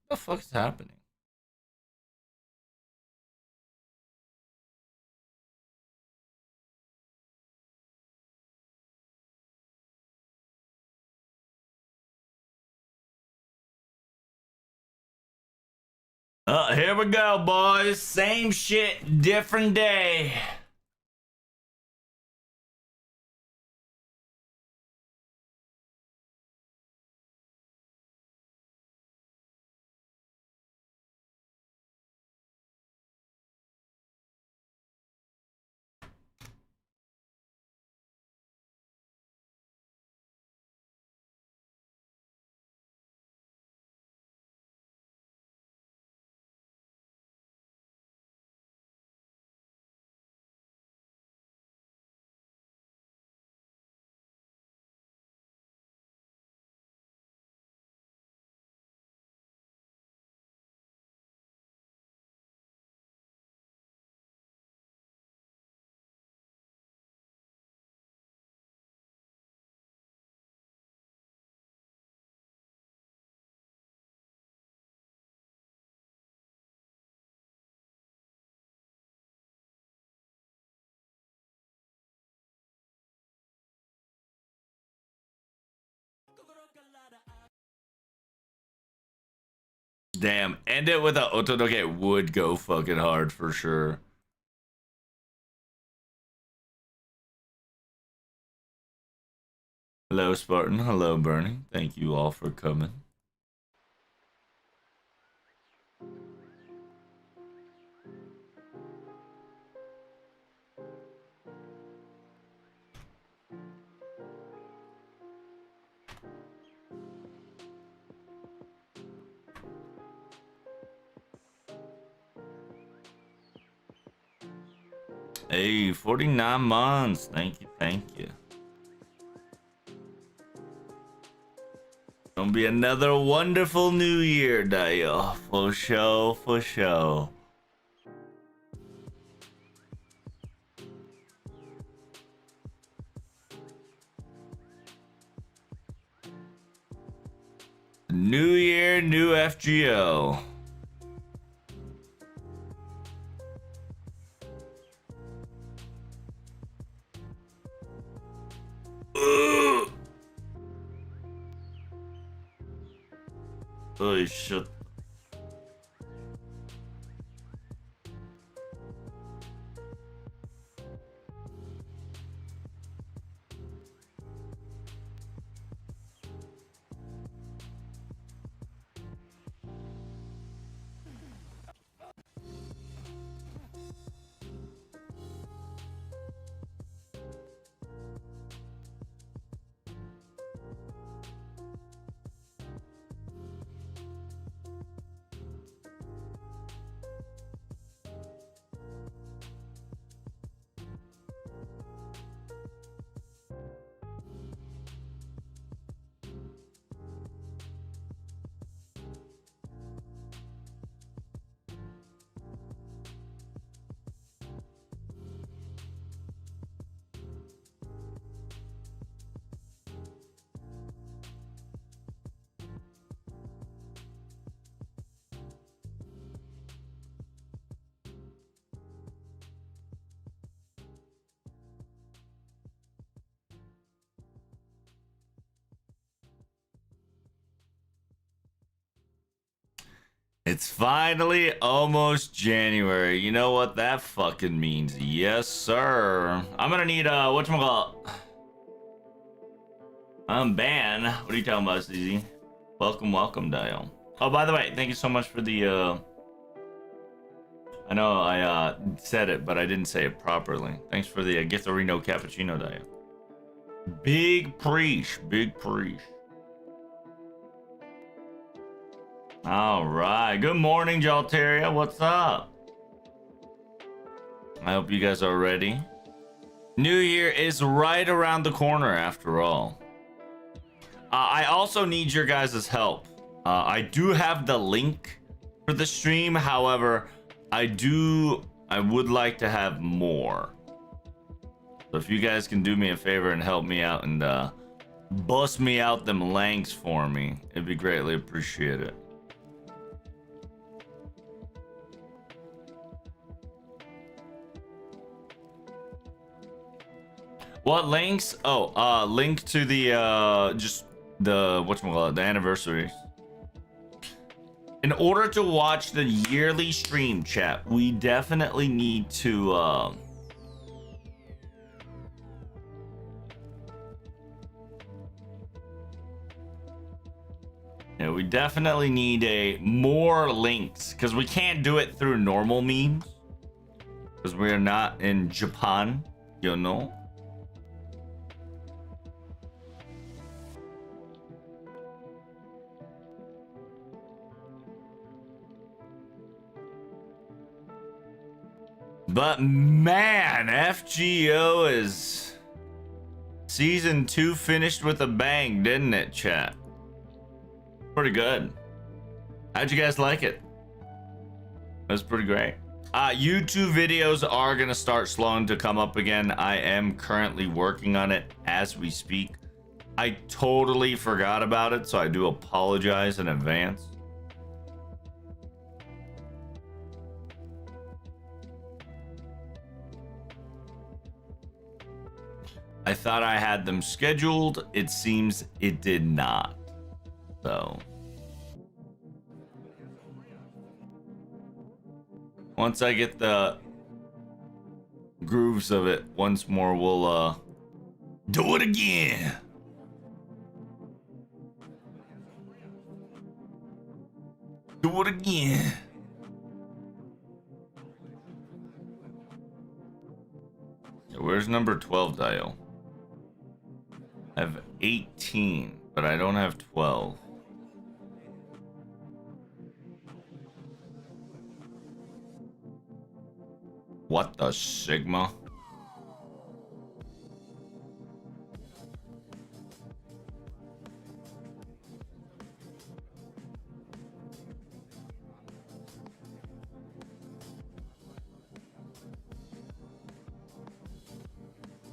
What the fuck is happening? Here we go, boys. Same shit, different day. Damn, end it with a otodoke would go fucking hard for sure. Hello, Spartan. Hello, Bernie. Thank you all for coming. Hey, 49 months. Thank you, thank you. Gonna be another wonderful new year, Dale. For sure, for sure. New year, new FGO. Holy shit. It's finally almost January. You know what that fucking means? Yes, sir. I'm gonna need whatchamacallit? Ban. What are you talking about, CZ? Welcome, welcome, Dial. Oh, by the way, thank you so much for the I know I said it, but I didn't say it properly. Thanks for the Githarino Cappuccino, Dial. Big preach, big preach. All right. Good morning, Jalteria. What's up? I hope you guys are ready. New Year is right around the corner, after all. I also need your guys' help. I do have the link for the stream. However, I would like to have more. So if you guys can do me a favor and help me out and bust me out them lanks for me, it'd be greatly appreciated. What links? Oh, link to the just the whatchamacallit, the anniversaries. In order to watch the yearly stream, chat, we definitely need to yeah, we definitely need a more links because we can't do it through normal memes because we are not in Japan, you know. But man, FGO is season 2 finished with a bang, didn't it, chat? Pretty good. How'd you guys like it? It was pretty great. YouTube videos are gonna start slowing to come up again. I am currently working on it as we speak. I totally forgot about it, so I do apologize in advance. I thought I had them scheduled. It seems it did not. So once I get the grooves of it once more, we'll do it again. Do it again. Where's number 12 dial? I have 18, but I don't have 12. What the Sigma?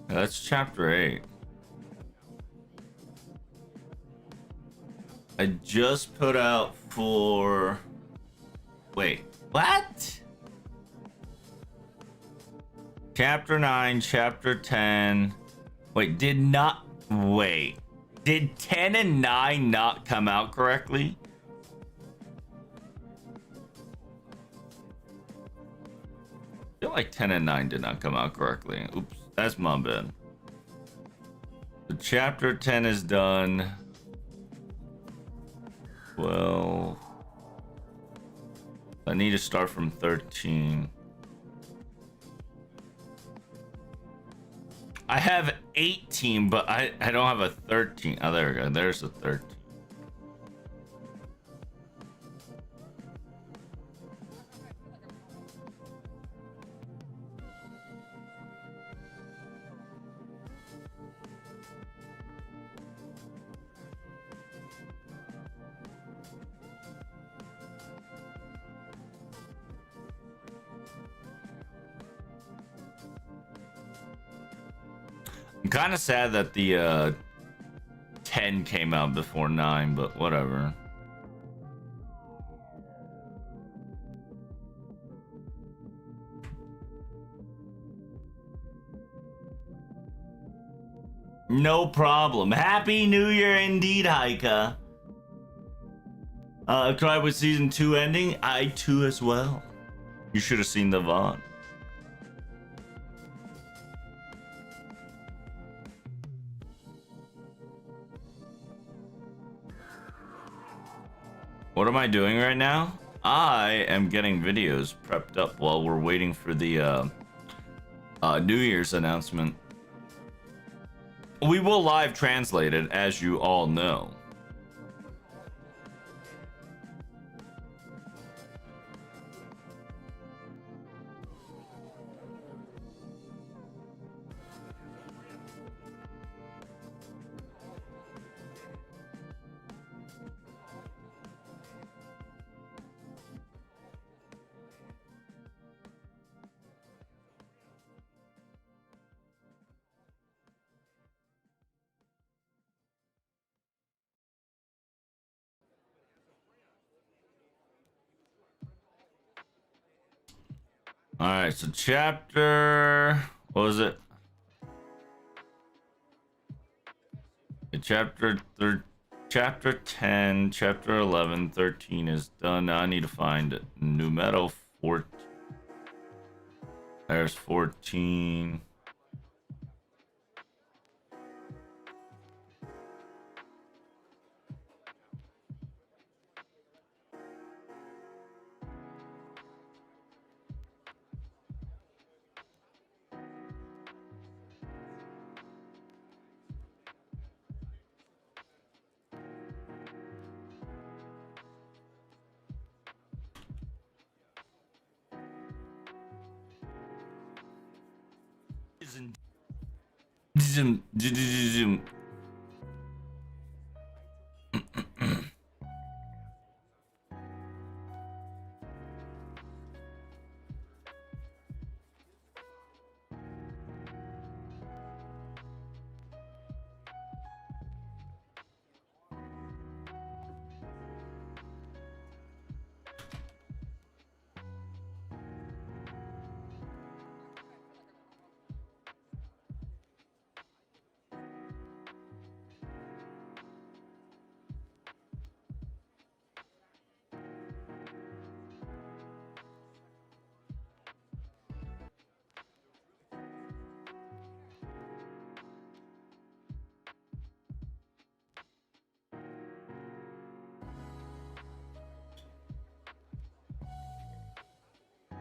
That's chapter 8. I just put out for... Wait, what? Chapter 9, chapter 10. Wait, did 10 and 9 not come out correctly? I feel like 10 and 9 did not come out correctly. Oops, that's my bad. The chapter 10 is done. Well, I need to start from 13. I have 18, but I don't have a 13. Oh, there we go. There's a 13. I'm kind of sad that the 10 came out before 9, but whatever. No problem. Happy New Year indeed, Haika. I cried with season 2 ending. I too as well. You should have seen the VOD. What am I doing right now? I am getting videos prepped up while we're waiting for the New Year's announcement. We will live translate it, as you all know. All right, so chapter, what was it? Chapter 10, chapter 11, 13 is done. Now I need to find numero 14. There's 14.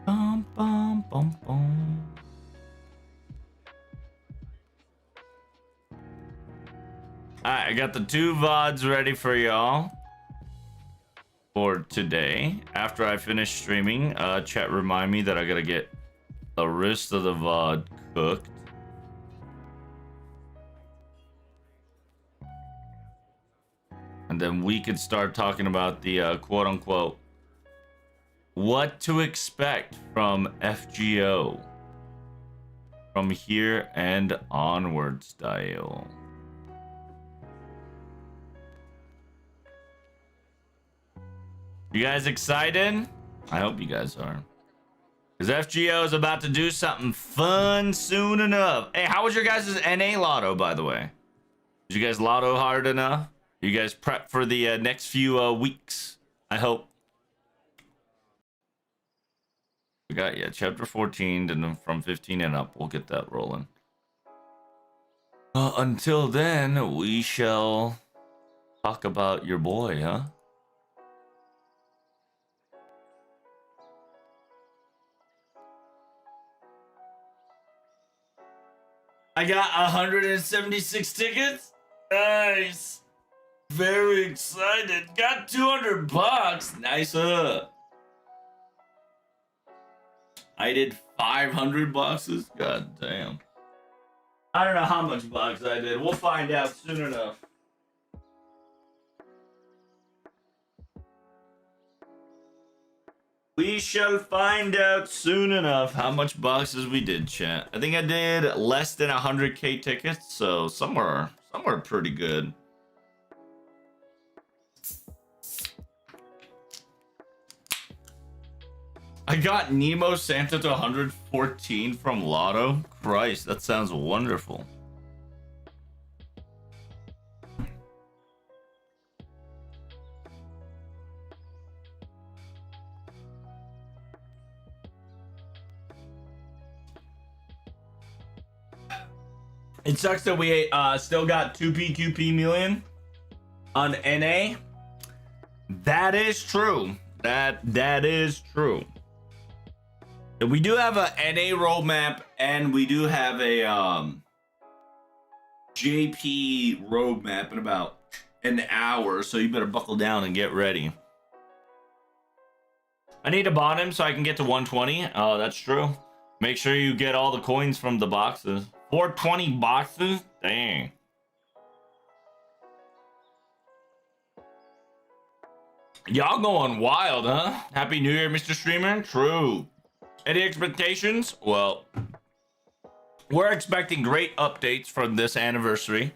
Bum, bum, bum, bum. Alright, I got the 2 VODs ready for y'all for today. After I finish streaming, chat remind me that I gotta get the rest of the VOD cooked. And then we could start talking about the quote-unquote what to expect from FGO from here and onward style. You guys excited? I hope you guys are. Because FGO is about to do something fun soon enough. Hey, how was your guys' NA lotto, by the way? Did you guys lotto hard enough? You guys prep for the next few weeks? I hope. We got, yeah, chapter 14, and from 15 and up, we'll get that rolling. Until then, we shall talk about your boy, huh? I got 176 tickets. Nice. Very excited. Got 200 bucks. Nice. I did 500 boxes. God damn. I don't know how much box I did. We'll find out soon enough. We shall find out soon enough how much boxes we did, chat. I think I did less than 100k tickets, so somewhere pretty good. I got Nemo Santa to 114 from Lotto. Christ, that sounds wonderful. It sucks that we still got 2 PQP million on NA. That is true. That is true. We do have a NA roadmap, and we do have a JP roadmap in about an hour, so you better buckle down and get ready. I need to bot him so I can get to 120. Oh, that's true. Make sure you get all the coins from the boxes. 420 boxes? Dang. Y'all going wild, huh? Happy New Year, Mr. Streamer. True. Any expectations? Well, we're expecting great updates from this anniversary.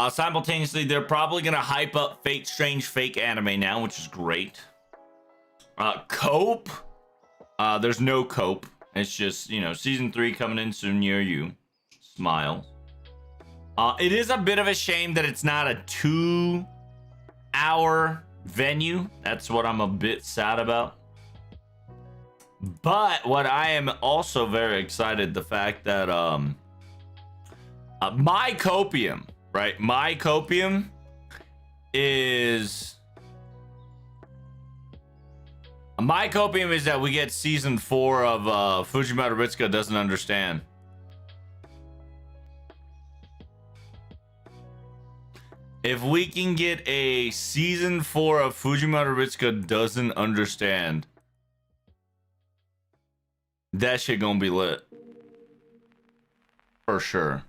Simultaneously, they're probably going to hype up Fate Strange Fake anime now, which is great. Cope? There's no cope. It's just, you know, season 3 coming in soon near you. Smile. It is a bit of a shame that it's not a 2-hour venue. That's what I'm a bit sad about. But what I am also very excited, the fact that my copium, right? My copium is that we get season 4 of Fujimoto Ritsuko Doesn't Understand. If we can get a season 4 of Fujimoto Ritsuko Doesn't Understand, that shit gonna be lit. For sure.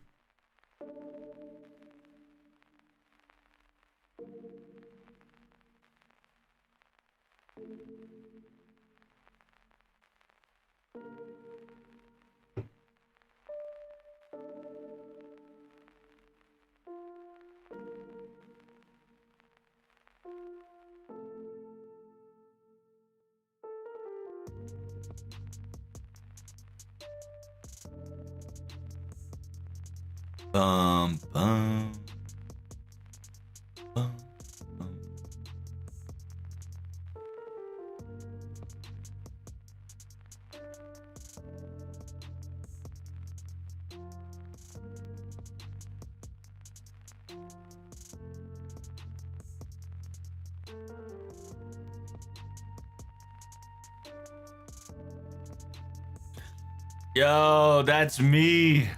Bum, bum, bum, bum. Yo, that's me.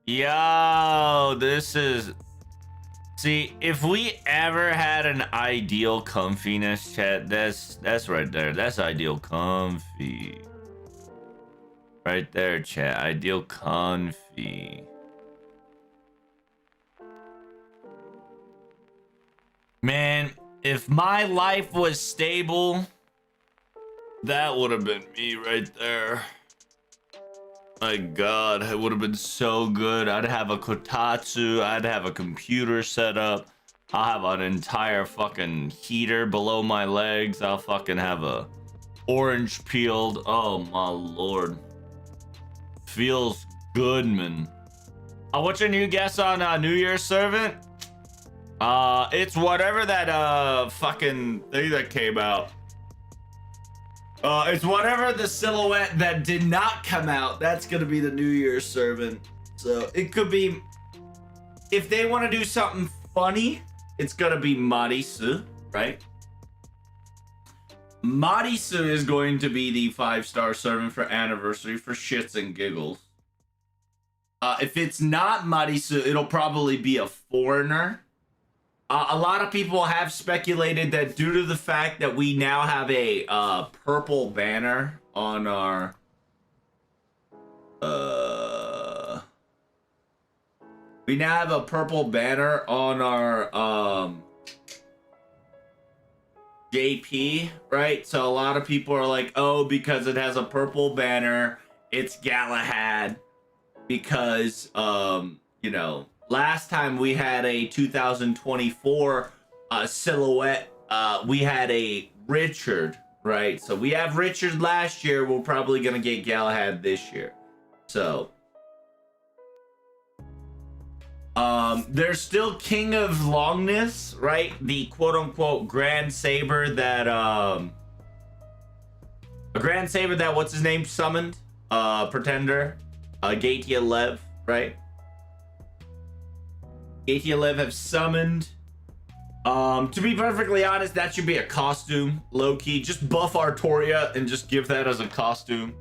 Yo, this is... See, if we ever had an ideal comfiness, chat, that's right there. That's ideal comfy. Right there, chat. Ideal comfy. Man, if my life was stable, that would have been me right there. My God, it would have been so good. I'd have a kotatsu. I'd have a computer set up. I'll have an entire fucking heater below my legs. I'll fucking have a orange peeled. Oh my Lord. Feels good, man. What's your new guess on New Year's Servant? It's whatever that fucking thing that came out. It's whatever the silhouette that did not come out. That's gonna be the New Year's Servant. So it could be, if they want to do something funny, it's gonna be Marisu, right? Marisu is going to be the 5-star servant for anniversary for shits and giggles. If it's not Marisu, it'll probably be a foreigner. A lot of people have speculated that due to the fact that we now have a purple banner on our we now have a purple banner on our JP, right? So a lot of people are like, oh, because it has a purple banner, it's Galahad, because you know, last time we had a 2024 silhouette, we had a Richard, right? So we have Richard last year. We're probably going to get Galahad this year. So there's still King of Longness, right? The quote-unquote Grand Saber that a Grand Saber that what's his name summoned? Pretender, Gatia Lev, right? Gatia Lev have summoned. To be perfectly honest, that should be a costume, low-key. Just buff Artoria and just give that as a costume.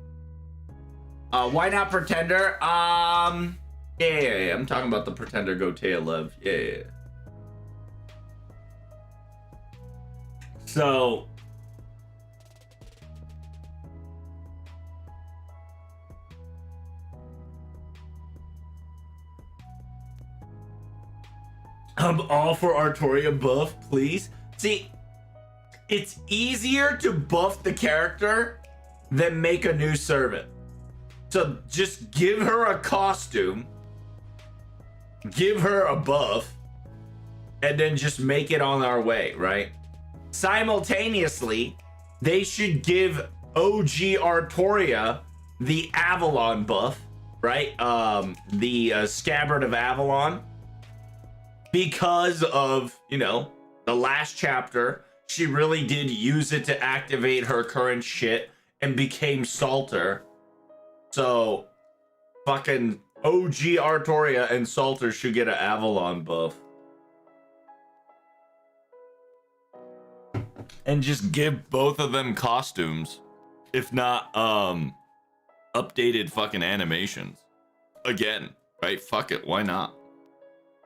Why not Pretender? Yeah. I'm talking about the Pretender Gotea Lev. Yeah. So I'm all for Artoria buff, please. See, it's easier to buff the character than make a new servant. So just give her a costume, give her a buff, and then just make it on our way, right? Simultaneously, they should give OG Artoria the Avalon buff, right? The Scabbard of Avalon, because of, you know, the last chapter. She really did use it to activate her current shit and became Salter. So fucking OG Artoria and Salter should get an Avalon buff. And just give both of them costumes. If not, updated fucking animations. Again, right? Fuck it, why not?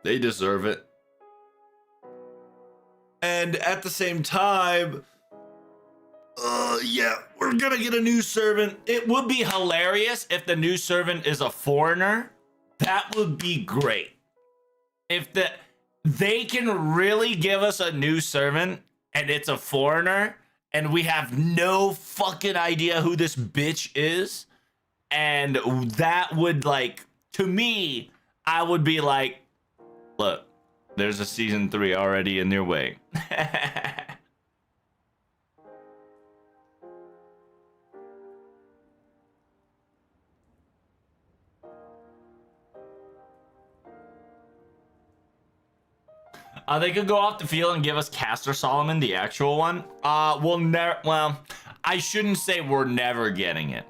They deserve it. And at the same time, yeah, we're gonna get a new servant. It would be hilarious if the new servant is a foreigner. That would be great. If they can really give us a new servant and it's a foreigner and we have no fucking idea who this bitch is, and that would, like, to me, I would be like, look, there's a season 3 already in their way. They could go off the field and give us Caster Solomon, the actual one. We'll never. Well, I shouldn't say we're never getting it.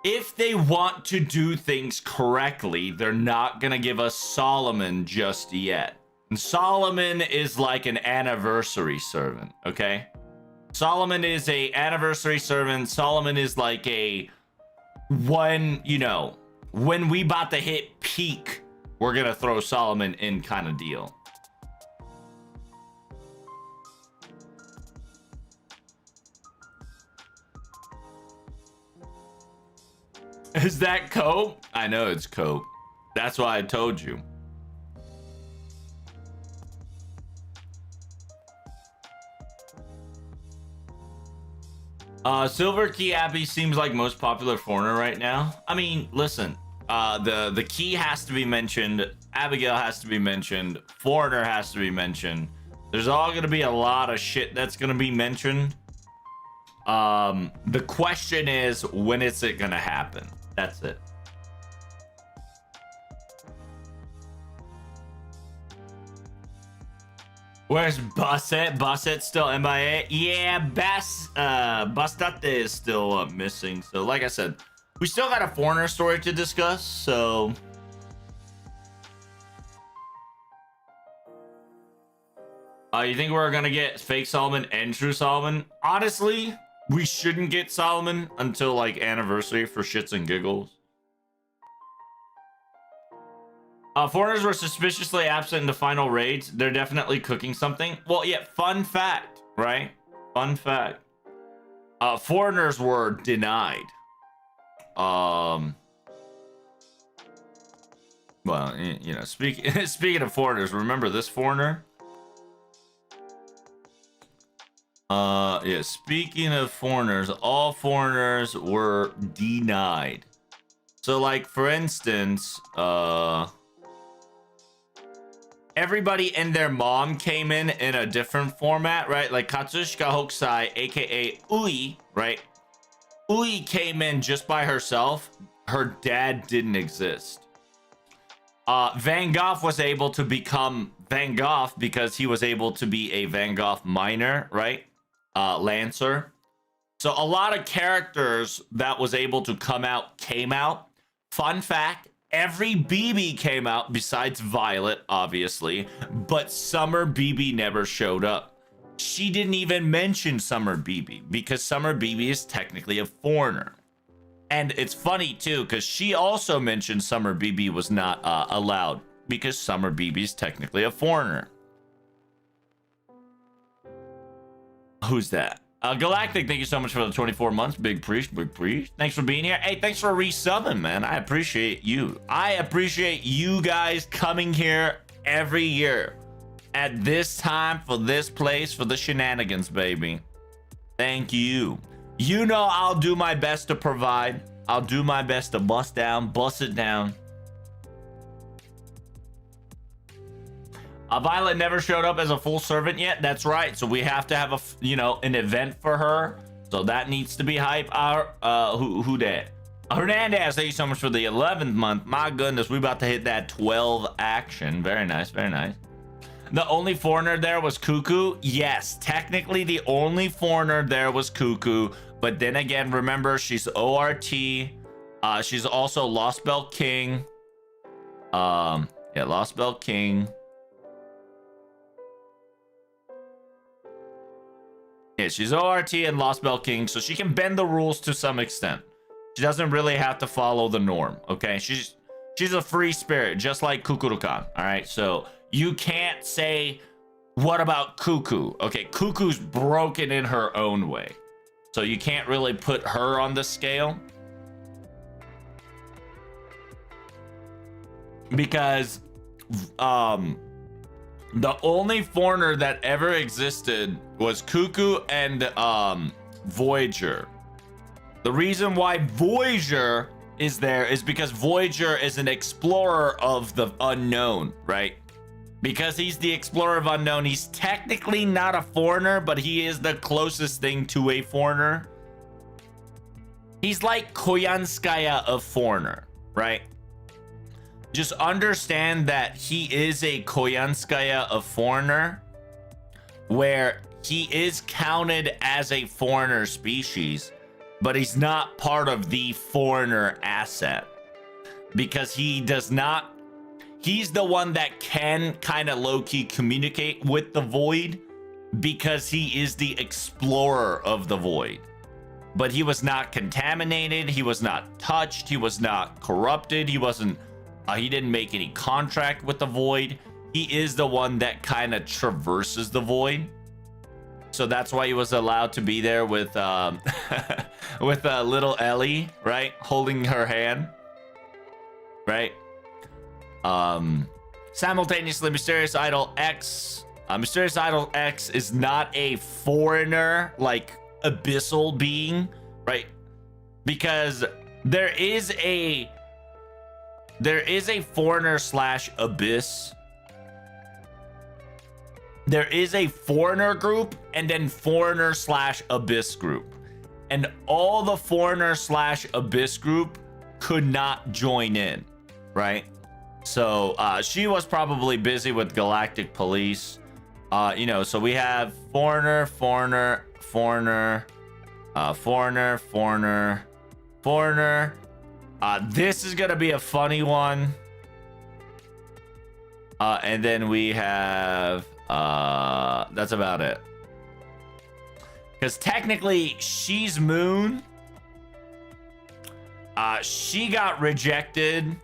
If they want to do things correctly, they're not gonna give us Solomon just yet. And Solomon is like an anniversary servant, okay? Solomon is a anniversary servant. Solomon is like a when, you know, when we about to hit peak, we're gonna throw Solomon in kind of deal. Is that Cope? I know it's Cope. That's why I told you. Silver Key Abby seems like most popular foreigner right now. I mean, listen, the key has to be mentioned. Abigail has to be mentioned. Foreigner has to be mentioned. There's all gonna be a lot of shit that's gonna be mentioned. The question is, when is it gonna happen? That's it. Where's Basset? Basset's still MIA? Yeah, Bastate is still missing. So like I said, we still got a foreigner story to discuss, so... you think we're gonna get fake Solomon and true Solomon? Honestly, we shouldn't get Solomon until like anniversary for shits and giggles. Foreigners were suspiciously absent in the final raids. They're definitely cooking something. Well, yeah, fun fact, right? Fun fact. Foreigners were denied. Well, you know, speaking of foreigners, remember this foreigner? Yeah, speaking of foreigners, all foreigners were denied. So, like, for instance, everybody and their mom came in a different format, right? Like Katsushika Hokusai, aka Ui, right? Ui came in just by herself. Her dad didn't exist. Van Gogh was able to become Van Gogh because he was able to be a Van Gogh minor, right? Lancer. So a lot of characters that was able to come out came out. Fun fact, every BB came out besides Violet, obviously, but Summer BB never showed up. She didn't even mention Summer BB because Summer BB is technically a foreigner. And it's funny too, because she also mentioned Summer BB was not allowed because Summer BB is technically a foreigner. Who's that? Galactic, thank you so much for the 24 months. Big priest, big priest. Thanks for being here. Hey, thanks for resubbing, man. I appreciate you. I appreciate you guys coming here every year at this time for this place for the shenanigans, baby. Thank you. You know I'll do my best to provide. I'll do my best to bust it down. Violet never showed up as a full servant yet. That's right. So we have to have an event for her. So that needs to be hype. Who that? Hernandez, thank you so much for the 11th month. My goodness, we about to hit that 12 action. Very nice, very nice. The only foreigner there was Cuckoo. Yes, technically the only foreigner there was Cuckoo. But then again, remember, she's ORT. She's also Lost Belt King. Yeah, Lost Belt King. Yeah, she's ORT and Lost Belt King, so she can bend the rules to some extent. She doesn't really have to follow the norm, okay? She's a free spirit, just like Kukurukan, all right? So you can't say, what about Cuckoo? Okay, Cuckoo's broken in her own way. So you can't really put her on the scale. Because the only foreigner that ever existed was Cuckoo and Voyager. The reason why Voyager is there is because Voyager is an explorer of the unknown, right? Because he's the explorer of unknown, he's technically not a foreigner, but he is the closest thing to a foreigner. He's like Koyanskaya of foreigner, right? Just understand that he is a Koyanskaya of foreigner, where he is counted as a foreigner species, but he's not part of the foreigner asset because he does not. He's the one that can kind of low-key communicate with the void because he is the explorer of the void. But he was not contaminated, he was not touched, he was not corrupted, he didn't make any contract with the void. He is the one that kind of traverses the void. So that's why he was allowed to be there with with little Ellie, right? Holding her hand, right? Simultaneously, Mysterious Idol X. Mysterious Idol X is not a foreigner, like abyssal being, right? Because there is a foreigner slash abyss. There is a foreigner group and then foreigner slash abyss group. And all the foreigner slash abyss group could not join in, right? So she was probably busy with Galactic Police. So we have foreigner. This is gonna be a funny one. And then we have that's about it. Because technically she's Moon. She got rejected.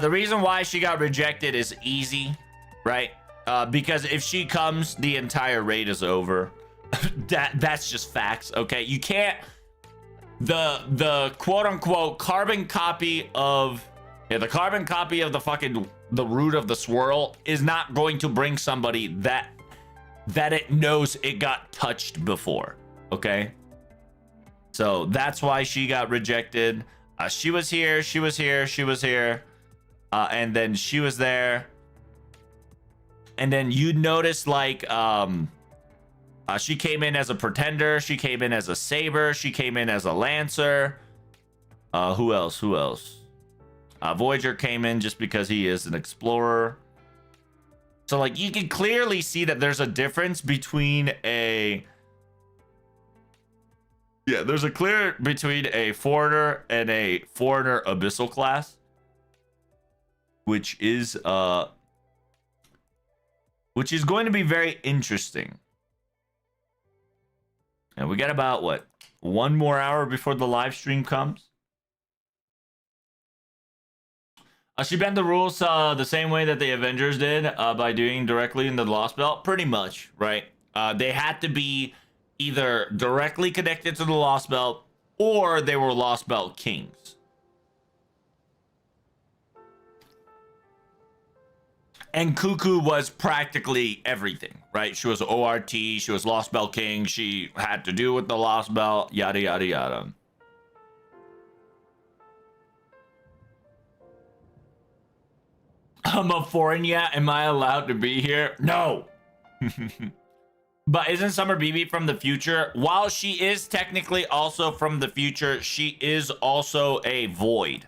The reason why she got rejected is easy, right? Because if she comes, the entire raid is over. That's just facts, okay? You can't. The quote unquote carbon copy of the root of the swirl is not going to bring somebody that it knows it got touched before, okay? So that's why she got rejected. She was here, and then she was there, and then you notice like she came in as a pretender, she came in as a saber, she came in as a lancer. Who else? Voyager came in just because he is an explorer. So like you can clearly see that there's a difference between a foreigner and a foreigner abyssal class, which is going to be very interesting. And we got about what, 1 more hour before the live stream comes. She bent the rules the same way that the Avengers did by doing directly in the Lost Belt, pretty much, right? They had to be either directly connected to the Lost Belt or they were Lost Belt kings. And Cuckoo was practically everything, right? She was ORT, she was Lost Belt king, she had to do with the Lost Belt, yada, yada, yada. I'm a foreigner. Am I allowed to be here? No. But isn't Summer BB from the future? While she is technically also from the future, she is also a void.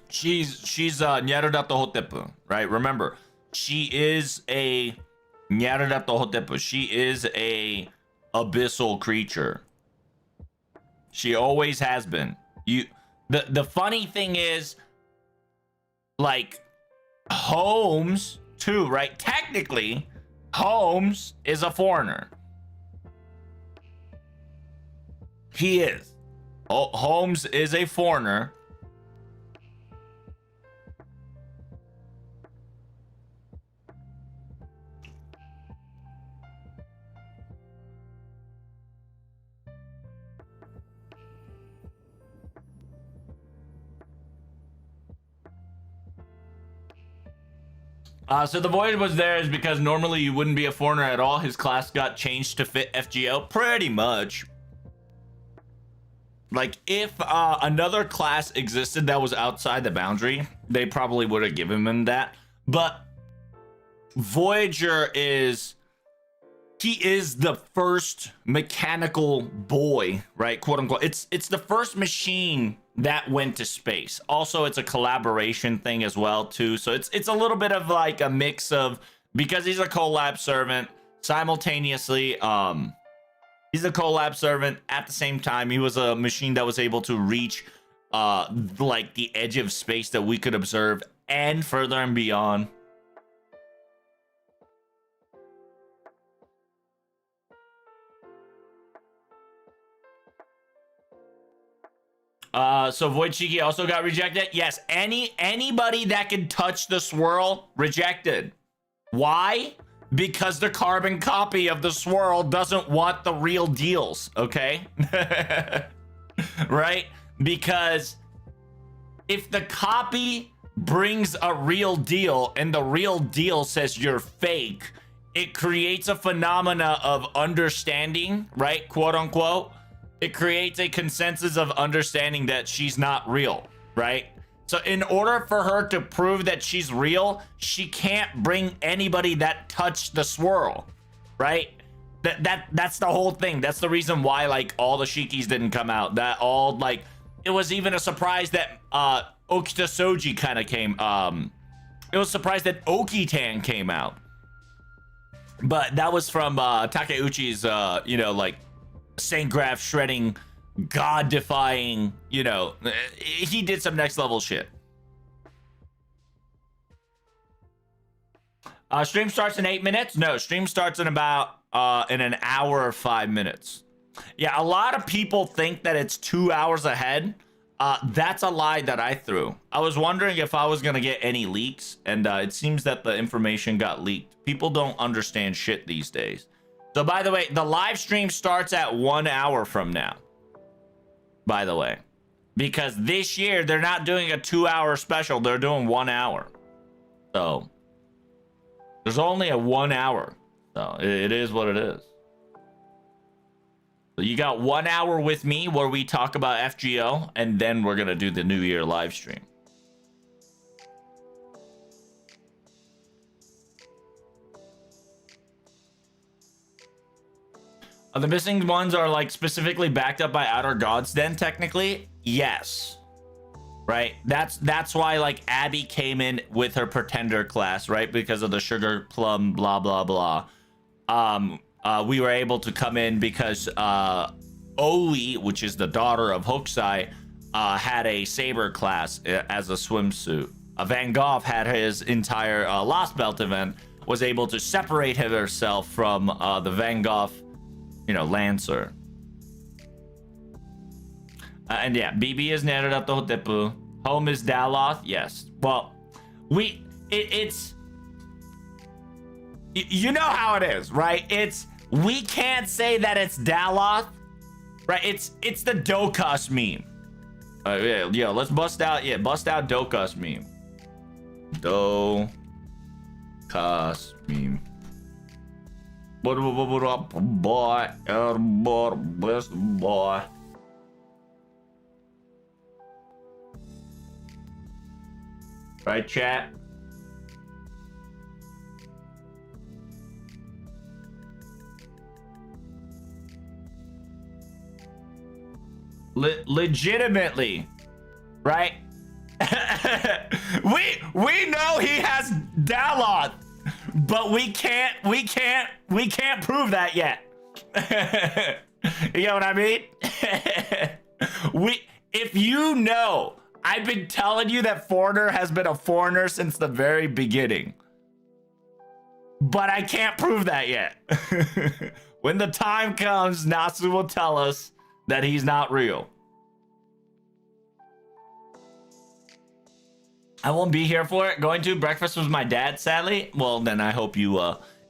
She's Nyarlathotep, right? Remember, she is a Nyarlathotep. She is a abyssal creature. She always has been. The funny thing is, like, Holmes too, right? Technically, Holmes is a foreigner. He is. Holmes is a foreigner. So the void was there is because normally you wouldn't be a foreigner at all. His class got changed to fit FGO. Pretty much. Like, if another class existed that was outside the boundary, they probably would have given him that. But Voyager is... He is the first mechanical boy, right? Quote unquote. It's the first machine that went to space. Also, it's a collaboration thing as well, too. So it's a little bit of like a mix of, because he's a collab servant, simultaneously, he's a collab servant. At the same time, he was a machine that was able to reach like the edge of space that we could observe and further and beyond. So Void Cheeky also got rejected. Yes, anybody that can touch the swirl, rejected. Why? Because the carbon copy of the swirl doesn't want the real deals, okay? Right? Because if the copy brings a real deal and the real deal says you're fake, it creates a phenomena of understanding, right? Quote unquote. It creates a consensus of understanding that she's not real, right? So in order for her to prove that she's real, she can't bring anybody that touched the swirl, right? That's the whole thing. That's the reason why, like, all the Shikis didn't come out. That all, like, it was even a surprise that Okita Soji kind of came. It was a surprise that Okitan came out. But that was from Takeuchi's, you know, like, Saint Graph shredding, god-defying, you know, he did some next level shit. Stream starts in 8 minutes. No, stream starts in about in an hour or 5 minutes. Yeah, a lot of people think that it's 2 hours ahead. That's a lie that I threw. I was wondering if I was gonna get any leaks, and it seems that the information got leaked. People don't understand shit these days. So, by the way, the live stream starts at 1 hour from now. By the way, because this year they're not doing a 2-hour special, they're doing 1 hour. So, there's only a 1 hour. So, it is what it is. So, you got 1 hour with me where we talk about FGO, and then we're going to do the New Year live stream. The missing ones are like specifically backed up by Outer Gods then technically? Yes. Right? That's why like Abby came in with her pretender class, right? Because of the sugar plum blah blah blah. We were able to come in because Oi, which is the daughter of Hokusai, had a saber class as a swimsuit. Van Gogh had his entire Lost Belt event, was able to separate herself from the Van Gogh, you know, Lancer. And yeah, BB is Nyarlathotep. Home is Daloth. Yes. Well, it's you know how it is, right? We can't say that it's Daloth, right? It's the Dokos meme. Yeah, let's bust out Dokos meme. Dokos meme. Boy, best boy. Right, chat? Legitimately, right? we know he has Daloth, but we can't prove that yet. You know what I mean? If you know, I've been telling you that Foreigner has been a foreigner since the very beginning, but I can't prove that yet. When the time comes, Natsu will tell us that he's not real. I won't be here for it. Going to breakfast with my dad, sadly. Well, then I hope you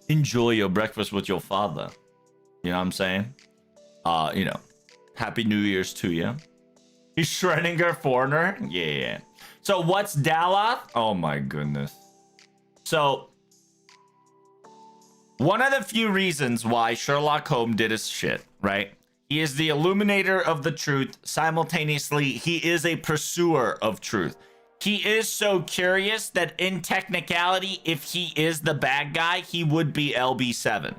enjoy your breakfast with your father. You know what I'm saying? You know, Happy New Year's to you. He's Schrödinger Foreigner. Yeah. So what's Daloth? Oh my goodness. So one of the few reasons why Sherlock Holmes did his shit, right? He is the illuminator of the truth. Simultaneously, he is a pursuer of truth. He is so curious that in technicality, if he is the bad guy, he would be LB7.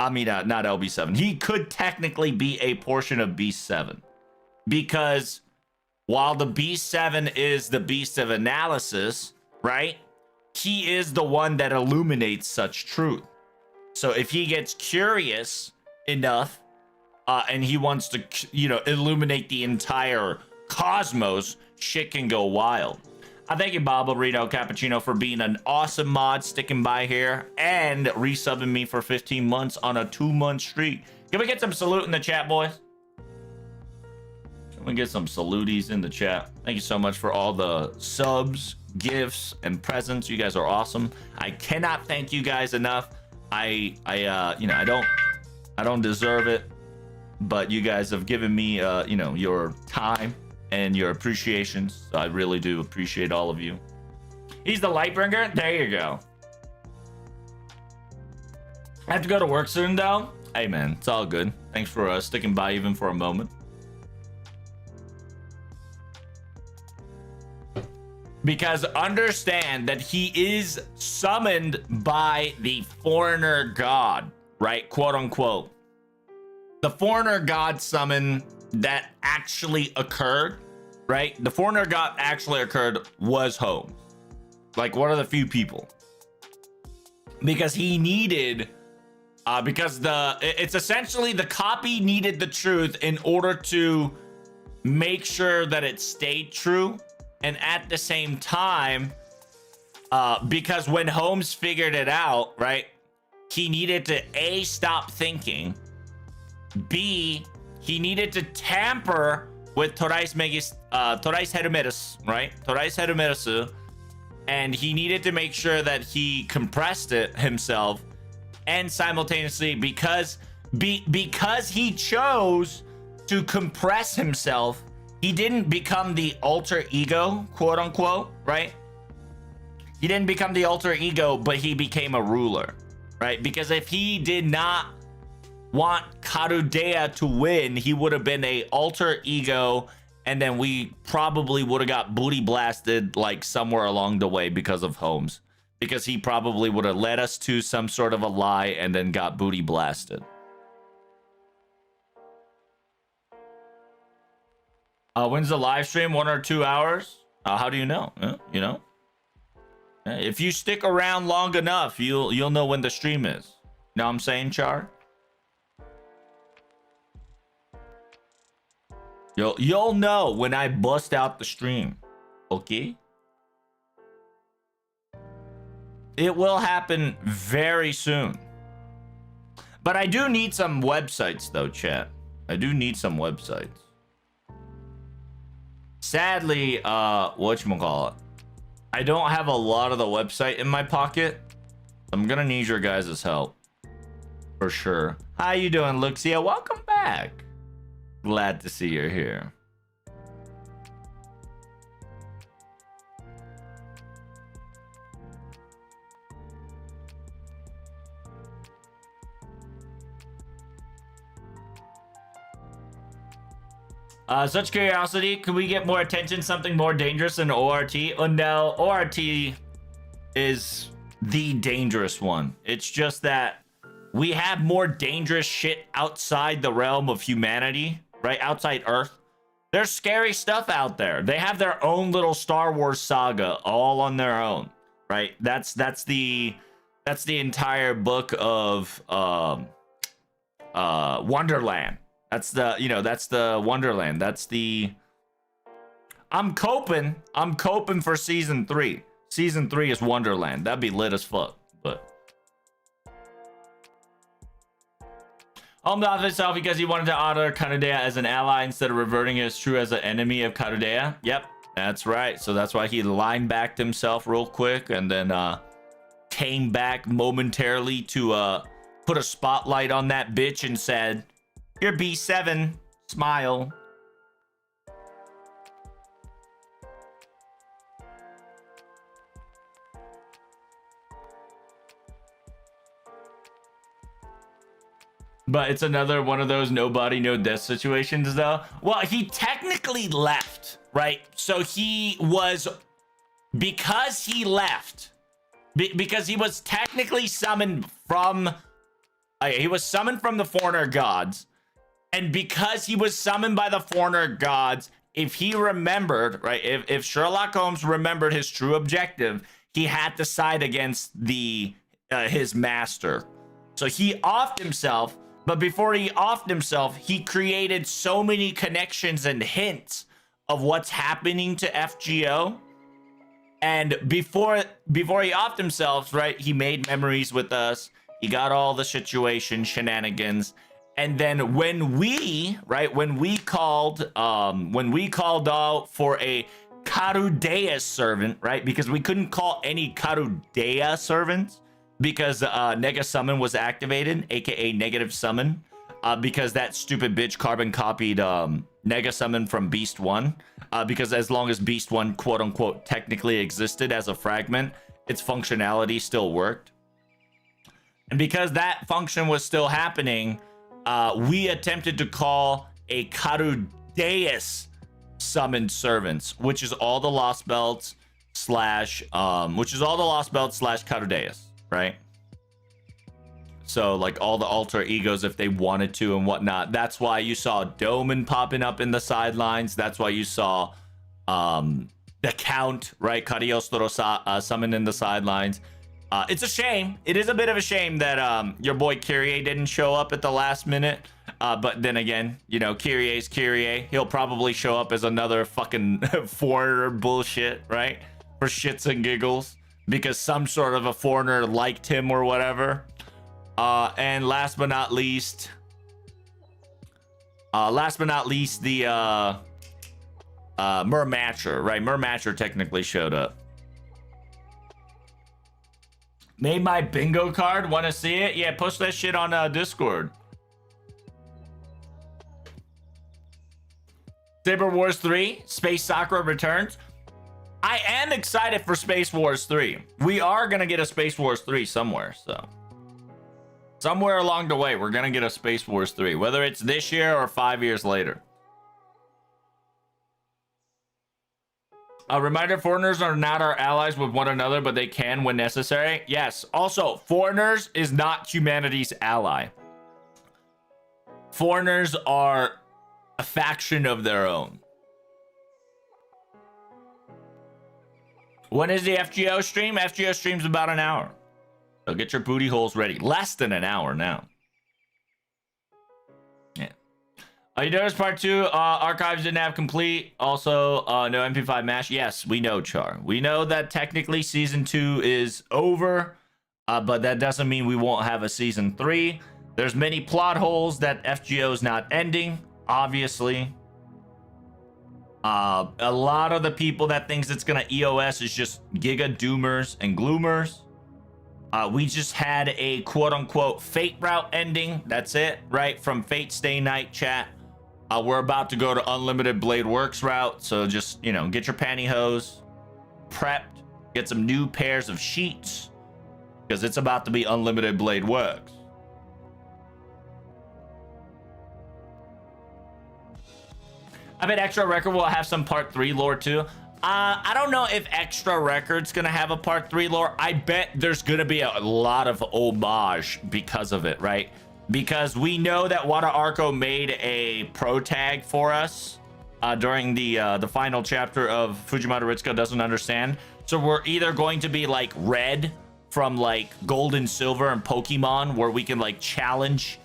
I mean, not LB7. He could technically be a portion of Beast 7. Because while the Beast 7 is the beast of analysis, right? He is the one that illuminates such truth. So if he gets curious enough and he wants to, you know, illuminate the entire cosmos, shit can go wild. I thank you, Bob Reno Cappuccino, for being an awesome mod, sticking by here, and resubbing me for 15 months on a 2-month streak. Can we get some salute in the chat, boys? Can we get some salutes in the chat? Thank you so much for all the subs, gifts, and presents. You guys are awesome. I cannot thank you guys enough. You know, I don't deserve it, but you guys have given me, you know, your time and your appreciation. So I really do appreciate all of you. He's the Lightbringer. There you go. I have to go to work soon, though. Hey, man, it's all good. Thanks for sticking by even for a moment. Because understand that he is summoned by the Foreigner God, right? Quote unquote. The Foreigner God summon that actually occurred, right? The Foreigner God actually occurred was Holmes. Like one of the few people. Because he needed, because it's essentially the copy needed the truth in order to make sure that it stayed true. And at the same time, because when Holmes figured it out, right, he needed to A, stop thinking, B, he needed to tamper with Torais Herumetus, right? Torais Herumetus, and he needed to make sure that he compressed it himself, and simultaneously, because he chose to compress himself, he didn't become the alter ego, quote unquote, right? He didn't become the alter ego, but he became a ruler, right? Because if he did not want Karudea to win, he would have been a alter ego, and then we probably would have got booty blasted like somewhere along the way because of Holmes. Because he probably would have led us to some sort of a lie and then got booty blasted. When's the live stream? 1 or 2 hours? How do you know? You know, if you stick around long enough, you'll know when the stream is. Know what I'm saying, Char? You'll know when I bust out the stream. Okay? It will happen very soon. But I do need some websites though, chat. I do need some websites. Sadly, whatchamacallit, I don't have a lot of the website in my pocket. I'm gonna need your guys' help. For sure. How you doing, Luxia? Welcome back. Glad to see you're here. Such curiosity, could we get more attention, something more dangerous than ORT? Oh no, ORT is the dangerous one. It's just that we have more dangerous shit outside the realm of humanity, right? Outside Earth. There's scary stuff out there. They have their own little Star Wars saga all on their own, right? That's the entire book of Wonderland. That's the Wonderland. That's the I'm coping for season 3. Season 3 is Wonderland. That'd be lit as fuck. But Home off itself because he wanted to honor Karudea as an ally instead of reverting as true as an enemy of Karudea. Yep, that's right. So that's why he line backed himself real quick and then came back momentarily to put a spotlight on that bitch and said, "You're B7, smile." But it's another one of those nobody, no death situations, though. Well, he technically left, right? So he was, because he left, because he was technically summoned from, he was summoned from the Foreigner Gods. And because he was summoned by the Foreigner Gods, if he remembered, right, if Sherlock Holmes remembered his true objective, he had to side against his master. So he offed himself. But before he offed himself, he created so many connections and hints of what's happening to FGO. And before he offed himself, right, he made memories with us. He got all the situation shenanigans. And then when we called out for a Karudea servant, right, because we couldn't call any Karudea servants, because Nega Summon was activated, aka Negative Summon, because that stupid bitch carbon copied Nega Summon from Beast 1, because as long as Beast 1 quote unquote technically existed as a fragment, its functionality still worked. And because that function was still happening, we attempted to call a Karudeus summoned servants, which is all the Lost Belts slash Karudeus. Right? So like all the alter egos if they wanted to and whatnot. That's why you saw Doman popping up in the sidelines. That's why you saw the Count, right? Cagliostro summoned in the sidelines. It's a shame. It is a bit of a shame that your boy Kyrie didn't show up at the last minute. But then again, you know, Kyrie's Kyrie. He'll probably show up as another fucking foreigner bullshit, right? For shits and giggles. Because some sort of a foreigner liked him or whatever. And last but not least, the Mermatcher, right? Mermatcher technically showed up. Made my bingo card. Want to see it? Yeah, push that shit on Discord. Saber Wars 3, Space Sakura returns. I am excited for Space Wars 3. We are going to get a Space Wars 3 somewhere, so. Somewhere along the way, we're going to get a Space Wars 3, whether it's this year or 5 years later. A reminder, foreigners are not our allies with one another, but they can when necessary. Yes, also, foreigners is not humanity's ally. Foreigners are a faction of their own. When is the FGO stream? FGO stream's about an hour. So get your booty holes ready. Less than an hour now. Yeah. You noticed part 2 archives didn't have complete. Also, no MP5 mash. Yes, we know, Char. We know that technically season 2 is over, but that doesn't mean we won't have a season 3. There's many plot holes that FGO is not ending, obviously. A lot of the people that thinks it's gonna EOS is just Giga Doomers and Gloomers. We just had a quote-unquote Fate route ending. That's it, right? From Fate Stay Night chat. We're about to go to Unlimited Blade Works route. So just, you know, get your pantyhose prepped. Get some new pairs of sheets. Because it's about to be Unlimited Blade Works. I bet Extra Record will have some part 3 lore too. I don't know if Extra Record's gonna have a part 3 lore. I bet there's gonna be a lot of homage because of it, right? Because we know that Wada Arco made a pro tag for us during the final chapter of Fujimata Ritsuko Doesn't Understand. So we're either going to be like red from like gold and silver and Pokemon, where we can like challenge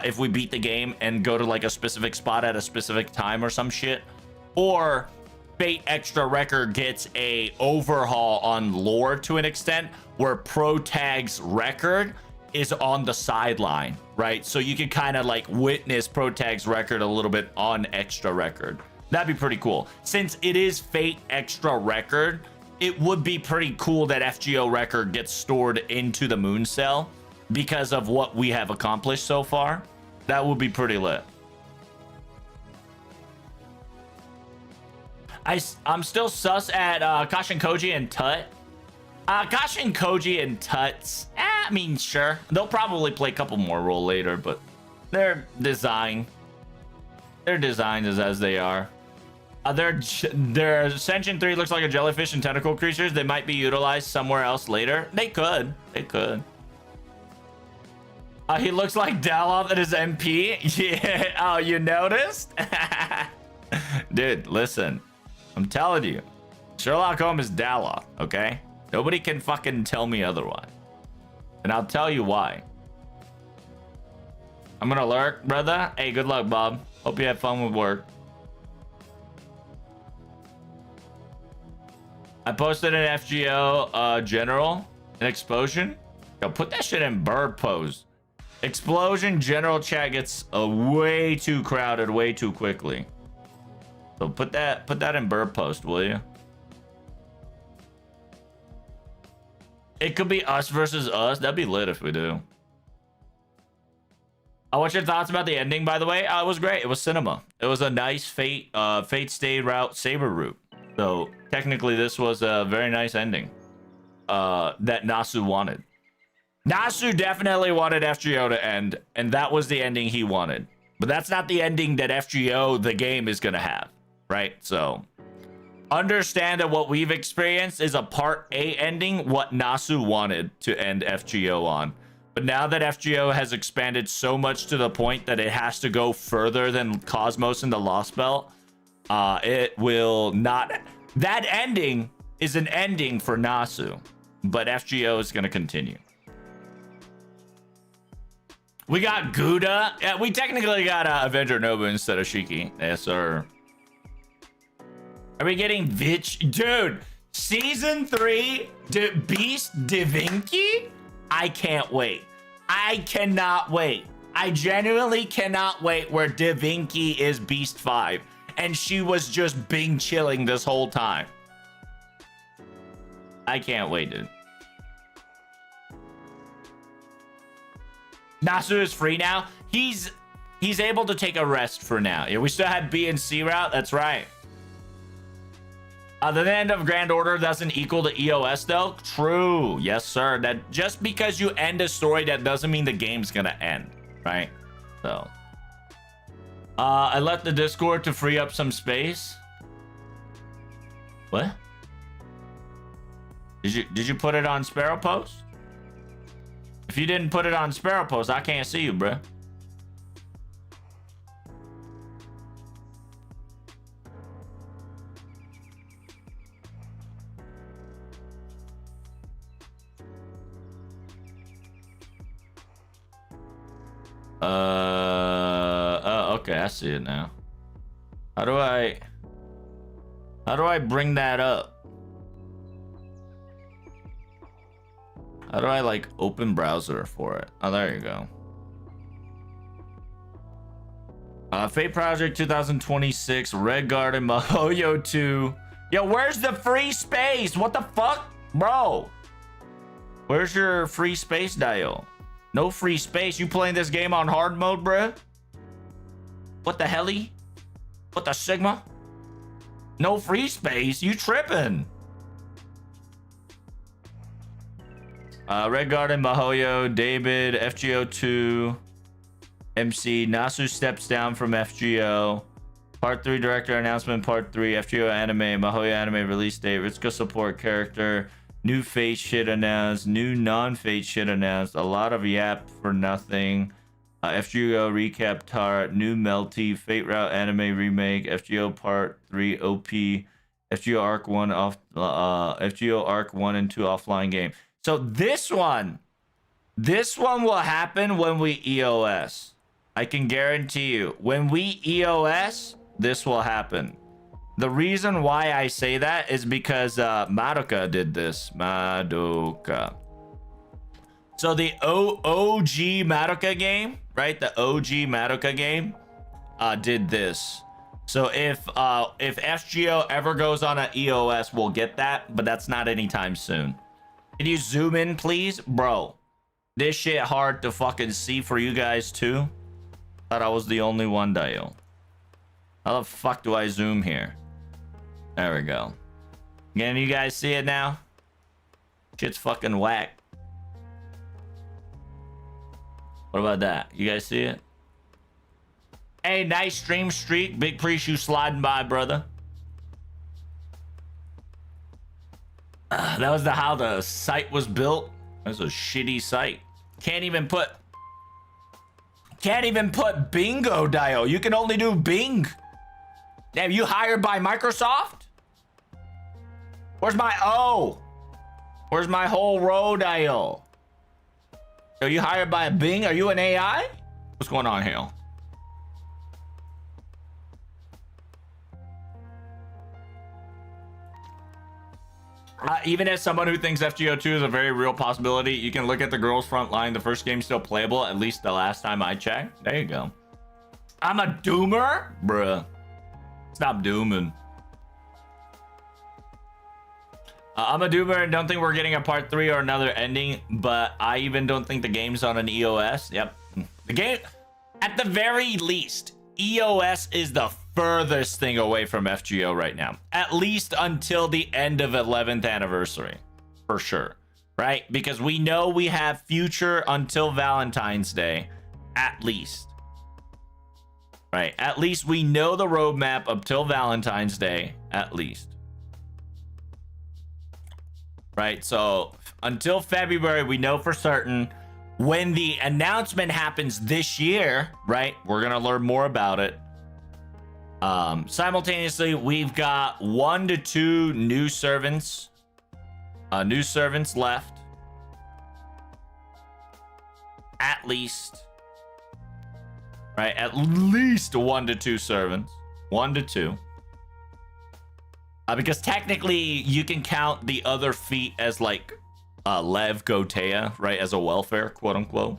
if we beat the game and go to like a specific spot at a specific time or some shit, or Fate Extra Record gets a overhaul on lore to an extent where Protag's record is on the sideline, right? So you can kind of like witness Protag's record a little bit on Extra Record. That'd be pretty cool. Since it is Fate Extra Record, it would be pretty cool that FGO record gets stored into the Moon Cell because of what we have accomplished so far. That would be pretty lit. I'm still sus at Kashin Koji and Tut. Kashin Koji and Tuts, I mean, sure. They'll probably play a couple more role later, but their design is as they are. Their Ascension 3 looks like a jellyfish and tentacle creatures. They might be utilized somewhere else later. They could. He looks like Daloth at his MP. Yeah. Oh, you noticed? Dude, listen. I'm telling you. Sherlock Holmes is Daloth, okay? Nobody can fucking tell me otherwise. And I'll tell you why. I'm gonna lurk, brother. Hey, good luck, Bob. Hope you have fun with work. I posted an FGO general, an explosion. Yo, put that shit in bird pose. Explosion general chat gets way too crowded way too quickly. So put that in bird post, will you? It could be us versus us. That'd be lit if we do. What's your thoughts about the ending, by the way? It was great. It was cinema. It was a nice Fate Stay route saber route. So technically this was a very nice ending that Nasu wanted. Nasu definitely wanted FGO to end, and that was the ending he wanted. But that's not the ending that FGO, the game, is going to have, right? So understand that what we've experienced is a Part A ending, what Nasu wanted to end FGO on. But now that FGO has expanded so much to the point that it has to go further than Cosmos and the Lost Belt, it will not... That ending is an ending for Nasu, but FGO is going to continue. We got Gouda. Yeah, we technically got Avenger Nobu instead of Shiki. Yes, sir. Are we getting Vitch? Dude, Season 3, Beast Divinci? I can't wait. I cannot wait. I genuinely cannot wait where Divinci is Beast 5. And she was just Bing chilling this whole time. I can't wait, dude. Nasu is free now. He's able to take a rest for now. Yeah, we still had B and C route. That's right. The end of Grand Order doesn't equal to EOS though. True. Yes, sir. That just because you end a story, that doesn't mean the game's gonna end, right? So I left the Discord to free up some space. What? Did you put it on Sparrow Post? If you didn't put it on Sparrow Post, I can't see you, bruh. Okay, I see it now. How do I bring that up? How do I like open browser for it? Oh, there you go. Fate Project 2026, Red Garden, Mahoyo 2. Yo, where's the free space? What the fuck? Bro. Where's your free space dial? No free space. You playing this game on hard mode, bruh? What the helly? What the Sigma? No free space? You tripping? Red Garden, Mahoyo, David, FGO2, MC, Nasu steps down from FGO. Part 3 director announcement, Part 3, FGO anime, Mahoyo anime release date, Ritsuko support character, new Fate shit announced, new non-Fate shit announced, a lot of yap for nothing. FGO recap tar, new Melty, Fate Route anime remake, FGO Part 3 OP, FGO Arc 1 off, FGO Arc 1 and 2 offline game. So this one will happen when we EOS. I can guarantee you, when we EOS, this will happen. The reason why I say that is because Madoka did this. Madoka. So the OG Madoka game, right? The OG Madoka game did this. So if FGO ever goes on an EOS, we'll get that, but that's not anytime soon. Can you zoom in, please? Bro, this shit hard to fucking see for you guys too. Thought I was the only one, Dio. How the fuck do I zoom here? There we go. Can you guys see it now? Shit's fucking whack. What about that? You guys see it? Hey, nice stream streak. Big appreciate you sliding by, brother. That was how the site was built. That's a shitty site. Can't even put bingo dial. You can only do Bing. Damn, you hired by Microsoft? Where's my O? Where's my whole row dial? Are you hired by Bing? Are you an AI? What's going on here? Even as someone who thinks FGO2 is a very real possibility, you can look at the girls front line. The first game's still playable, at least the last time I checked. There you go. I'm a doomer? Bruh. Stop dooming. I'm a doomer and don't think we're getting a part 3 or another ending, but I even don't think the game's on an EOS. Yep. The game, at the very least, EOS is the furthest thing away from FGO right now. At least until the end of 11th anniversary. For sure. Right? Because we know we have future until Valentine's Day. At least. Right? At least we know the roadmap up till Valentine's Day. At least. Right? So until February, we know for certain. When the announcement happens this year, right? We're going to learn more about it. Simultaneously, we've got 1 to 2 new servants left. At least. Right? At least 1 to 2 servants. 1 to 2. Because technically, you can count the other feat as like Lev Gotea, right? As a welfare, quote unquote.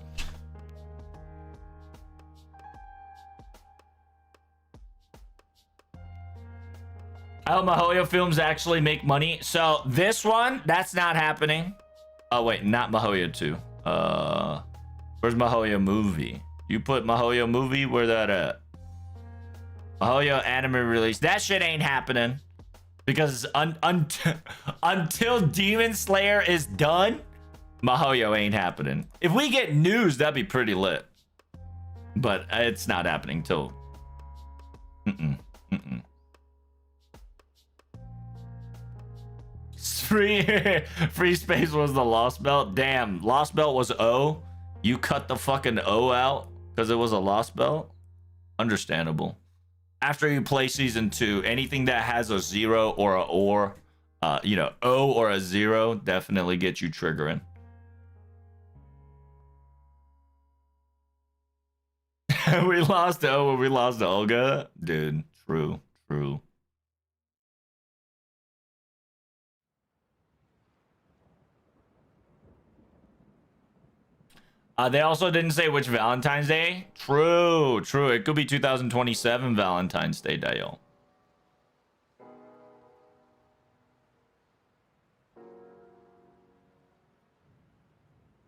I hope Mahoyo films actually make money. So this one, that's not happening. Oh wait, not Mahoyo 2. Where's Mahoyo movie? You put Mahoyo movie, where that at? Mahoyo anime release. That shit ain't happening. Because until Demon Slayer is done, Mahoyo ain't happening. If we get news, that'd be pretty lit. But it's not happening till... Free space was the Lost Belt. Damn, Lost Belt was O. You cut the fucking O out because it was a Lost Belt? Understandable. After you play season 2, anything that has a 0 or a O or a 0 definitely gets you triggering. We lost O when we lost Olga. Dude, true. They also didn't say which Valentine's Day. True. It could be 2027 Valentine's Day, Dale.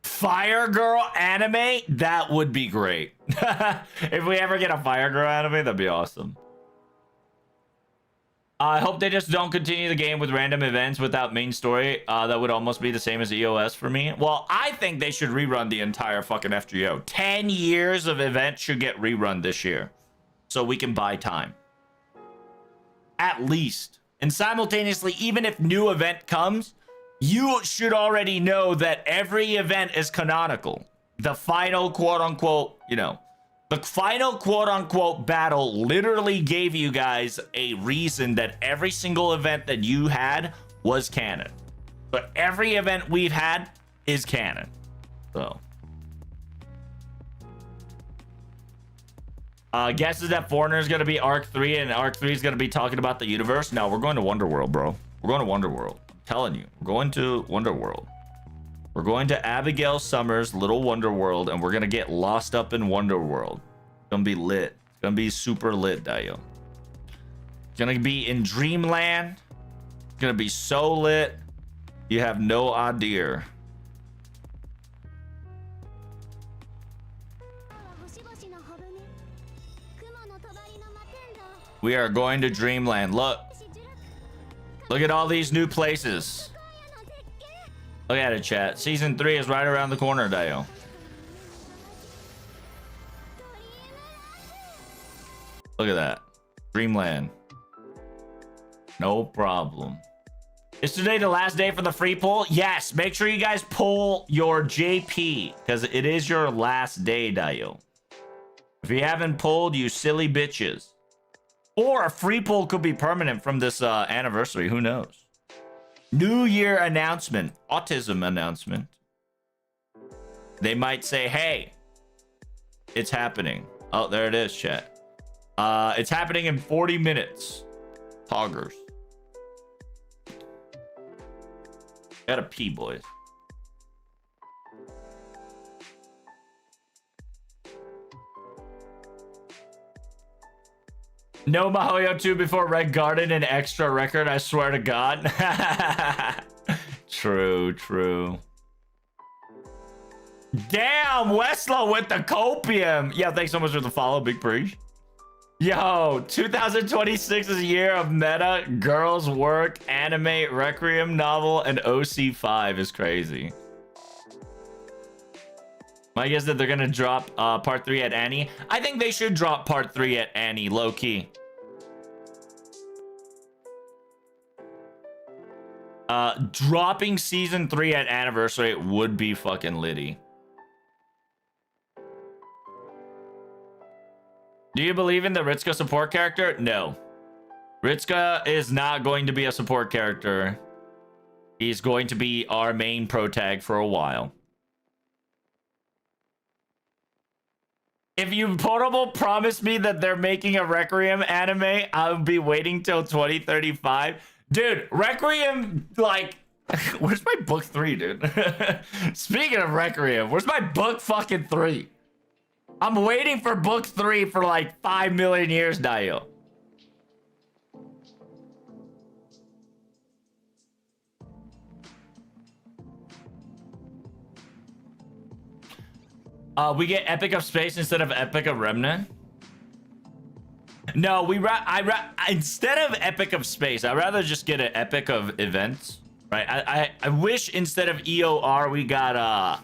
Fire Girl anime? That would be great. If we ever get a Fire Girl anime, that'd be awesome. I hope they just don't continue the game with random events without main story. That would almost be the same as EOS for me. Well, I think they should rerun the entire fucking FGO. 10 years of events should get rerun this year. So we can buy time. At least. And simultaneously, even if new event comes, you should already know that every event is canonical. the final quote unquote, you know, the final quote unquote battle literally gave you guys a reason that every single event that you had was canon. But every event we've had is canon. So guesses that Foreigner is going to be Arc 3 and Arc 3 is going to be talking about the universe. No, we're going to Wonderworld, bro. We're going to Wonderworld. I'm telling you, we're going to Wonderworld. We're going to Abigail Summers' Little Wonderworld, and we're going to get lost up in Wonderworld. It's going to be lit. It's going to be super lit, Dio. It's going to be in Dreamland. It's going to be so lit. You have no idea. We are going to Dreamland. Look. Look at all these new places. Look at it, chat. Season 3 is right around the corner, Dio. Look at that. Dreamland. No problem. Is today the last day for the free poll? Yes. Make sure you guys pull your JP because it is your last day, Dio. If you haven't pulled, you silly bitches. Or a free poll could be permanent from this anniversary. Who knows? New Year announcement. Autism announcement. They might say, hey, it's happening. Oh, there it is, chat. It's happening in 40 minutes. Poggers. Gotta pee, boys. No Mahoyo 2 before Red Garden and extra record, I swear to God. True, true. Damn, Westlow with the copium. Yeah, thanks so much for the follow, Big Preach. Yo, 2026 is a year of meta, girls work, anime, Requiem novel, and OC5 is crazy. My guess that they're gonna drop part 3 at Annie. I think they should drop part 3 at Annie, low key. Dropping season 3 at Anniversary would be fucking litty. Do you believe in the Ritsuka support character? No. Ritsuka is not going to be a support character. He's going to be our main protag for a while. If you Portable promised me that they're making a Requiem anime, I'll be waiting till 2035. Dude, Requiem, like, where's my book 3, dude? Speaking of Requiem, where's my book fucking 3? I'm waiting for book 3 for like 5 million years, Dio. We get Epic of Space instead of Epic of Remnant. No, instead of Epic of Space, I'd rather just get an Epic of Events, right? I wish instead of EOR we got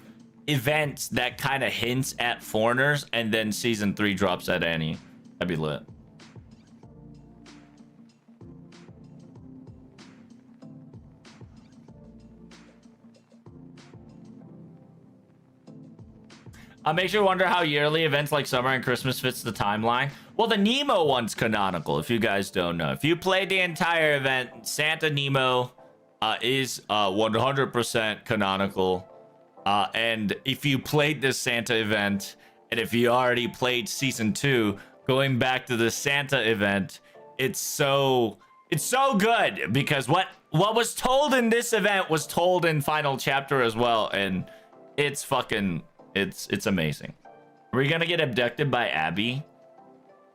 events that kind of hints at Foreigners, and then season 3 drops at Annie. That'd be lit. Makes you wonder how yearly events like summer and Christmas fits the timeline. Well, the Nemo one's canonical, if you guys don't know. If you played the entire event, Santa Nemo is 100% canonical. And if you played this Santa event, and if you already played season 2, going back to the Santa event, it's so good because what was told in this event was told in final chapter as well, and it's fucking it's amazing. Are we gonna get abducted by Abby?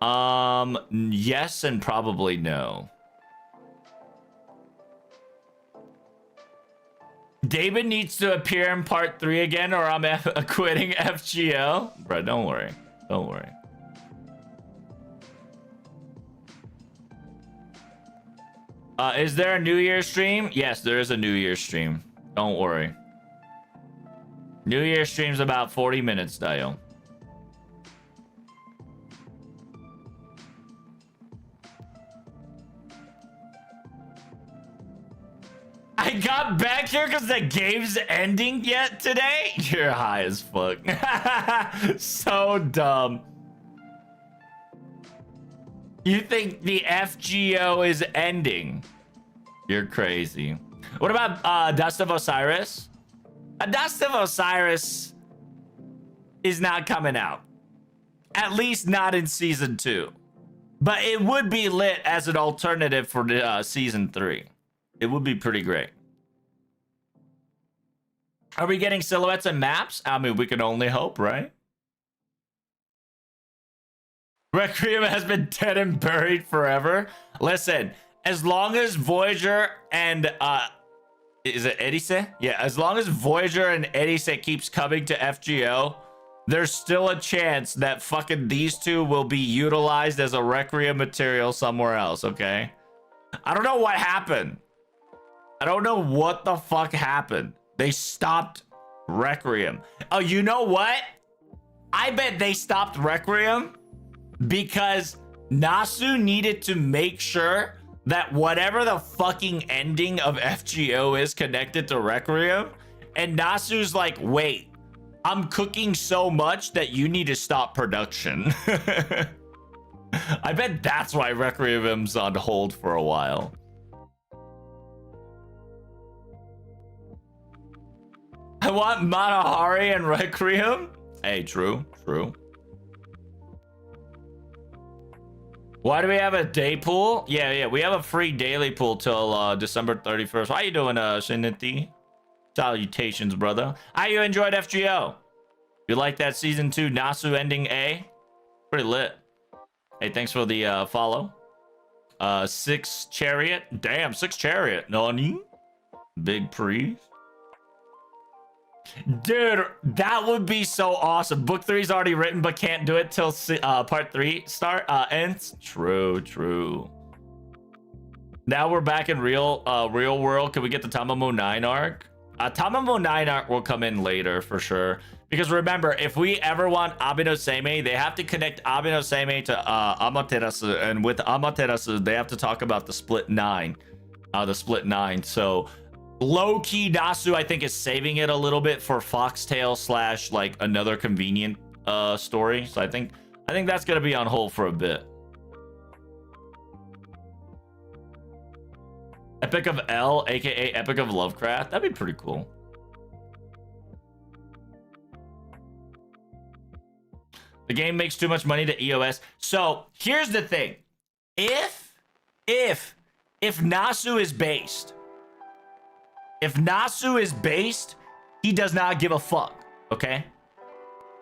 Yes and probably no. David needs to appear in part 3 again, or I'm quitting FGO. Bro, don't worry. Don't worry. Is there a New Year's stream? Yes, there is a New Year's stream. Don't worry. New Year's stream's about 40 minutes, Dio. I got back here because the game's ending yet today? You're high as fuck. So dumb. You think the FGO is ending? You're crazy. What about Dust of Osiris? A Dust of Osiris is not coming out. At least not in season 2. But it would be lit as an alternative for season 3. It would be pretty great. Are we getting silhouettes and maps? I mean, we can only hope, right? Requiem has been dead and buried forever. Listen, as long as Voyager and is it Edise? Yeah, as long as Voyager and Edise keeps coming to FGO, there's still a chance that fucking these two will be utilized as a Requiem material somewhere else, okay? I don't know what happened. I don't know what the fuck happened. They stopped Requiem. Oh, you know what? I bet they stopped Requiem because Nasu needed to make sure that whatever the fucking ending of FGO is connected to Requiem, and Nasu's like, wait, I'm cooking so much that you need to stop production. I bet that's why Requiem's on hold for a while. I want Matahari and Requiem. Hey, true. Why do we have a day pool? Yeah, we have a free daily pool till December 31st. How you doing, Shiniti? Salutations, brother. How you enjoyed FGO? You like that season 2 Nasu ending A? Pretty lit. Hey, thanks for the follow. 6 Chariot. Damn, 6 Chariot. Nani? Big priest. Dude, that would be so awesome. Book 3 is already written, but can't do it till part 3 ends. True. Now we're back in real world. Can we get the Tamamo 9 arc? Tamamo 9 arc will come in later for sure. Because remember, if we ever want Abino Seimei, they have to connect Abino Seimei to Amaterasu, and with Amaterasu, they have to talk about the split 9. So low-key Nasu, I think, is saving it a little bit for Foxtail / like another convenient story. So I think that's gonna be on hold for a bit. Epic of L, aka Epic of Lovecraft. That'd be pretty cool. The game makes too much money to EOS. So here's the thing. If Nasu is based, he does not give a fuck, okay?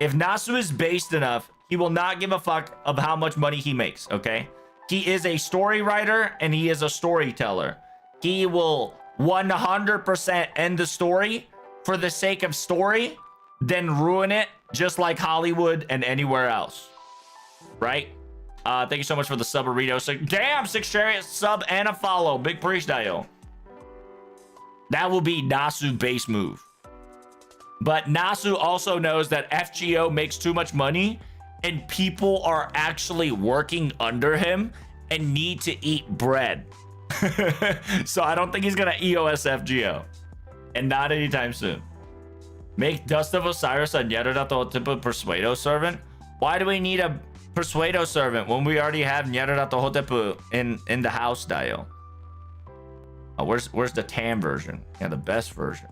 If Nasu is based enough, he will not give a fuck of how much money he makes, okay? He is a story writer and he is a storyteller. He will 100% end the story for the sake of story, then ruin it just like Hollywood and anywhere else, right? Thank you so much for the sub, Burrito. So, damn, 6 Chariot sub and a follow. Big freestyle. That will be Nasu base move. But Nasu also knows that FGO makes too much money and people are actually working under him and need to eat bread. So I don't think he's gonna EOS FGO, and not anytime soon. Make Dust of Osiris a Nyaradato Hotepu Persuado servant. Why do we need a Persuado servant when we already have Nyaradato Hotepu in the house, Dio? Oh, where's the TAM version? Yeah, the best version.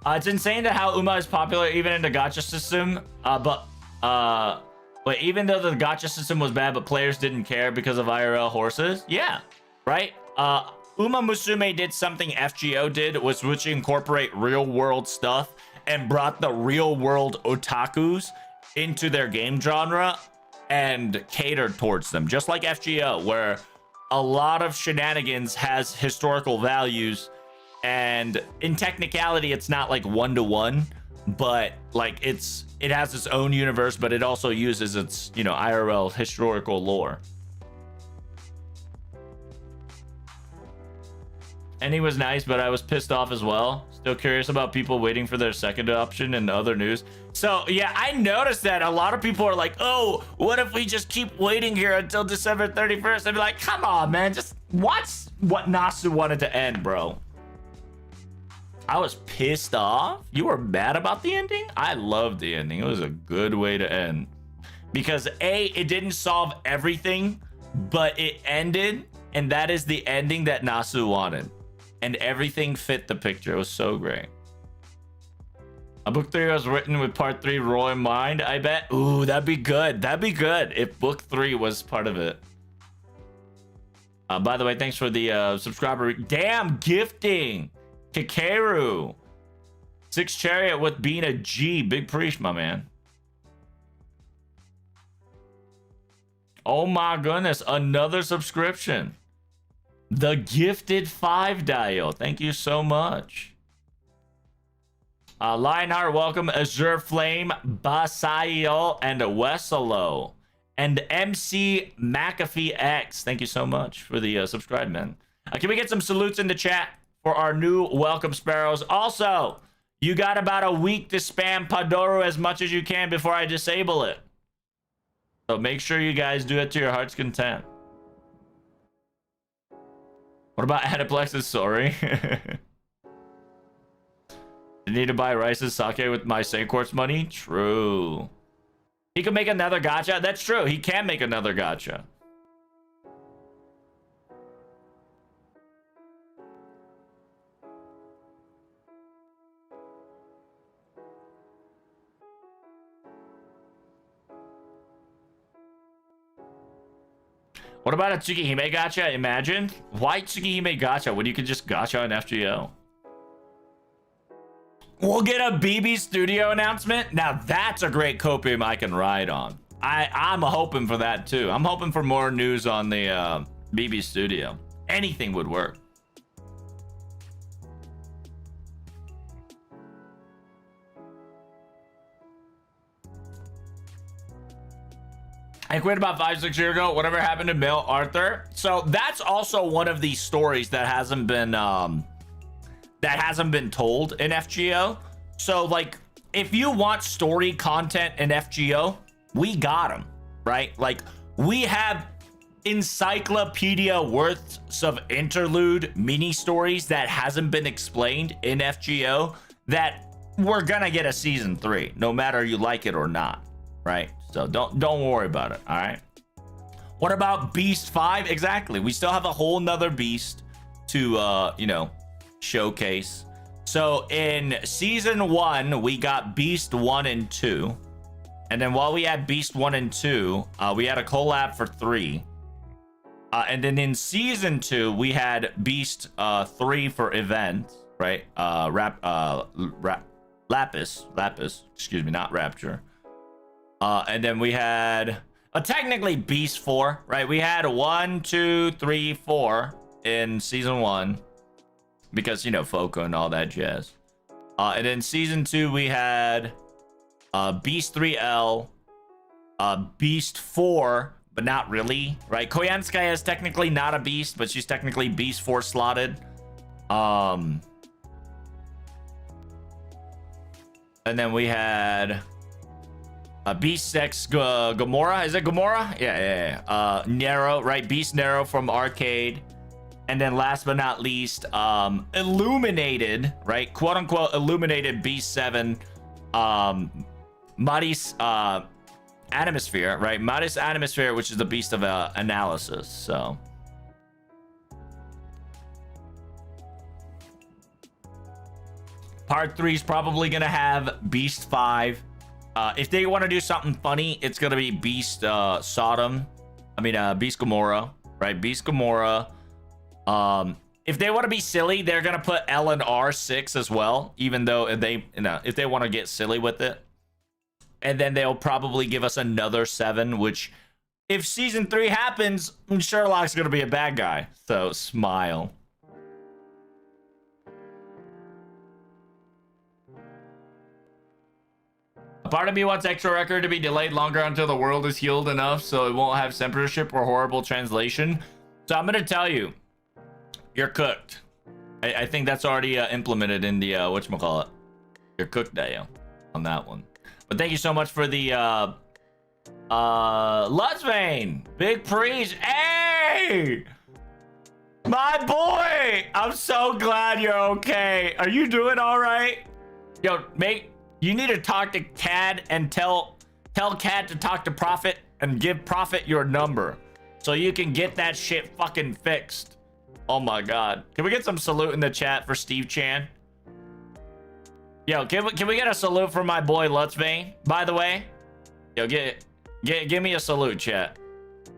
It's insane that how Uma is popular even in the gacha system. But even though the gacha system was bad, but players didn't care because of IRL horses. Yeah, right. Uma Musume did something FGO did, which incorporate real world stuff and brought the real world otakus into their game genre and catered towards them, just like FGO, where a lot of shenanigans has historical values, and in technicality it's not like 1-to-1, but like it has its own universe, but it also uses its, you know, IRL historical lore. Ending was nice, but I was pissed off as well. Still curious about people waiting for their second option and other news. So yeah, I noticed that a lot of people are like, oh, what if we just keep waiting here until December 31st? I'd be like, come on, man, just watch what Nasu wanted to end, bro. I was pissed off. You were mad about the ending? I loved the ending. It was a good way to end. Because A, it didn't solve everything, but it ended, and that is the ending that Nasu wanted. And everything fit the picture. It was so great. A book 3 was written with part 3 raw in mind, I bet. Ooh, that'd be good. That'd be good if book 3 was part of it. By the way, thanks for the subscriber. Damn, gifting. Kikeru. 6 Chariot with being a G. Big Priest, my man. Oh my goodness, another subscription. The gifted 5 dial. Thank you so much. Lionheart, welcome. Azure Flame, Basayo, and Wesselo. And MC McAfee X. Thank you so much for the subscribe, man. Can we get some salutes in the chat for our new welcome sparrows? Also, you got about a week to spam Padoru as much as you can before I disable it. So make sure you guys do it to your heart's content. What about Anaplex's sorry? You need to buy Rice's sake with my St. Quartz money? True. He can make another gacha? That's true. He can make another gacha. What about a Tsukihime gacha? Imagine. Why Tsukihime gacha when you could just gacha an FGO? We'll get a BB Studio announcement. Now that's a great copium I can ride on. I'm hoping for that too. I'm hoping for more news on the BB Studio. Anything would work. I quit about 5-6 years ago. Whatever happened to Male Arthur? So that's also one of these stories that hasn't been told in FGO. So like, if you want story content in FGO, we got them, right? Like, we have encyclopedia worths of interlude mini stories that hasn't been explained in FGO that we're gonna get a season 3, no matter you like it or not, right? So don't worry about it. All right. What about Beast 5? Exactly. We still have a whole nother beast to you know, showcase. So in season 1, we got Beast 1 and 2. And then while we had Beast 1 and 2, we had a collab for 3. And then in season 2, we had Beast 3 for event, right? Lapis, excuse me, not Rapture. And then we had technically Beast 4, right? We had 1, 2, 3, 4 in season 1 because, you know, Foco and all that jazz. And then season 2, we had Beast 3L, Beast 4, but not really, right? Koyanskaya is technically not a beast, but she's technically Beast 4 slotted. And then we had Beast 6 Gamora. Is it Gamora? Yeah. Nero, right? Beast Nero from Arcade. And then last but not least, Illuminated, right? Quote unquote Illuminated Beast 7. Maris Animosphere, right? Maris Animosphere, which is the beast of analysis. So part 3 is probably gonna have Beast 5. If they want to do something funny, it's gonna be Beast Sodom. I mean Beast Gamora, right? Beast Gamora. If they want to be silly, they're gonna put L and R6 as well, even though they, you know, if they want to get silly with it. And then they'll probably give us another 7, which if season 3 happens, Sherlock's gonna be a bad guy. So smile. A part of me wants Extra Record to be delayed longer until the world is healed enough so it won't have censorship or horrible translation. So I'm gonna tell you, you're cooked. I think that's already implemented in the whatchamacallit, your cook Dio on that one. But thank you so much for the Lutzvane, big preach. Hey, my boy, I'm so glad you're okay. Are you doing all right? Yo, mate, you need to talk to Cad and tell Cad to talk to Prophet and give Prophet your number so you can get that shit fucking fixed. Oh my god. Can we get some salute in the chat for Steve Chan? Yo, can we get a salute for my boy Lutzvane, by the way? Yo, give me a salute, chat.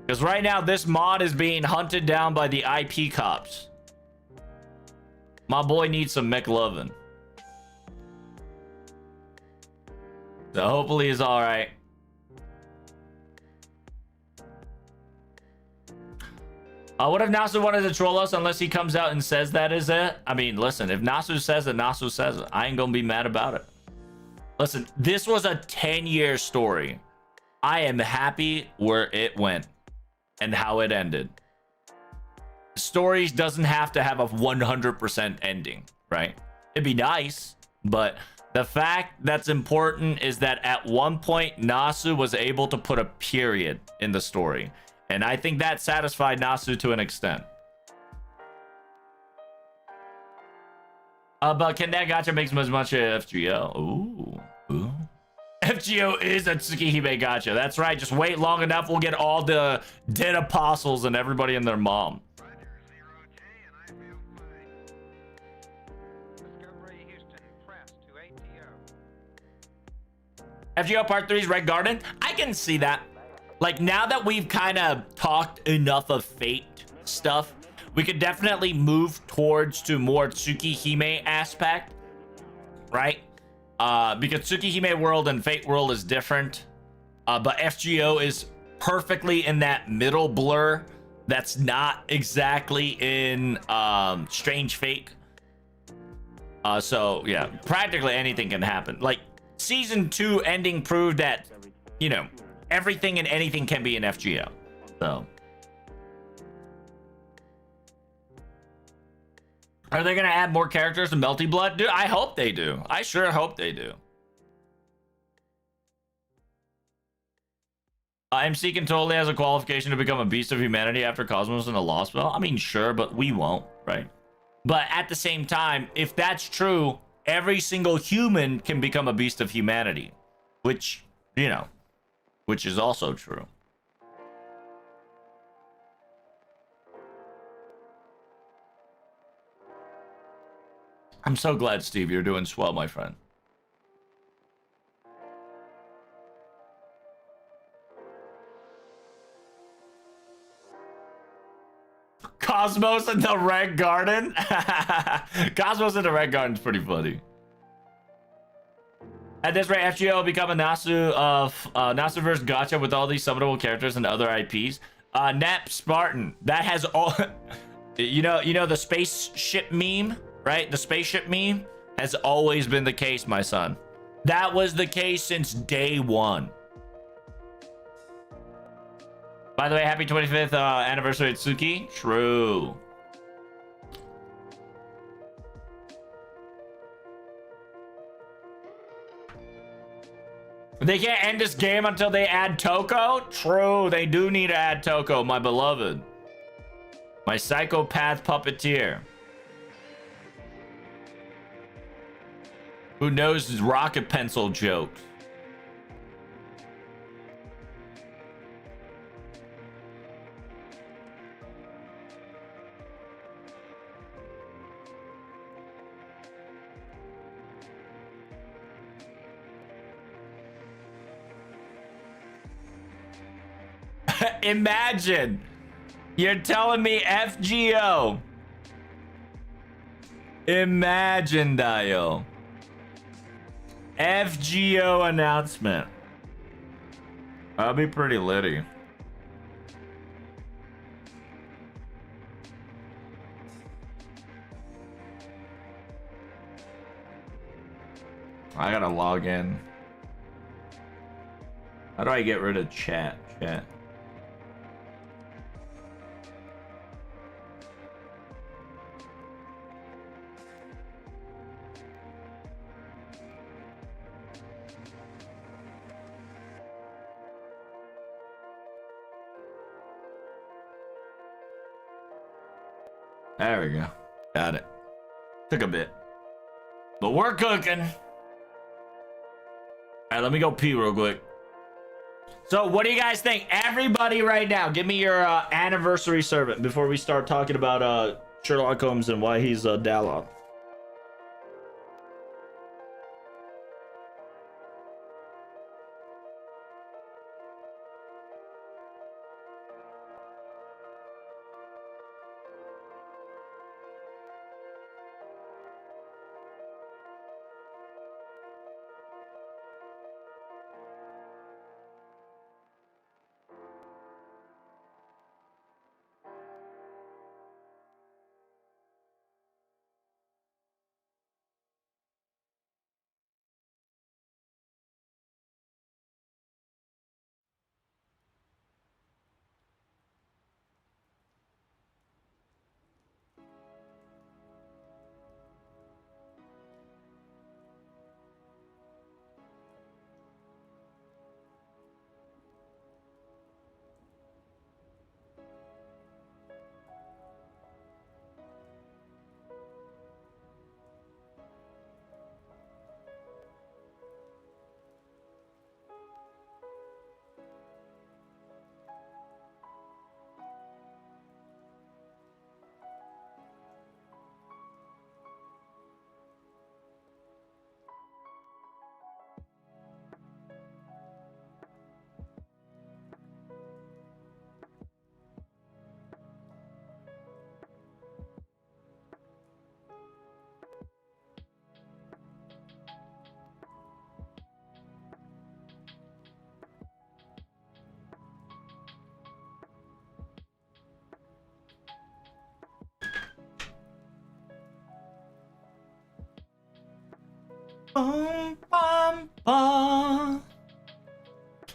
Because right now, this mod is being hunted down by the IP cops. My boy needs some McLovin. So hopefully he's alright. What if Nasu wanted to troll us unless he comes out and says that is it? I mean, listen, if Nasu says it, Nasu says it. I ain't gonna be mad about it. Listen, this was a 10-year story. I am happy where it went and how it ended. Stories doesn't have to have a 100% ending, right? It'd be nice, but the fact that's important is that at one point, Nasu was able to put a period in the story. And I think that satisfied Nasu to an extent. But can that gacha make as much as FGO? Ooh. FGO is a Tsukihime gacha. That's right. Just wait long enough. We'll get all the dead apostles and everybody and their mom. FGO Part 3's Red Garden? I can see that. Like, now that we've kind of talked enough of Fate stuff, we could definitely move towards to more Tsukihime aspect, right? Because Tsukihime world and Fate world is different. But FGO is perfectly in that middle blur that's not exactly in Strange Fate. So, yeah, practically anything can happen. Like, Season 2 ending proved that, you know, everything and anything can be in FGO. So, are they gonna add more characters to Melty Blood? Dude, I hope they do. I sure hope they do. MC can totally has a qualification to become a beast of humanity after Cosmos and a Lost Spell. I mean, sure, but we won't, right? But at the same time, if that's true, every single human can become a beast of humanity, which, you know, which is also true. I'm so glad, Steve, you're doing swell, my friend. Cosmos in the Red Garden? Cosmos in the Red Garden is pretty funny. At this rate, FGO will become a Nasu Nasuverse gacha with all these summonable characters and other IPs. Nap Spartan, that has all you know the spaceship meme, right? The spaceship meme has always been the case, my son. That was the case since day one. By the way, happy 25th anniversary of Tsuki. True. They can't end this game until they add Toko? True, they do need to add Toko, my beloved. My psychopath puppeteer. Who knows his rocket pencil jokes? Imagine you're telling me FGO. Imagine, Dio. FGO announcement. That'll be pretty litty. I gotta log in. How do I get rid of chat? There we go. Got it. Took a bit. But we're cooking. All right, let me go pee real quick. So what do you guys think? Everybody right now, give me your anniversary servant before we start talking about Sherlock Holmes and why he's Dalok.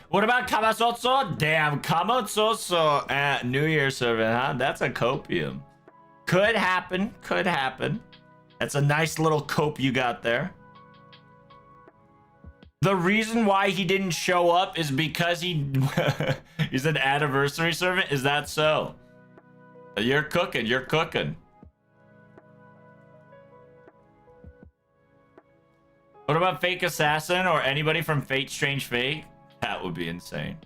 What about Kamasotso? Damn, Kamasotso at New Year's servant, huh? That's a copium. Could happen. Could happen. That's a nice little cope you got there. The reason why he didn't show up is because he's an anniversary servant. Is that so? You're cooking. You're cooking. What about Fake Assassin or anybody from Fate Strange Fate? That would be insane.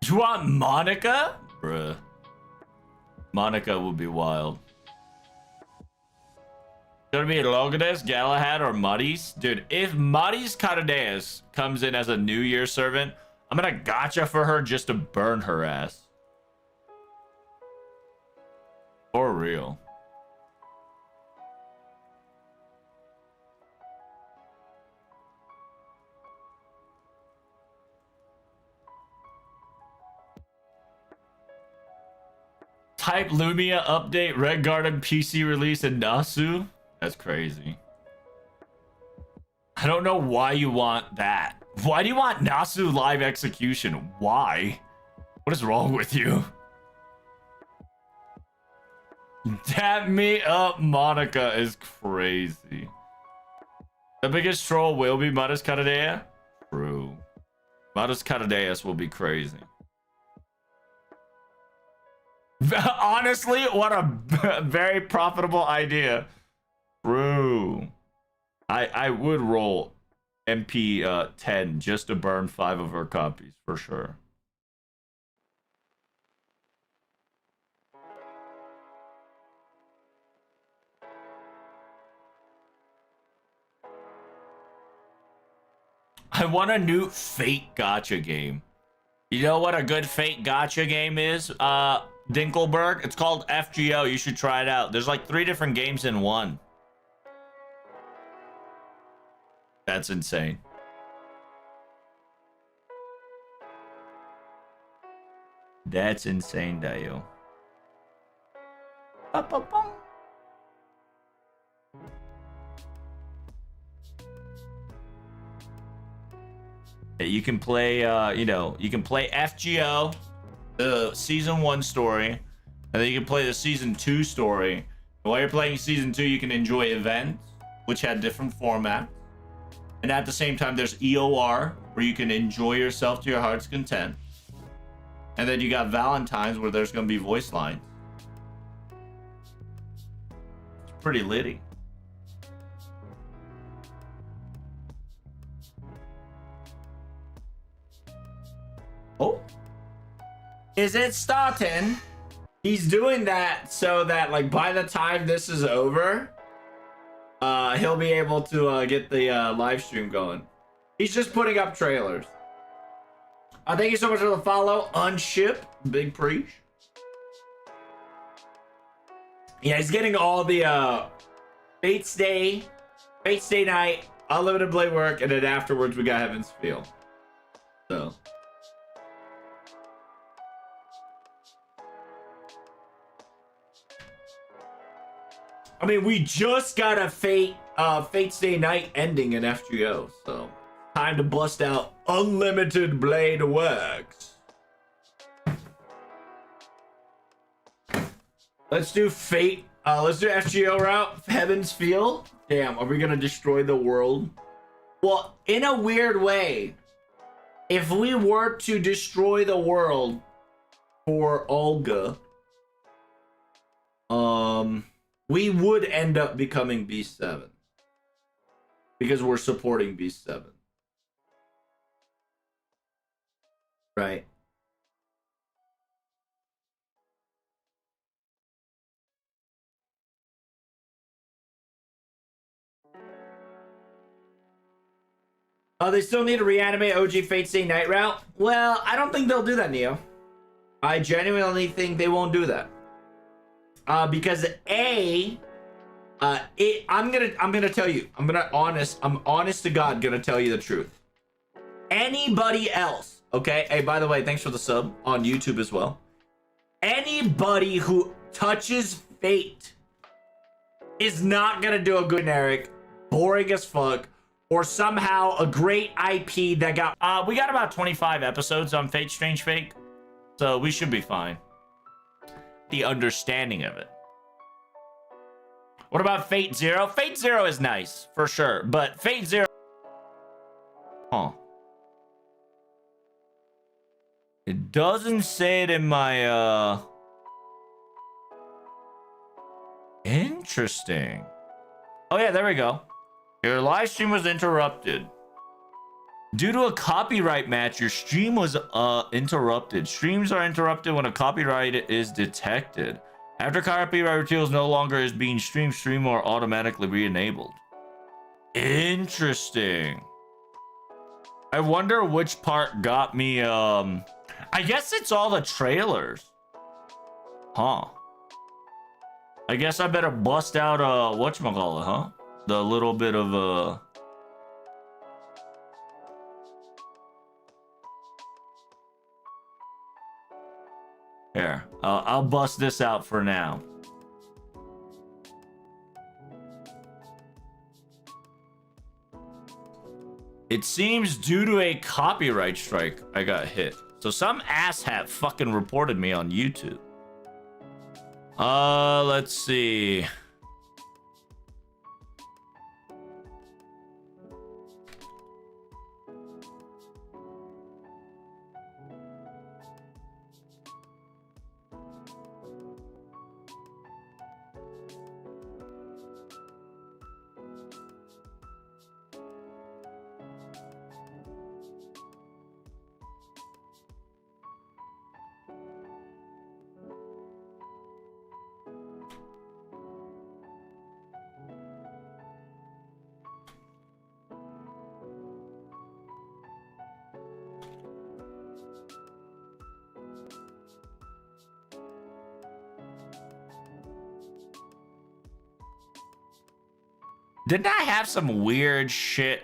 You want Monica? Bruh. Monica would be wild. Gonna be Lourdes, Galahad, or Muddies? Dude, if Muddies Catadeus comes in as a New Year servant, I'm gonna gotcha for her just to burn her ass. For real. Type Lumia update, Red Garden PC release, and Nasu? That's crazy. I don't know why you want that. Why do you want Nasu live execution? Why? What is wrong with you? Tap me up, Monica is crazy. The biggest troll will be Modus Caradea? True. Modus Caradeus will be crazy. Honestly, what a very profitable idea. True. I would roll MP 10 just to burn 5 of her copies for sure. I want a new Fate gacha game. You know what a good Fate gacha game is? Dinkelberg. It's called FGO. You should try it out. There's like 3 different games in one. That's insane. That's insane, Dio. You can play, you can play FGO, the season 1 story, and then you can play the season 2 story. And while you're playing season 2, you can enjoy events, which had different formats. And at the same time, there's EOR, where you can enjoy yourself to your heart's content. And then you got Valentine's, where there's going to be voice lines. pretty litty. Oh, is it starting? He's doing that so that like by the time this is over, he'll be able to get the live stream going. He's just putting up trailers. Thank you so much for the follow. Unship, big preach. Yeah, he's getting all the Fates Day night, unlimited blade work, and then afterwards we got Heaven's Feel. So. I mean, we just got a Fates Day night ending in FGO, so time to bust out unlimited blade works. Let's do Fate. Let's do FGO route. Heaven's Feel. Damn, are we gonna destroy the world? Well, in a weird way, if we were to destroy the world for Olga, we would end up becoming Beast 7 because we're supporting Beast 7, right? They still need to reanimate OG Fate Stay Night route. Well, I don't think they'll do that, Neo. I genuinely think they won't do that. Because I'm gonna tell you, I'm honest to God gonna tell you the truth. Anybody else, okay? Hey, by the way, thanks for the sub on YouTube as well. Anybody who touches Fate is not gonna do a good generic, boring as fuck, or somehow a great IP that got. We got about 25 episodes on Fate Strange Fake, so we should be fine. The understanding of it. What about Fate Zero? Fate Zero is nice for sure, but Fate Zero. Huh. It doesn't say it in my Interesting. Oh yeah, there we go. Your live stream was interrupted. Due to a copyright match, your stream was interrupted. Streams are interrupted when a copyright is detected. After copyright materials no longer is being streamed, stream will automatically re-enabled. Interesting. I wonder which part got me, I guess it's all the trailers. Huh. I guess I better bust out, whatchamacallit, huh? The little bit of, Here, I'll bust this out for now. It seems due to a copyright strike, I got hit. So some asshat fucking reported me on YouTube. Let's see. Didn't I have some weird shit?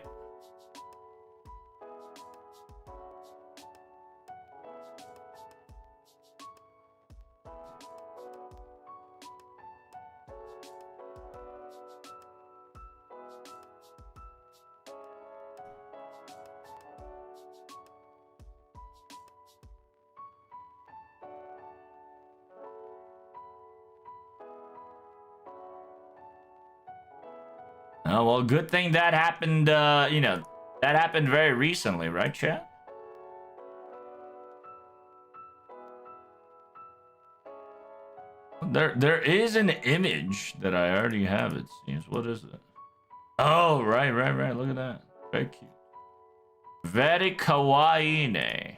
Oh, well, good thing that happened, you know, that happened very recently, right, chat? there is an image that I already have, it seems. What is it? Oh, right. Look at that. Very cute. Very kawaii ne.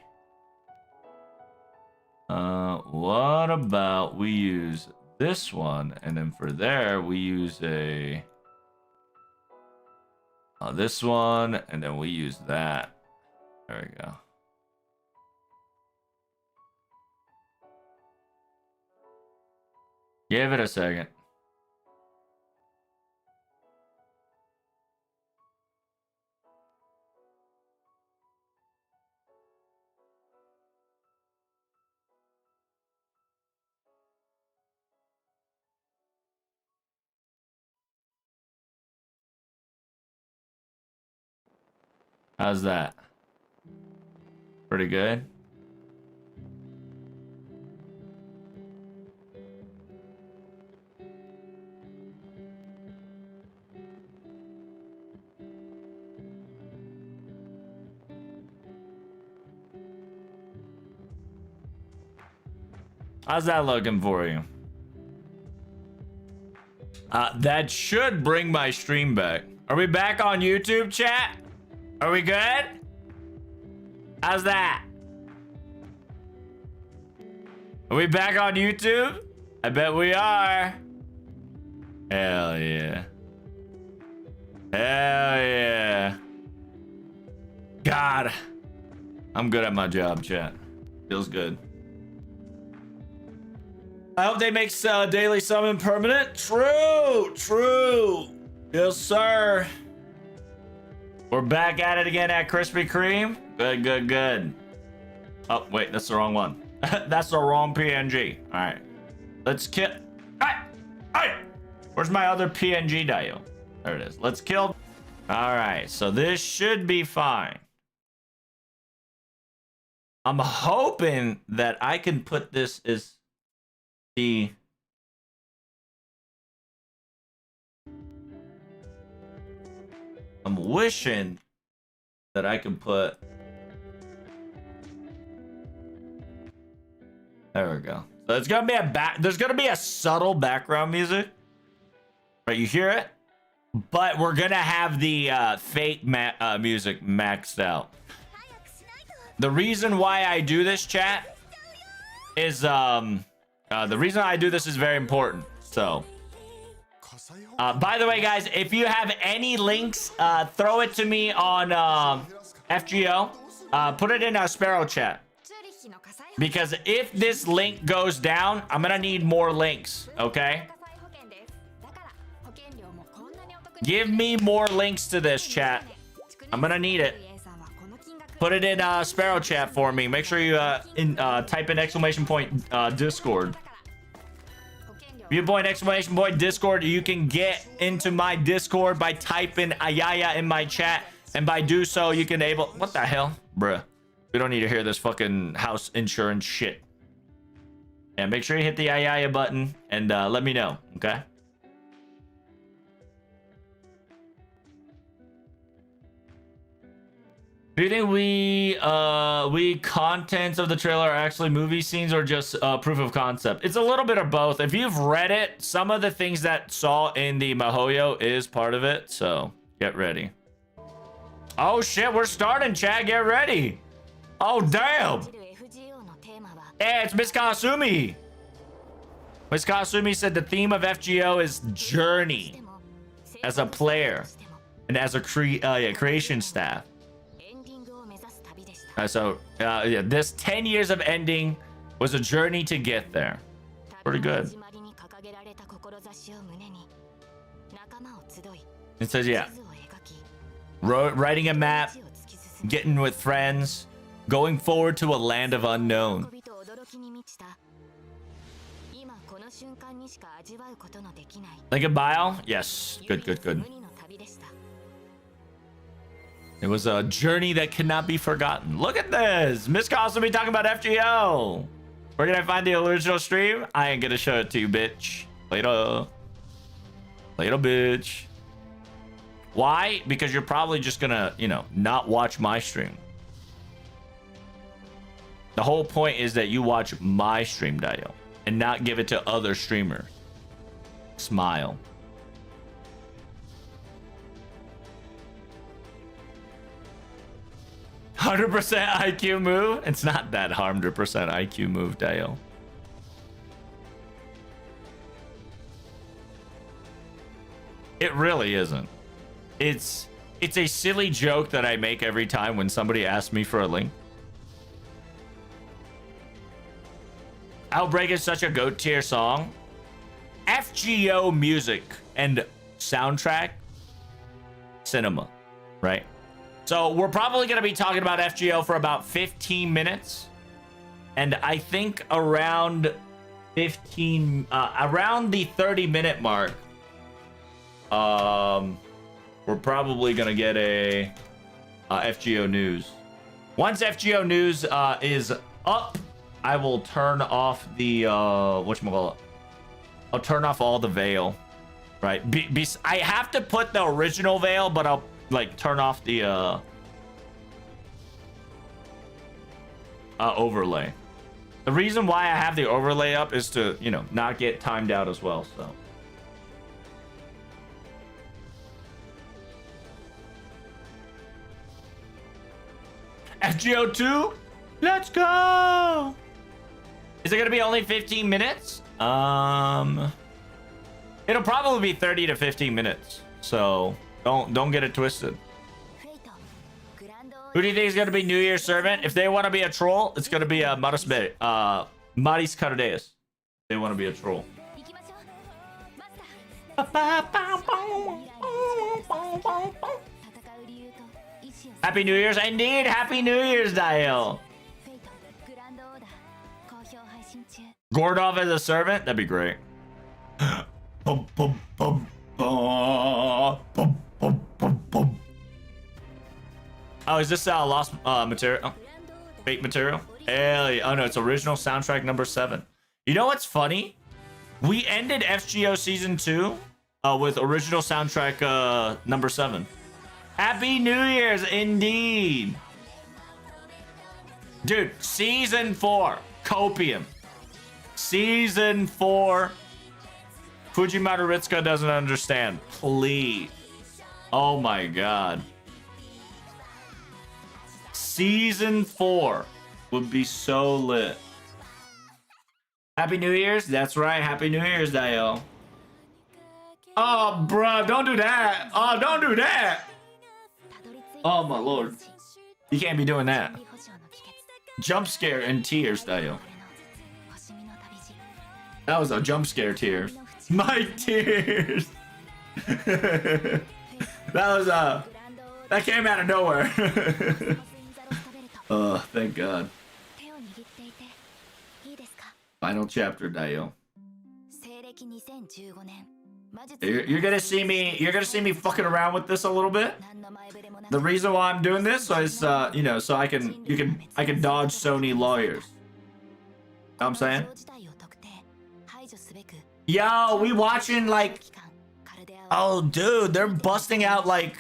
What about we use this one, and then for there we use a this one, and then we use that. There we go. Give it a second. How's that? Pretty good. How's that looking for you? That should bring my stream back. Are we back on YouTube, chat? Are we good? How's that? Are we back on YouTube? I bet we are. Hell yeah. Hell yeah. God. I'm good at my job, chat. Feels good. I hope they make daily summon permanent. True. Yes, sir. We're back at it again at Krispy Kreme. Good. Oh, wait, that's the wrong one. That's the wrong PNG. All right. Let's kill. Hey! Where's my other PNG dial? There it is. Let's kill. All right, so this should be fine. I'm hoping that I can put this as the I'm wishing that I can put there we go. So it's gonna be there's gonna be a subtle background music. Right, you hear it? But we're gonna have the fake music maxed out. The reason why I do this, chat, is the reason I do this is very important. So, by the way, guys, if you have any links, throw it to me on FGO. Put it in a Sparrow chat. Because if this link goes down, I'm gonna need more links, okay? Give me more links to this, chat. I'm gonna need it. Put it in Sparrow chat for me. Make sure you type in exclamation point Discord. Viewpoint exclamation point Discord. You can get into my Discord by typing Ayaya in my chat, and by do so you can able. What the hell, bruh? We don't need to hear this fucking house insurance shit. And make sure you hit the Ayaya button and let me know, okay? Do you think we contents of the trailer are actually movie scenes or just proof of concept? It's a little bit of both. If you've read it, some of the things that saw in the MiHoYo is part of it. So get ready. Oh shit, we're starting, chat. Get ready. Oh damn. Hey, it's Miss Kasumi. Miss Kasumi said the theme of FGO is journey as a player and as a creation staff. Yeah, this 10 years of ending was a journey to get there. Pretty good. It says, yeah. Writing a map, getting with friends, going forward to a land of unknown. Lincoln Bio? Yes. Good. It was a journey that cannot be forgotten. Look at this. Miss Cosby talking about FGO. Where can I find the original stream? I ain't gonna show it to you, bitch. Later, bitch. Why? Because you're probably just gonna, not watch my stream. The whole point is that you watch my stream, Dio. and not give it to other streamers. Smile. "100% IQ move." It's not that 100% IQ move, Dale. It really isn't. It's a silly joke that I make every time when somebody asks me for a link. Outbreak is such a GOAT tier song. FGO music and soundtrack, cinema, right? So we're probably going to be talking about FGO for about 15 minutes. And I think around the 30-minute mark, we're probably going to get a FGO news. Once FGO news is up, I will turn off the whatchamacallit. I'll turn off all the veil, right? I have to put the original veil, but I'll like turn off the overlay. The reason why I have the overlay up is to, you know, not get timed out as well. So FGO 2, let's go. Is it gonna be only 15 minutes? It'll probably be 30 to 15 minutes. So don't get it twisted. Who do you think is gonna be New Year's servant? If they want to be a troll, it's gonna be Maris Cardeas. They want to be a troll. Happy New Year's, indeed. Happy New Year's, Dial. Gordov as a servant? That'd be great. Oh, is this lost material? Oh, fake material? Hell yeah. Oh no, it's original soundtrack number 7. You know what's funny? We ended FGO season 2 with original soundtrack number 7. Happy New Year's, indeed. Dude, season 4, Copium. Season 4. Fujimaru Ritsuka doesn't understand. Please. Oh my god. Season 4 would be so lit. Happy New Year's? That's right. Happy New Year's, Dio. Oh, bruh. Don't do that. Oh, don't do that. Oh, my lord. You can't be doing that. Jump scare and tears, Dio. That was a jump scare tears. My tears. That was that came out of nowhere. Oh, thank God. Final chapter, Dio. You're gonna see me. You're gonna see me fucking around with this a little bit. The reason why I'm doing this is, you know, so I can dodge Sony lawyers. Know what I'm saying? Yo, we watching like, oh dude, they're busting out like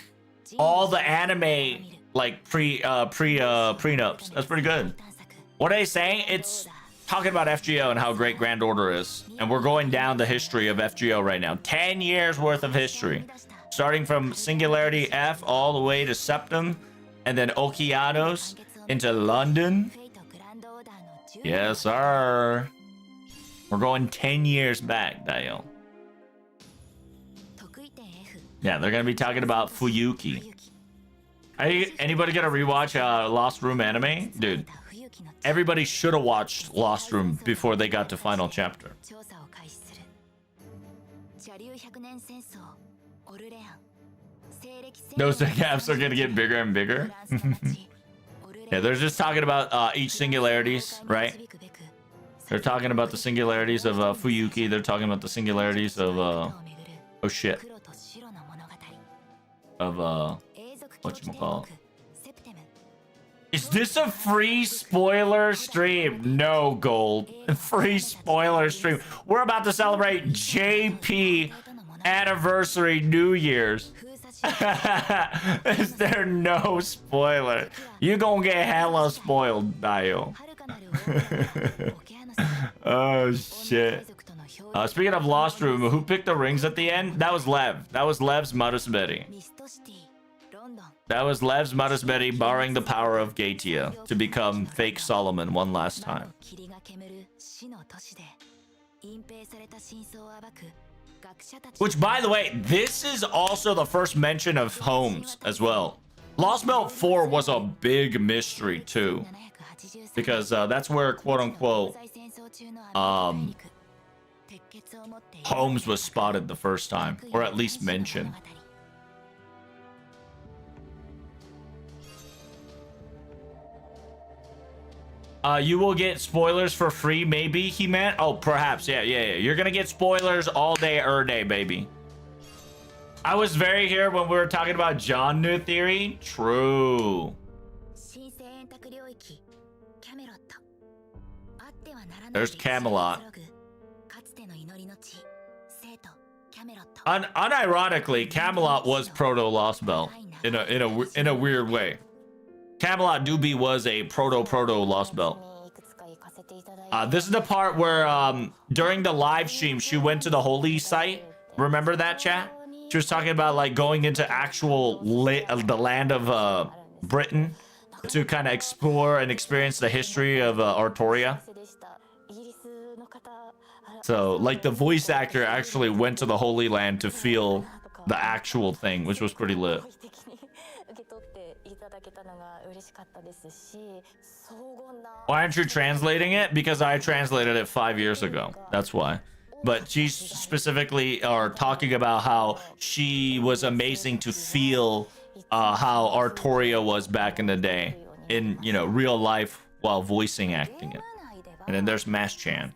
all the anime like prenups. That's pretty good. What are they saying? It's talking about FGO and how great Grand Order is, and we're going down the history of FGO right now. 10 years worth of history, starting from Singularity F all the way to Septum, and then Okeanos into London. Yes, sir. We're going 10 years back, Dio. Yeah, they're gonna be talking about Fuyuki. Anybody gonna rewatch Lost Room anime? Dude, everybody should have watched Lost Room before they got to final chapter. Those gaps are gonna get bigger and bigger. Yeah, they're just talking about each singularities, right? They're talking about the singularities of Fuyuki. They're talking about the singularities of oh shit. Of whatchamacallit. Is this a free spoiler stream? No, Gold. Free spoiler stream. We're about to celebrate JP anniversary New Year's. Is there no spoiler? You gonna get hella spoiled, Dio. Oh shit. Speaking of Lost Room, who picked the rings at the end? That was Lev. That was Lev's Marusberi. That was Lev's Marusberi borrowing the power of Gatia to become fake Solomon one last time. Which, by the way, this is also the first mention of Holmes as well. Lost Belt 4 was a big mystery too, because that's where, quote unquote, Holmes was spotted the first time, or at least mentioned. You will get spoilers for free, maybe, he meant? Oh, perhaps, yeah. You're gonna get spoilers all day, day, baby. I was very here when we were talking about John New Theory. True. There's Camelot. Unironically, Camelot was proto Lost Belt in a weird way. Camelot Doobie was a proto Lost Belt. This is the part where during the live stream she went to the holy site. Remember that, chat? She was talking about like going into actual the land of Britain to kind of explore and experience the history of Artoria. So like the voice actor actually went to the Holy Land to feel the actual thing, which was pretty lit. Why aren't you translating it? Because I translated it 5 years ago. That's why. But she's specifically are talking about how she was amazing to feel how Artoria was back in the day in, you know, real life while voicing acting it. And then there's Mash Chan.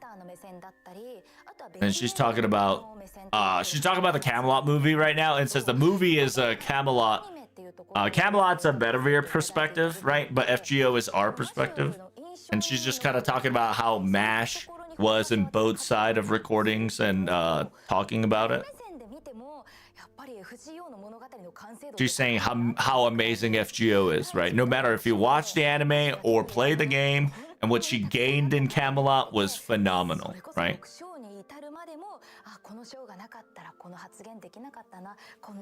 And she's talking about the Camelot movie right now, and says the movie is Camelot. Camelot's a Bedivere perspective, right? But FGO is our perspective. And she's just kind of talking about how MASH was in both sides of recordings and talking about it. She's saying how amazing FGO is, right? No matter if you watch the anime or play the game, and what she gained in Camelot was phenomenal, right?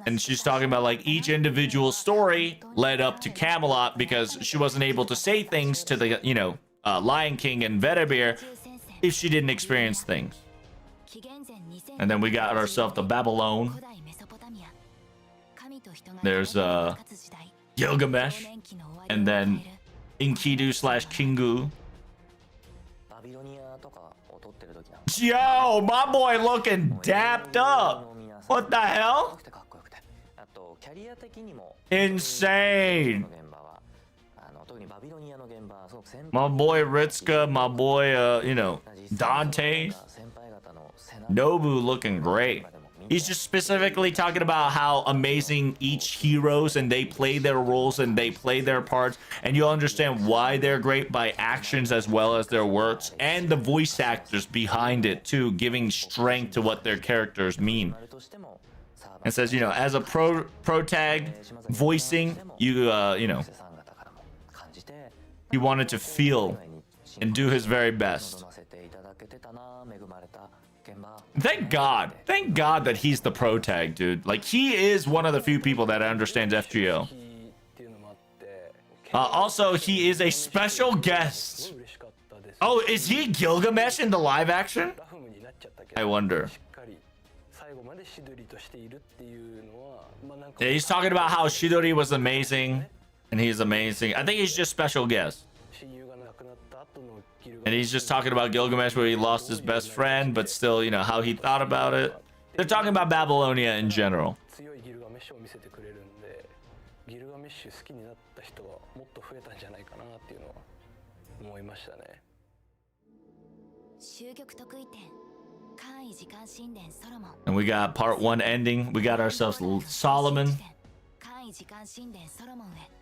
And she's talking about like each individual story led up to Camelot because she wasn't able to say things to the, you know, Lion King and Bedivere if she didn't experience things. And then we got ourselves the Babylon. There's Gilgamesh, and then Enkidu / Kingu. Yo, my boy looking dapped up. What the hell? Insane. My boy Ritsuka, my boy, you know, Dante. Nobu looking great. He's just specifically talking about how amazing each heroes and they play their roles and they play their parts, and you'll understand why they're great by actions as well as their words, and the voice actors behind it too, giving strength to what their characters mean. And says, you know, as a protag voicing, you know, he wanted to feel and do his very best. Thank God that he's the protag, dude. Like, he is one of the few people that understands FGO. Also, he is a special guest. Oh, is he Gilgamesh in the live action? I wonder. Yeah, he's talking about how Shidori was amazing, and he's amazing. I think he's just special guest. And he's just talking about Gilgamesh where he lost his best friend, but still, you know, how he thought about it. They're talking about Babylonia in general. And we got part 1 ending. We got ourselves Solomon.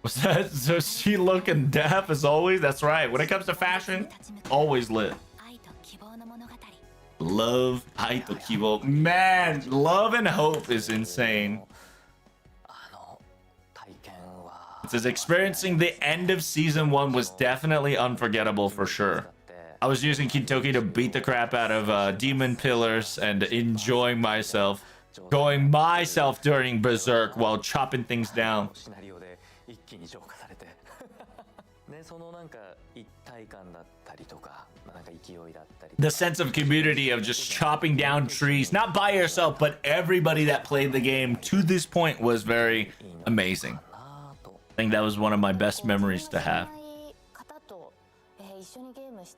Was that so? She looking deaf as always. That's right. When it comes to fashion, always lit. Love, Aito Kibo. Man, love and hope is insane. It says experiencing the end of season 1 was definitely unforgettable for sure. I was using Kintoki to beat the crap out of demon pillars and enjoying myself, going myself during Berserk while chopping things down. The sense of community of just chopping down trees, not by yourself, but everybody that played the game to this point was very amazing. I think that was one of my best memories to have.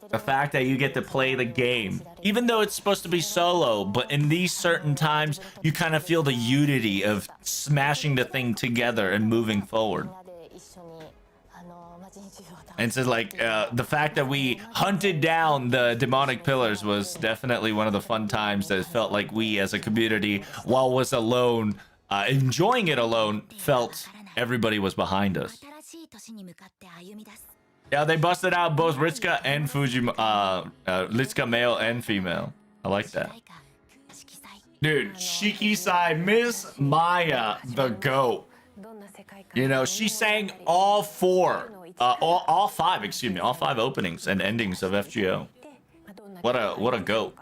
The fact that you get to play the game, even though it's supposed to be solo, but in these certain times, you kind of feel the unity of smashing the thing together and moving forward. And so, like, the fact that we hunted down the demonic pillars was definitely one of the fun times that felt like we as a community, while was alone, enjoying it alone, felt everybody was behind us. Yeah, they busted out both Ritsuka and Ritsuka male and female. I like that. Dude, Shikisai, Miss Maya, the GOAT. You know, she sang all five openings and endings of FGO. What a GOAT.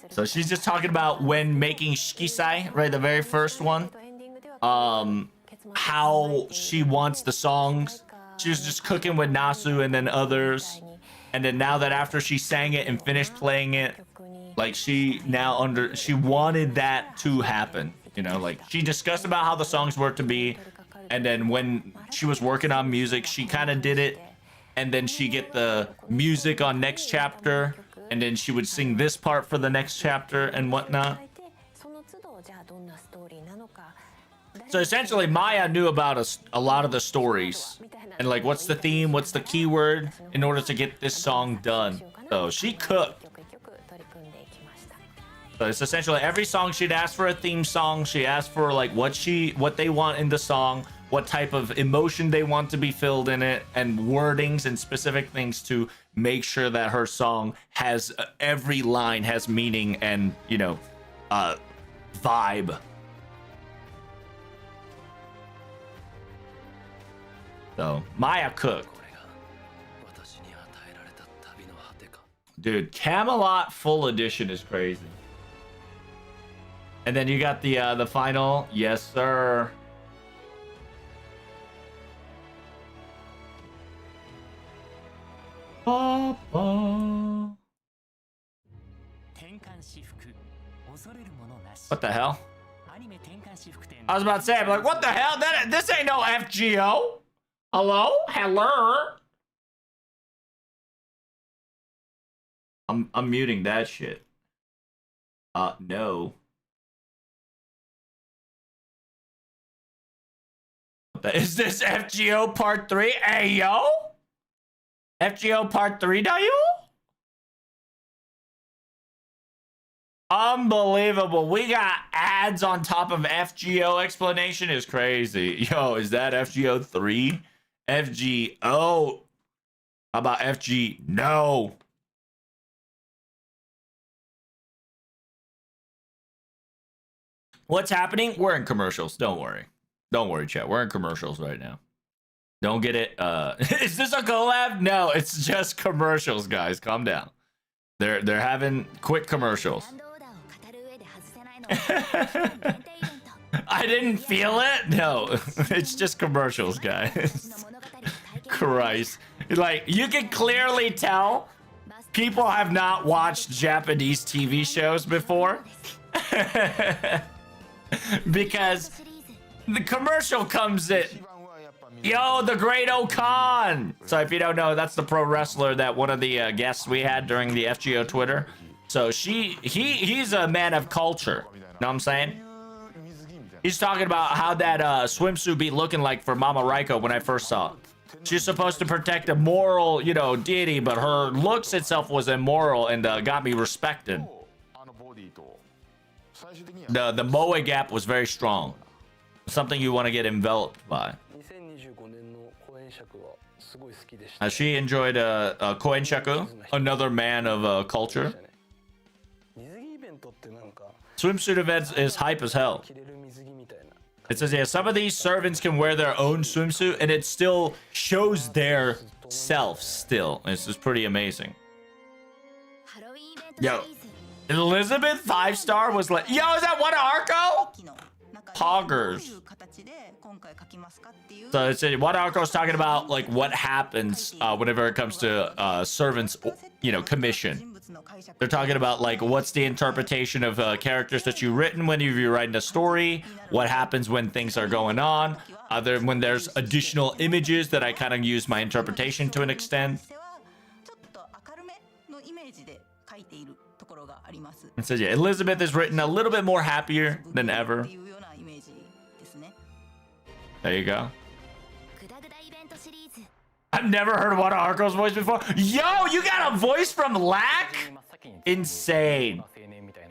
So she's just talking about when making Shikisai, right, the very first one. How she wants the songs. She was just cooking with Nasu and then others, and then now that after she sang it and finished playing it, like she wanted that to happen, you know, like she discussed about how the songs were to be, and then when she was working on music, she kind of did it, and then she get the music on next chapter, and then she would sing this part for the next chapter and whatnot. So essentially, Maya knew about a lot of the stories and like what's the theme, what's the keyword in order to get this song done. So she cooked. So it's essentially every song she'd ask for a theme song. She asked for like what they want in the song, what type of emotion they want to be filled in it, and wordings and specific things to make sure that her song has every line has meaning and, you know, vibe. So Maya cooked. Dude, Camelot full edition is crazy. And then you got the final. Yes, sir. Papa. What the hell? I was about to say, I'm like, what the hell? This ain't no FGO. Hello? Hello? I'm muting that shit. No. Is this FGO part 3? Hey, yo? FGO part 3, do you? Unbelievable. We got ads on top of FGO explanation is crazy. Yo, is that FGO 3? FGO. How about FG? No. What's happening? We're in commercials. Don't worry. Don't worry, chat. We're in commercials right now. Don't get it. Is this a collab? No, it's just commercials, guys. Calm down. They're having quick commercials. I didn't feel it. No, it's just commercials, guys. Christ. Like, you can clearly tell people have not watched Japanese TV shows before. Because the commercial comes in. Yo, the Great Okan. So if you don't know, that's the pro wrestler that one of the guests we had during the FGO Twitter. So he's a man of culture. Know what I'm saying? He's talking about how that swimsuit be looking like for Mama Raiko when I first saw it. She's supposed to protect a moral, you know, deity, but her looks itself was immoral and got me respected. The moe gap was very strong. Something you want to get enveloped by. She enjoyed Koenshaku, another man of culture. Swimsuit events is hype as hell. It says, yeah, some of these servants can wear their own swimsuit and it still shows their self still. This is pretty amazing. Yo, Elizabeth 5-star was like, yo, is that one Arco? Poggers. So it's what Arco's talking about, like what happens whenever it comes to servants, you know, commission. They're talking about like what's the interpretation of characters that you've written when you're writing a story, what happens when things are going on, when there's additional images that I kind of use my interpretation to an extent. It says, yeah, Elizabeth is written a little bit more happier than ever. There you go. I've never heard Wada Arco's voice before. Yo, you got a voice from Lack? Insane.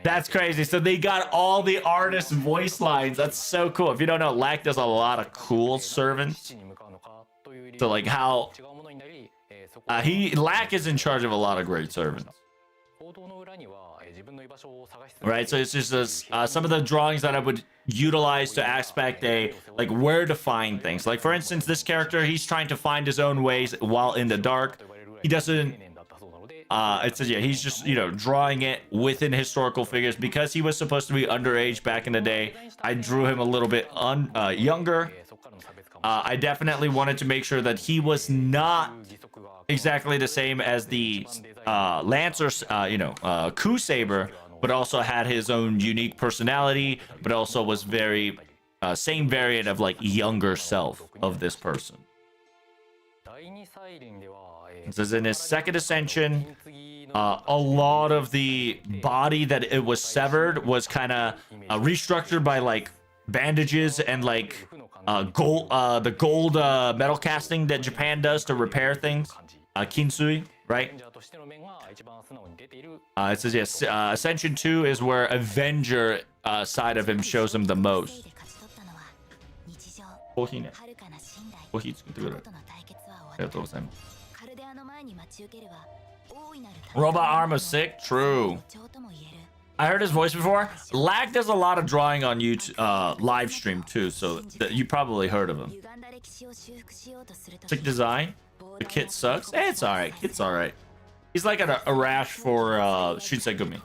That's crazy. So they got all the artist voice lines. That's so cool. If you don't know, Lack does a lot of cool servants. So like how Lack is in charge of a lot of great servants. Right, so it's just some of the drawings that I would utilize to aspect like where to find things. Like for instance, this character, he's trying to find his own ways while in the dark. He doesn't it says, yeah, he's just, you know, drawing it within historical figures because he was supposed to be underage back in the day. I drew him a little bit younger. I definitely wanted to make sure that he was not exactly the same as the Lancer, you know, Coup Saber, but also had his own unique personality, but also was very same variant of like younger self of this person. It says in his second ascension, a lot of the body that it was severed was kind of restructured by like bandages and like the gold metal casting that Japan does to repair things. Kinsui, right? It says, yes, Ascension 2 is where Avenger side of him shows him the most. Robot Arm is sick? True. I heard his voice before. Lag does a lot of drawing on YouTube, live stream too, so you probably heard of him. Sick design. The kit sucks. Eh, it's alright. It's alright. He's like a rash for Shinsengumi.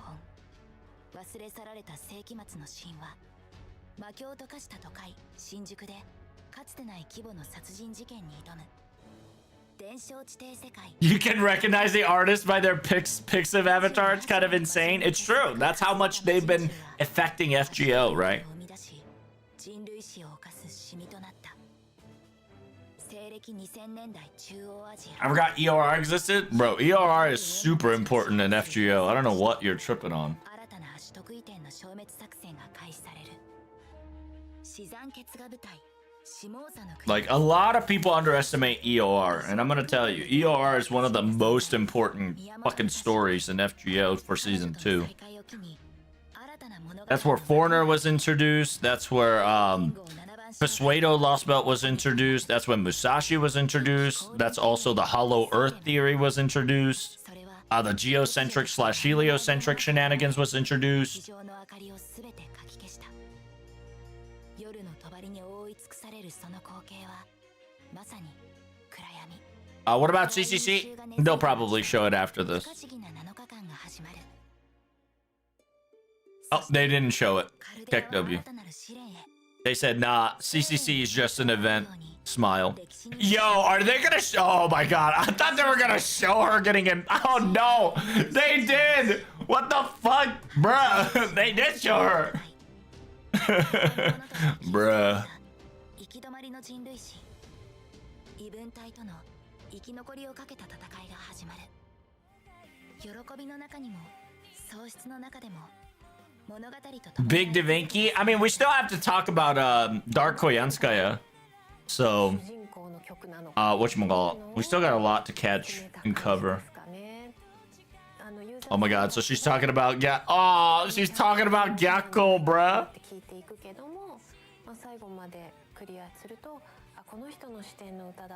You can recognize the artist by their pics of Avatar. It's kind of insane. It's true. That's how much they've been affecting FGO, right? I forgot EOR existed? Bro, EOR is super important in FGO. I don't know what you're tripping on. Like, a lot of people underestimate EOR, and I'm gonna tell you, EOR is one of the most important fucking stories in FGO for Season 2. That's where Foreigner was introduced. That's where Persuado Lost Belt was introduced. That's when Musashi was introduced. That's also the Hollow Earth theory was introduced. The geocentric / heliocentric shenanigans was introduced. What about CCC? They'll probably show it after this. Oh, they didn't show it. Tech W. They said, nah, CCC is just an event. Smile. Yo, are they gonna show? Oh my god, I thought they were gonna show her getting in. Oh no, they did. What the fuck, bruh? They did show her. Bruh. Big Da Vinci. I mean, we still have to talk about Dark Koyanskaya. So, whatchamacallit? We still got a lot to catch and cover. Oh my god, so she's talking about she's talking about Gyakko, bruh.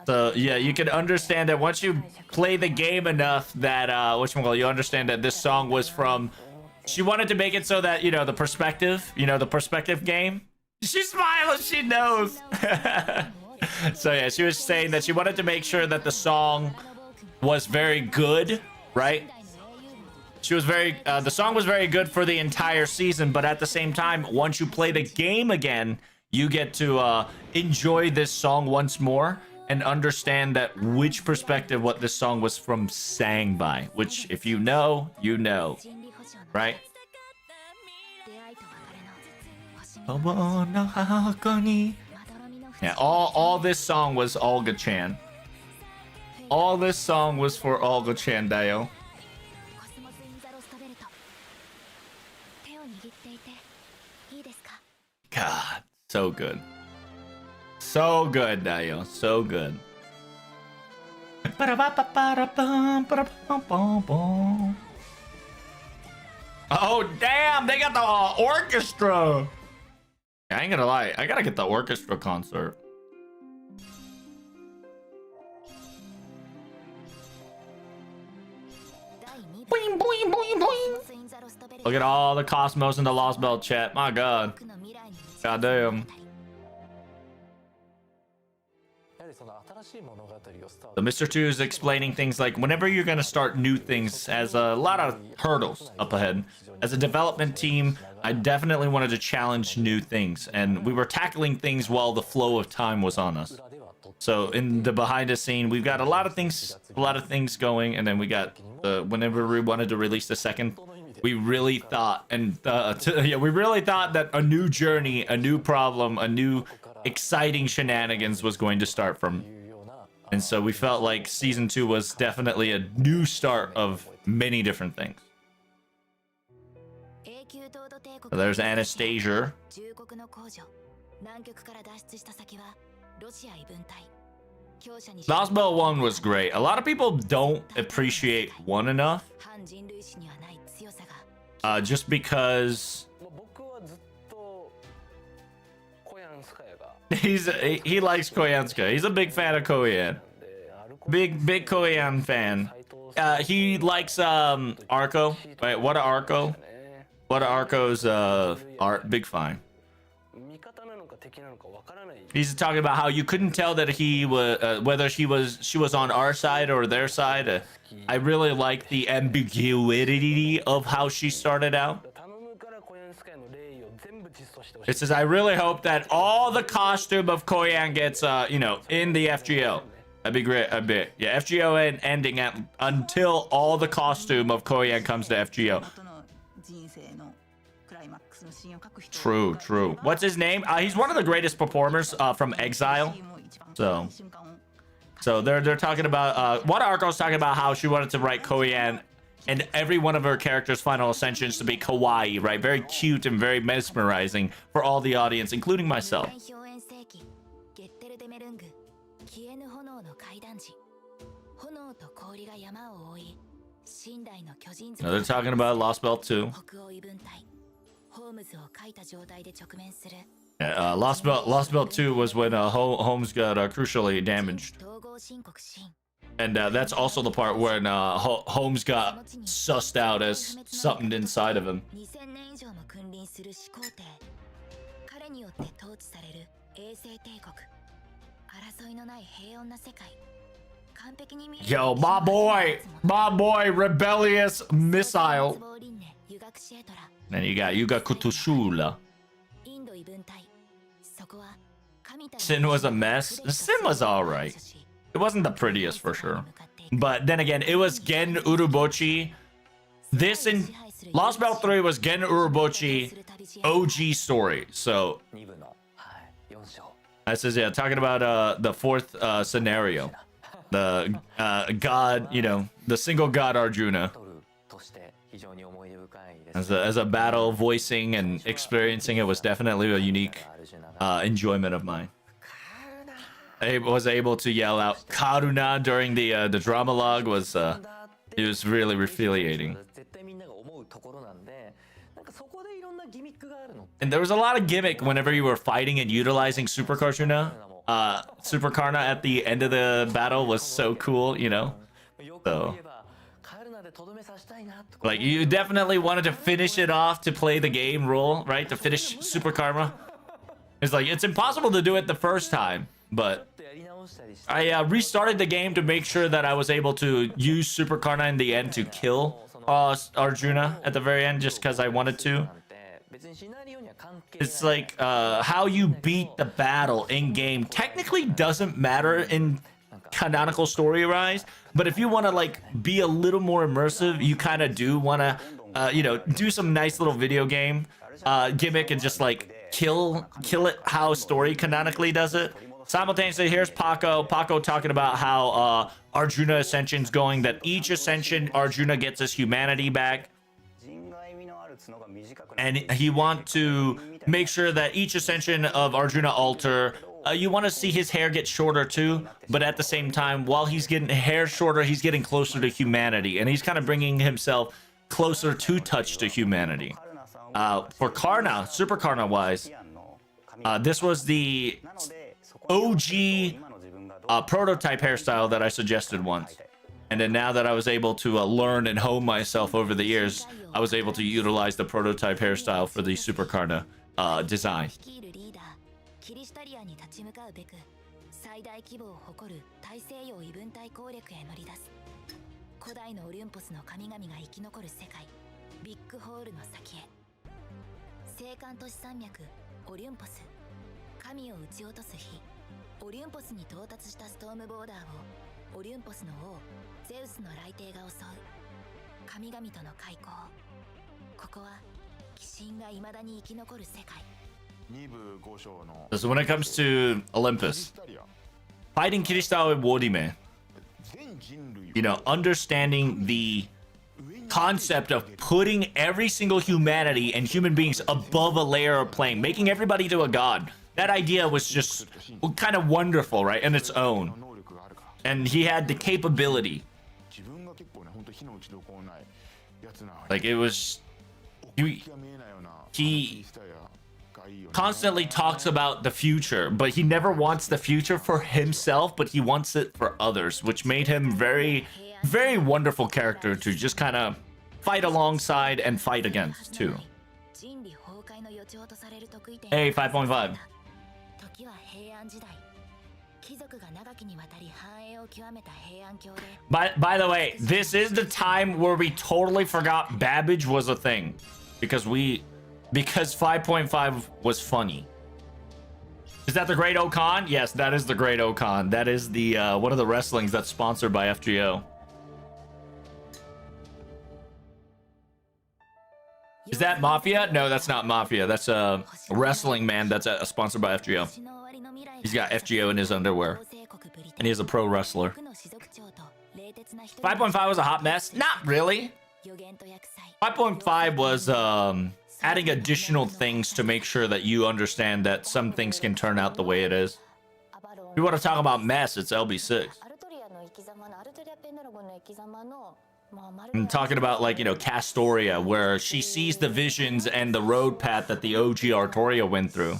So yeah, you can understand that once you play the game enough that you understand that this song was from. She wanted to make it so that, you know, the perspective game. She smiles, she knows. So yeah, she was saying that she wanted to make sure that the song was very good, right? She was very, the song was very good for the entire season, but at the same time, once you play the game again, you get to enjoy this song once more and understand that which perspective what this song was from sang by, which if you know, you know, right? Yeah, all this song was Olga-chan. All this song was for Olga-chan, Dayo. God, so good. So good, Dayo. So good. Oh, damn! They got the orchestra! I ain't gonna lie. I gotta get the orchestra concert. Boing, boing, boing, boing. Look at all the Cosmos in the Lost Belt chat. My God. Goddamn. So Mr. 2 is explaining things like whenever you're going to start new things, as a lot of hurdles up ahead. As a development team, I definitely wanted to challenge new things, and we were tackling things while the flow of time was on us. So in the behind the scene, we've got a lot of things going, and then we got whenever we wanted to release the second, we really thought, and we really thought that a new journey, a new problem, a new exciting shenanigans was going to start from. And so we felt like season 2 was definitely a new start of many different things. So there's Anastasia. Lost Belt 1 was great. A lot of people don't appreciate 1 enough. Just because he likes Koyanska. He's a big fan of Koyan. Big Koyan fan. He likes Arco. Wait, what a Arco? What a Arco's art big fan. He's talking about how you couldn't tell that he was whether she was on our side or their side. I really like the ambiguity of how she started out. It says, I really hope that all the costume of Koyan gets, you know, in the FGO. That'd be great. A bit. Yeah, FGO ending until all the costume of Koyan comes to FGO. True, true. What's his name? He's one of the greatest performers from Exile. So they're talking about, what Arco's talking about how she wanted to write Koyan and every one of her characters' final ascensions to be kawaii, right? Very cute and very mesmerizing for all the audience, including myself. Now they're talking about Lost Belt 2. Yeah, Lost Belt 2 was when Holmes got crucially damaged. And that's also the part when Holmes got sussed out as something inside of him. Yo, my boy, rebellious missile. Then you got Kutushula. Sin was a mess. Sin was alright. It wasn't the prettiest for sure. But then again, it was Gen Urobuchi. This in Lost Belt 3 was Gen Urobuchi OG story. So I says, yeah, talking about the fourth scenario. The god, you know, the single god Arjuna. As a battle, voicing and experiencing it was definitely a unique enjoyment of mine. I was able to yell out Karuna during the drama log was it was really refiliating. And there was a lot of gimmick whenever you were fighting and utilizing Super Karuna. Super Karna at the end of the battle was so cool, you know. So like you definitely wanted to finish it off to play the game role, right? To finish Super Karma. It's like it's impossible to do it the first time, but I restarted the game to make sure that I was able to use Super Karna in the end to kill Arjuna at the very end, just because I wanted to. It's like how you beat the battle in game technically doesn't matter in canonical story rise, but if you want to like be a little more immersive, you kind of do want to you know, do some nice little video game gimmick and just like kill it how story canonically does it. Simultaneously, here's Paco talking about how Arjuna Ascension's going, that each Ascension Arjuna gets his humanity back, and he want to make sure that each Ascension of Arjuna alter, you want to see his hair get shorter too, but at the same time, while he's getting hair shorter, he's getting closer to humanity, and he's kind of bringing himself closer to touch to humanity. For Karna, Super Karna wise, this was the OG prototype hairstyle that I suggested once. And then now that I was able to learn and hone myself over the years, I was able to utilize the prototype hairstyle for the Super Karna design. So when it comes to Olympus, fighting Kirishita and Wodime, you know, understanding the concept of putting every single humanity and human beings above a layer of plane, making everybody to a god. That idea was just kind of wonderful, right, in its own. And he had the capability. Like, it was... He constantly talks about the future, but he never wants the future for himself, but he wants it for others, which made him very wonderful character to just kind of fight alongside and fight against too. Hey, 5.5. By the way, this is the time where we totally forgot Babbage was a thing, because 5.5 was funny. Is that the Great Okan? Yes, that is the Great Okan. That is the one of the wrestlings that's sponsored by FGO. Is that Mafia? No, that's not Mafia. That's a wrestling man that's sponsored by FGO. He's got FGO in his underwear, and he is a pro wrestler. 5.5 was a hot mess? Not really. 5.5 was adding additional things to make sure that you understand that some things can turn out the way it is. If you want to talk about mess, it's LB6. I'm talking about, like, you know, Castoria, where she sees the visions and the road path that the OG Artoria went through.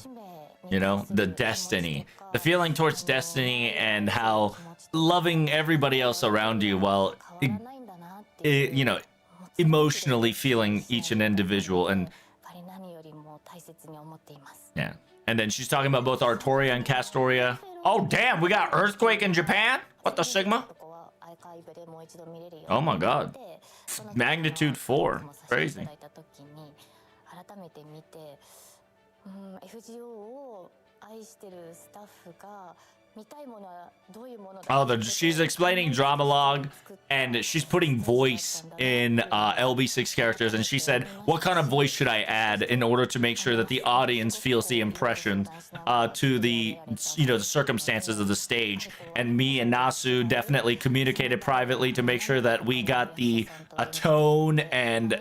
You know, the destiny, the feeling towards destiny, and how loving everybody else around you while, you know, emotionally feeling each an individual. And yeah, and then she's talking about both Artoria and Castoria. Oh damn, we got earthquake in Japan. What the Sigma? Oh my god, magnitude 4, crazy. Oh, she's explaining drama log, and she's putting voice in LB6 characters, and she said, what kind of voice should I add in order to make sure that the audience feels the impression to the, you know, the circumstances of the stage. And me and Nasu definitely communicated privately to make sure that we got the tone and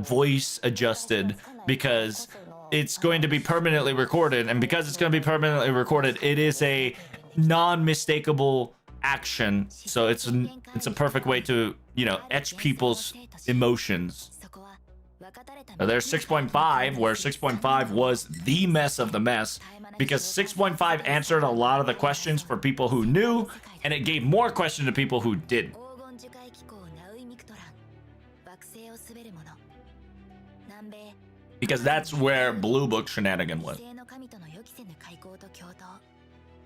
voice adjusted, because it's going to be permanently recorded, and because it's going to be permanently recorded, it is a non-mistakable action, so it's a perfect way to, you know, etch people's emotions. Now there's 6.5, where 6.5 was the mess of the mess, because 6.5 answered a lot of the questions for people who knew, and it gave more questions to people who didn't. Because that's where Blue Book shenanigan went.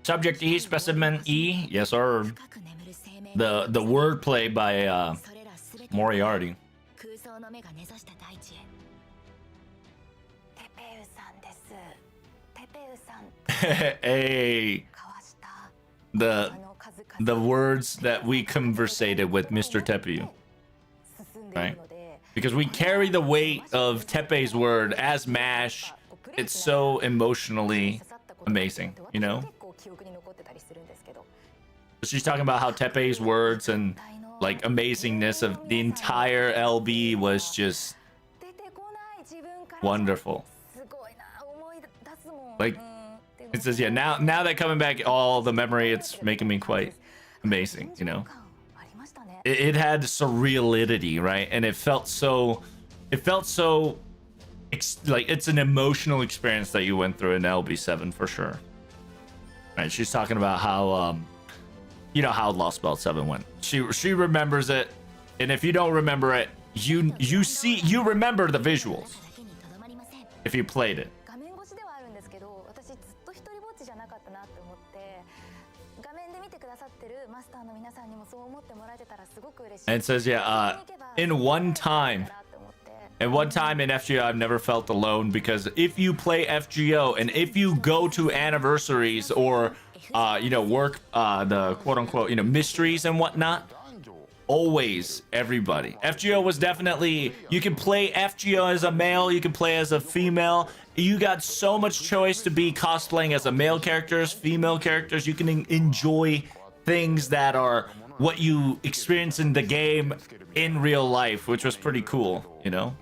Subject E, specimen E. Yes, sir. The wordplay by Moriarty. Hey, the words that we conversated with Mr. Tepe, right? Because we carry the weight of Tepe's word as MASH. It's so emotionally amazing, you know? She's talking about how Tepe's words and like amazingness of the entire LB was just wonderful. Like it says, yeah, now that coming back all the memory, it's making me quite amazing, you know? It had surreality, right? And it felt so like it's an emotional experience that you went through in LB7 for sure. Right? She's talking about how you know how Lost Belt 7 went. She remembers it, and if you don't remember it, you remember the visuals if you played it. And it says, yeah, in one time in FGO, I've never felt alone, because if you play FGO and if you go to anniversaries or you know, work the quote unquote, you know, mysteries and whatnot, always everybody. FGO was definitely, you can play FGO as a male, you can play as a female. You got so much choice to be cosplaying as a male characters, female characters. You can enjoy things that are what you experience in the game in real life, which was pretty cool, you know?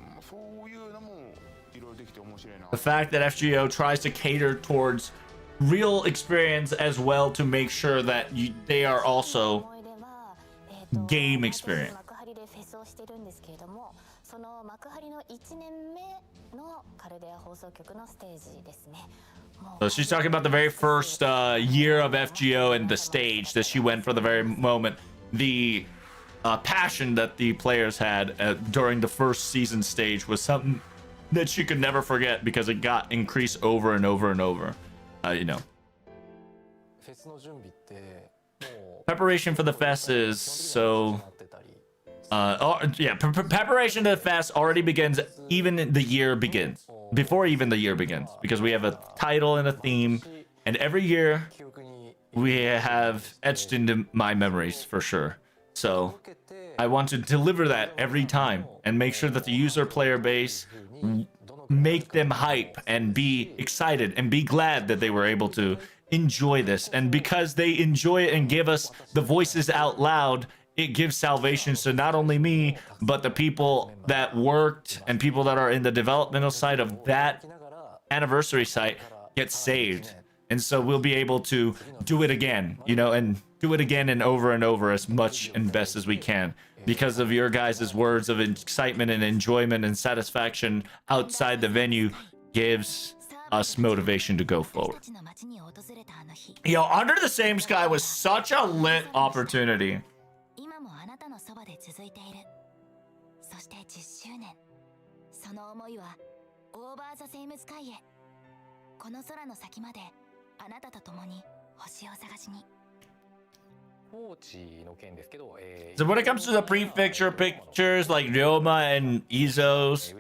The fact that FGO tries to cater towards real experience as well to make sure that they are also game experience. So she's talking about the very first year of FGO and the stage that she went for the very moment. The passion that the players had during the first season stage was something that she could never forget, because it got increased over and over and over. You know. Preparation for the fest is so... preparation to the fest already begins even the year begins. Before even the year begins. Because we have a title and a theme. And every year, we have etched into my memories for sure. So, I want to deliver that every time. And make sure that the user player base, make them hype and be excited and be glad that they were able to enjoy this. And because they enjoy it and give us the voices out loud, it gives salvation to not only me, but the people that worked and people that are in the developmental side of that anniversary site get saved. And so we'll be able to do it again, you know, and do it again and over as much and best as we can, because of your guys' words of excitement and enjoyment and satisfaction outside the venue gives us motivation to go forward. Yo, Under the Same Sky was such a lit opportunity. So when it comes to the prefecture pictures like Ryoma and Izo's,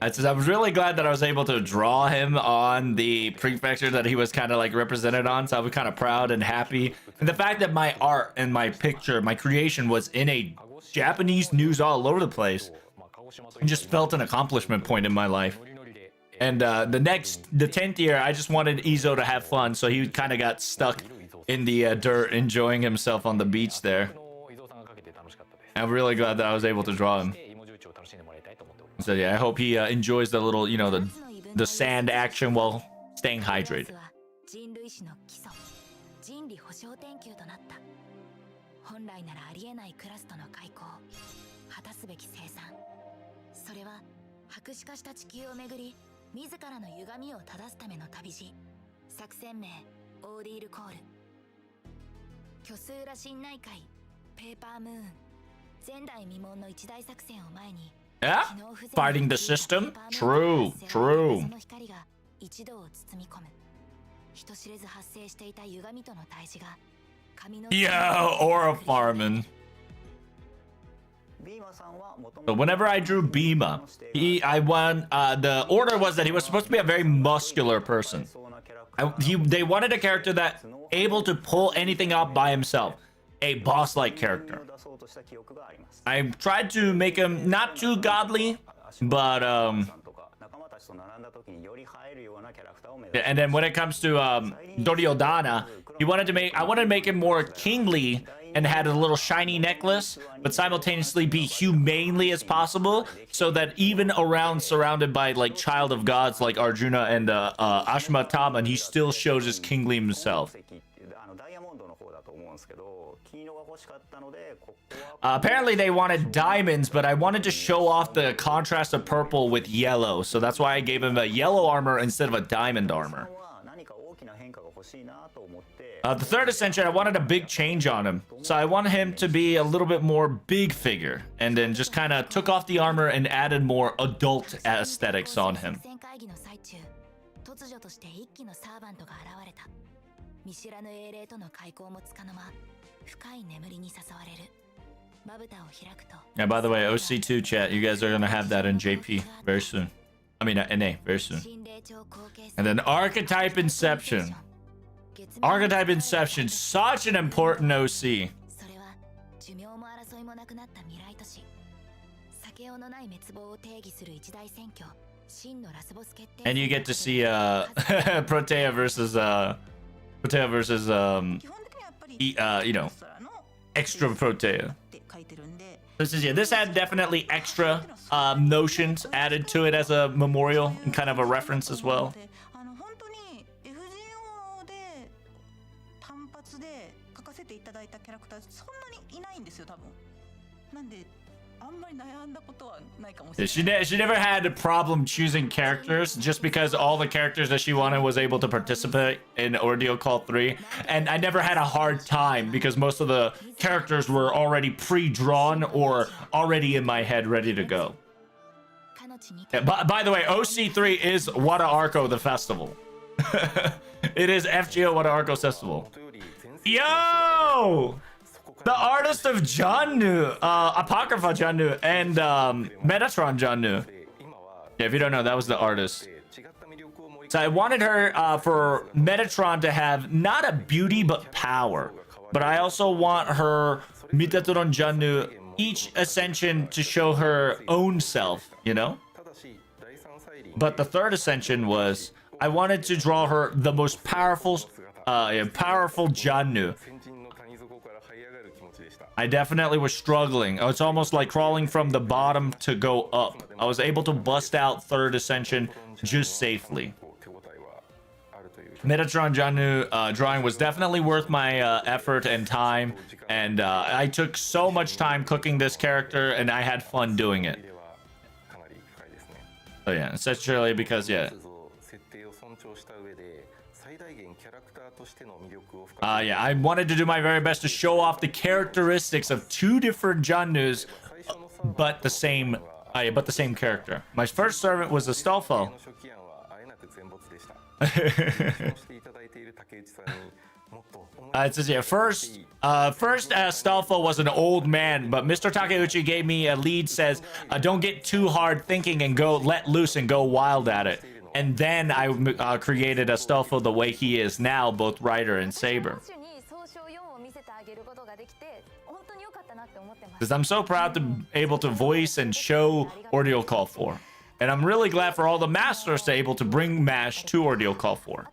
I was really glad that I was able to draw him on the prefecture that he was kind of like represented on. So I was kind of proud and happy. And the fact that my art and my picture, my creation was in a Japanese news all over the place, and just felt an accomplishment point in my life. And the 10th year, I just wanted Izo to have fun. So he kind of got stuck in the dirt, enjoying himself on the beach there. I'm really glad that I was able to draw him. So yeah, I hope he enjoys the little, you know, the sand action while staying hydrated. Yeah, fighting the system. True. Yo, aura farming. So whenever I drew Bima, the order was that he was supposed to be a very muscular person. They wanted a character that able to pull anything up by himself, a boss-like character. I tried to make him not too godly, but and then when it comes to Duryodhana, I wanted to make him more kingly and had a little shiny necklace, but simultaneously be humanely as possible, so that even surrounded by like child of gods like Arjuna and Ashwatthama, he still shows his kingly himself. Apparently they wanted diamonds, but I wanted to show off the contrast of purple with yellow, so that's why I gave him a yellow armor instead of a diamond armor. The third ascension, I wanted a big change on him, so I wanted him to be a little bit more big figure, and then just kind of took off the armor and added more adult aesthetics on him. Yeah, by the way, OC2 chat, you guys are gonna have that in JP very soon. I mean, NA very soon. And then Archetype Inception. Archetype Inception, such an important OC. And you get to see Protea versus you know, extra Protea. This had definitely extra notions added to it as a memorial and kind of a reference as well. Yeah, she never had a problem choosing characters, just because all the characters that she wanted was able to participate in Ordeal Call 3, and I never had a hard time because most of the characters were already pre-drawn or already in my head ready to go. Yeah, by the way, OC3 is Wada Arco the festival. It is FGO Wada Arco festival. Yo! The artist of Jannu, Apocrypha Jannu, and Metatron Jannu. Yeah, if you don't know, that was the artist. So I wanted her for Metatron to have not a beauty but power. But I also want her Metatron Jannu each ascension to show her own self, you know? But the third ascension was I wanted to draw her the most powerful Jannu. I definitely was struggling. It's almost like crawling from the bottom to go up. I was able to bust out third ascension just safely. Metatron Jannu drawing was definitely worth my effort and time, and I took so much time cooking this character, and I had fun doing it. Oh yeah, essentially because yeah, I wanted to do my very best to show off the characteristics of two different Jannus, but the same character. My first servant was Astolfo. It says here, first Astolfo was an old man, but Mr. Takeuchi gave me a lead, says, don't get too hard thinking and let loose and go wild at it. And then I created Astolfo the way he is now, both Rider and Saber. Because I'm so proud to be able to voice and show Ordeal Call 4. And I'm really glad for all the masters to be able to bring MASH to Ordeal Call 4.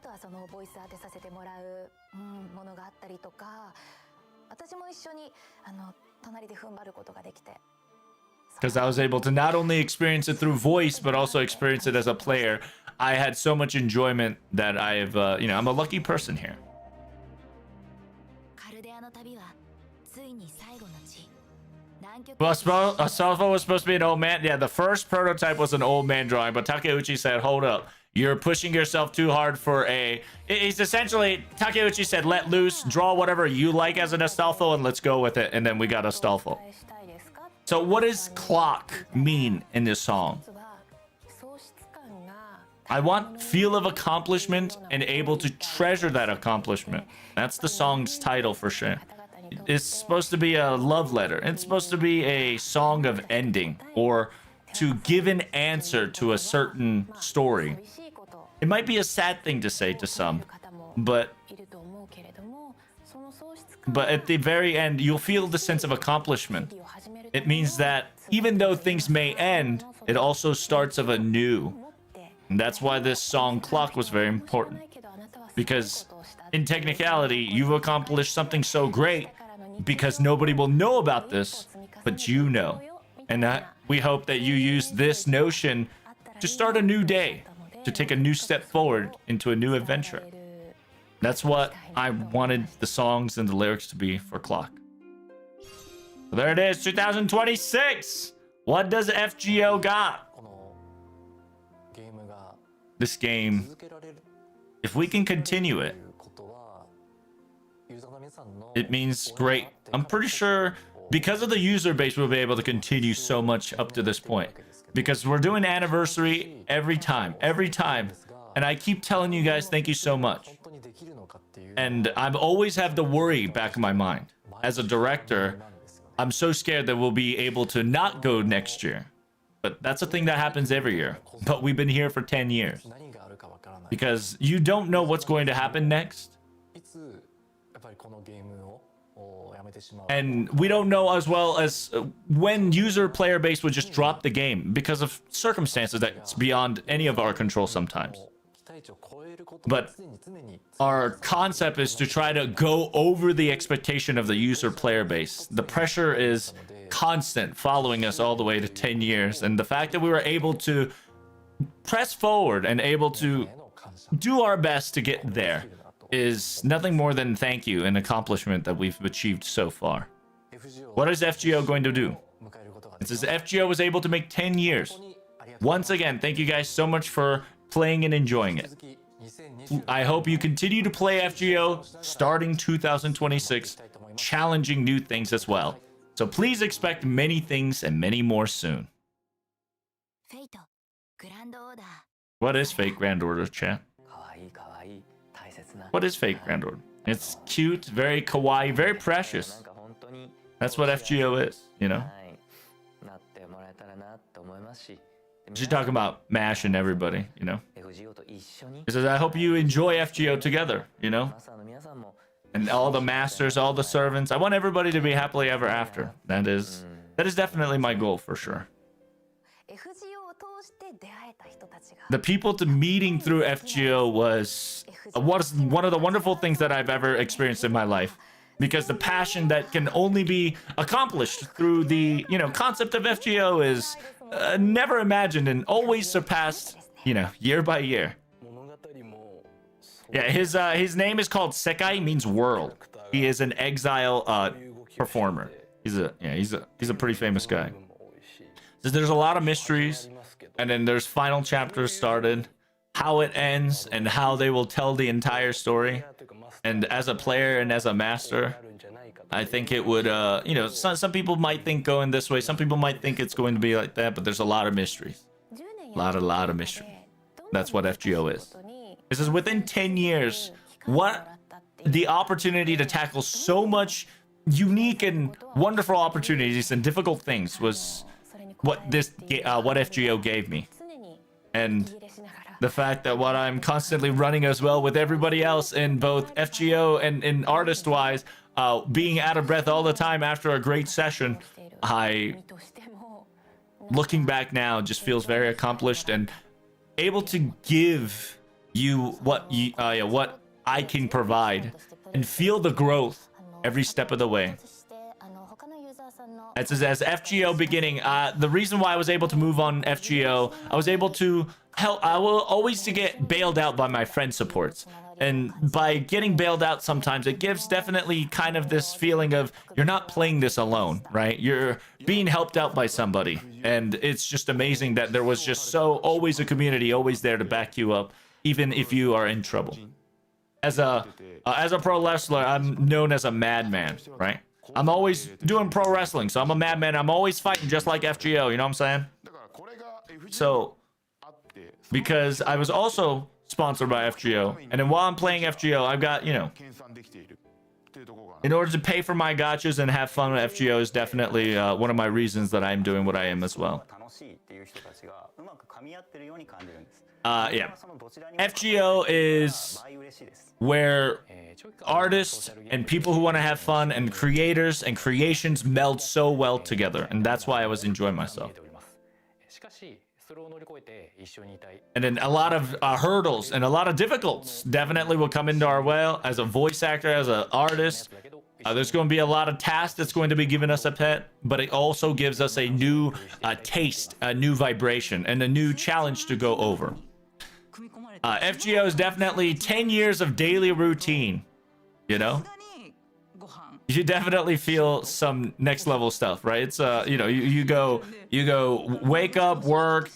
Because I was able to not only experience it through voice, but also experience it as a player. I had so much enjoyment that I've, you know, I'm a lucky person here. Well, Astolfo was supposed to be an old man. Yeah, the first prototype was an old man drawing, but Takeuchi said, hold up. You're pushing yourself too hard for a... It's essentially, Takeuchi said, let loose, draw whatever you like as an Astolfo, and let's go with it. And then we got Astolfo. So what does clock mean in this song? I want feel of accomplishment and able to treasure that accomplishment. That's the song's title for sure. It's supposed to be a love letter. It's supposed to be a song of ending or to give an answer to a certain story. It might be a sad thing to say to some, but at the very end, you'll feel the sense of accomplishment. It means that even though things may end, it also starts of anew. And that's why this song Clock was very important. Because in technicality, you've accomplished something so great because nobody will know about this, but you know. And we hope that you use this notion to start a new day, to take a new step forward into a new adventure. That's what I wanted the songs and the lyrics to be for Clock. So there it is, 2026! What does FGO got? This game, if we can continue it, it means great. I'm pretty sure because of the user base, we'll be able to continue so much up to this point. Because we're doing anniversary every time. And I keep telling you guys, thank you so much. And I always have the worry back in my mind. As a director, I'm so scared that we'll be able to not go next year. But that's a thing that happens every year. But we've been here for 10 years. Because you don't know what's going to happen next. And we don't know as well as when user player base would just drop the game because of circumstances that's beyond any of our control sometimes. But our concept is to try to go over the expectation of the user player base. The pressure is constant, following us all the way to 10 years. And the fact that we were able to press forward and able to do our best to get there is nothing more than thank you and accomplishment that we've achieved so far. What is FGO going to do? It says FGO was able to make 10 years. Once again, thank you guys so much for playing and enjoying it. I hope you continue to play FGO starting 2026, challenging new things as well. So please expect many things and many more soon. What is Fate Grand Order, chat? What is Fate Grand Order? It's cute, very kawaii, very precious. That's what FGO is, you know? She's talking about MASH and everybody, you know? He says, I hope you enjoy FGO together, you know? And all the masters, all the servants. I want everybody to be happily ever after. That is definitely my goal for sure. The people to meeting through FGO was one of the wonderful things that I've ever experienced in my life. Because the passion that can only be accomplished through the, concept of FGO is never imagined and always surpassed, year by year. Yeah, his name is called Sekai, means world. He is an exile performer. He's a pretty famous guy. So there's a lot of mysteries, and then there's final chapters started, how it ends, and how they will tell the entire story. And as a player and as a master, I think it would, some people might think going this way, some people might think it's going to be like that, but there's a lot of mysteries. A lot of mystery. That's what FGO is. It says within 10 years, what the opportunity to tackle so much unique and wonderful opportunities and difficult things was what FGO gave me. And the fact that what I'm constantly running as well with everybody else in both FGO and in artist-wise, being out of breath all the time after a great session, looking back now, just feels very accomplished and able to give you what I can provide and feel the growth every step of the way. It says as FGO beginning, the reason why I was able to move on FGO, I was able to help. I will always to get bailed out by my friend supports, and by getting bailed out, sometimes it gives definitely kind of this feeling of you're not playing this alone, right? You're being helped out by somebody, and it's just amazing that there was just always a community always there to back you up, even if you are in trouble. As a pro wrestler, I'm known as a madman, right? I'm always doing pro wrestling, so I'm a madman. I'm always fighting just like FGO, you know what I'm saying? So because I was also sponsored by FGO. And then while I'm playing FGO, I've got, you know, in order to pay for my gachas and have fun with FGO is definitely one of my reasons that I'm doing what I am as well. Yeah. FGO is where artists and people who want to have fun and creators and creations meld so well together. And that's why I was enjoying myself. And then a lot of hurdles and a lot of difficulties definitely will come into our way as a voice actor, as an artist. There's going to be a lot of tasks that's going to be giving us a pet, but it also gives us a new taste, a new vibration, and a new challenge to go over. FGO is definitely 10 years of daily routine, you know? You definitely feel some next level stuff, right? It's you know, you go wake up, work,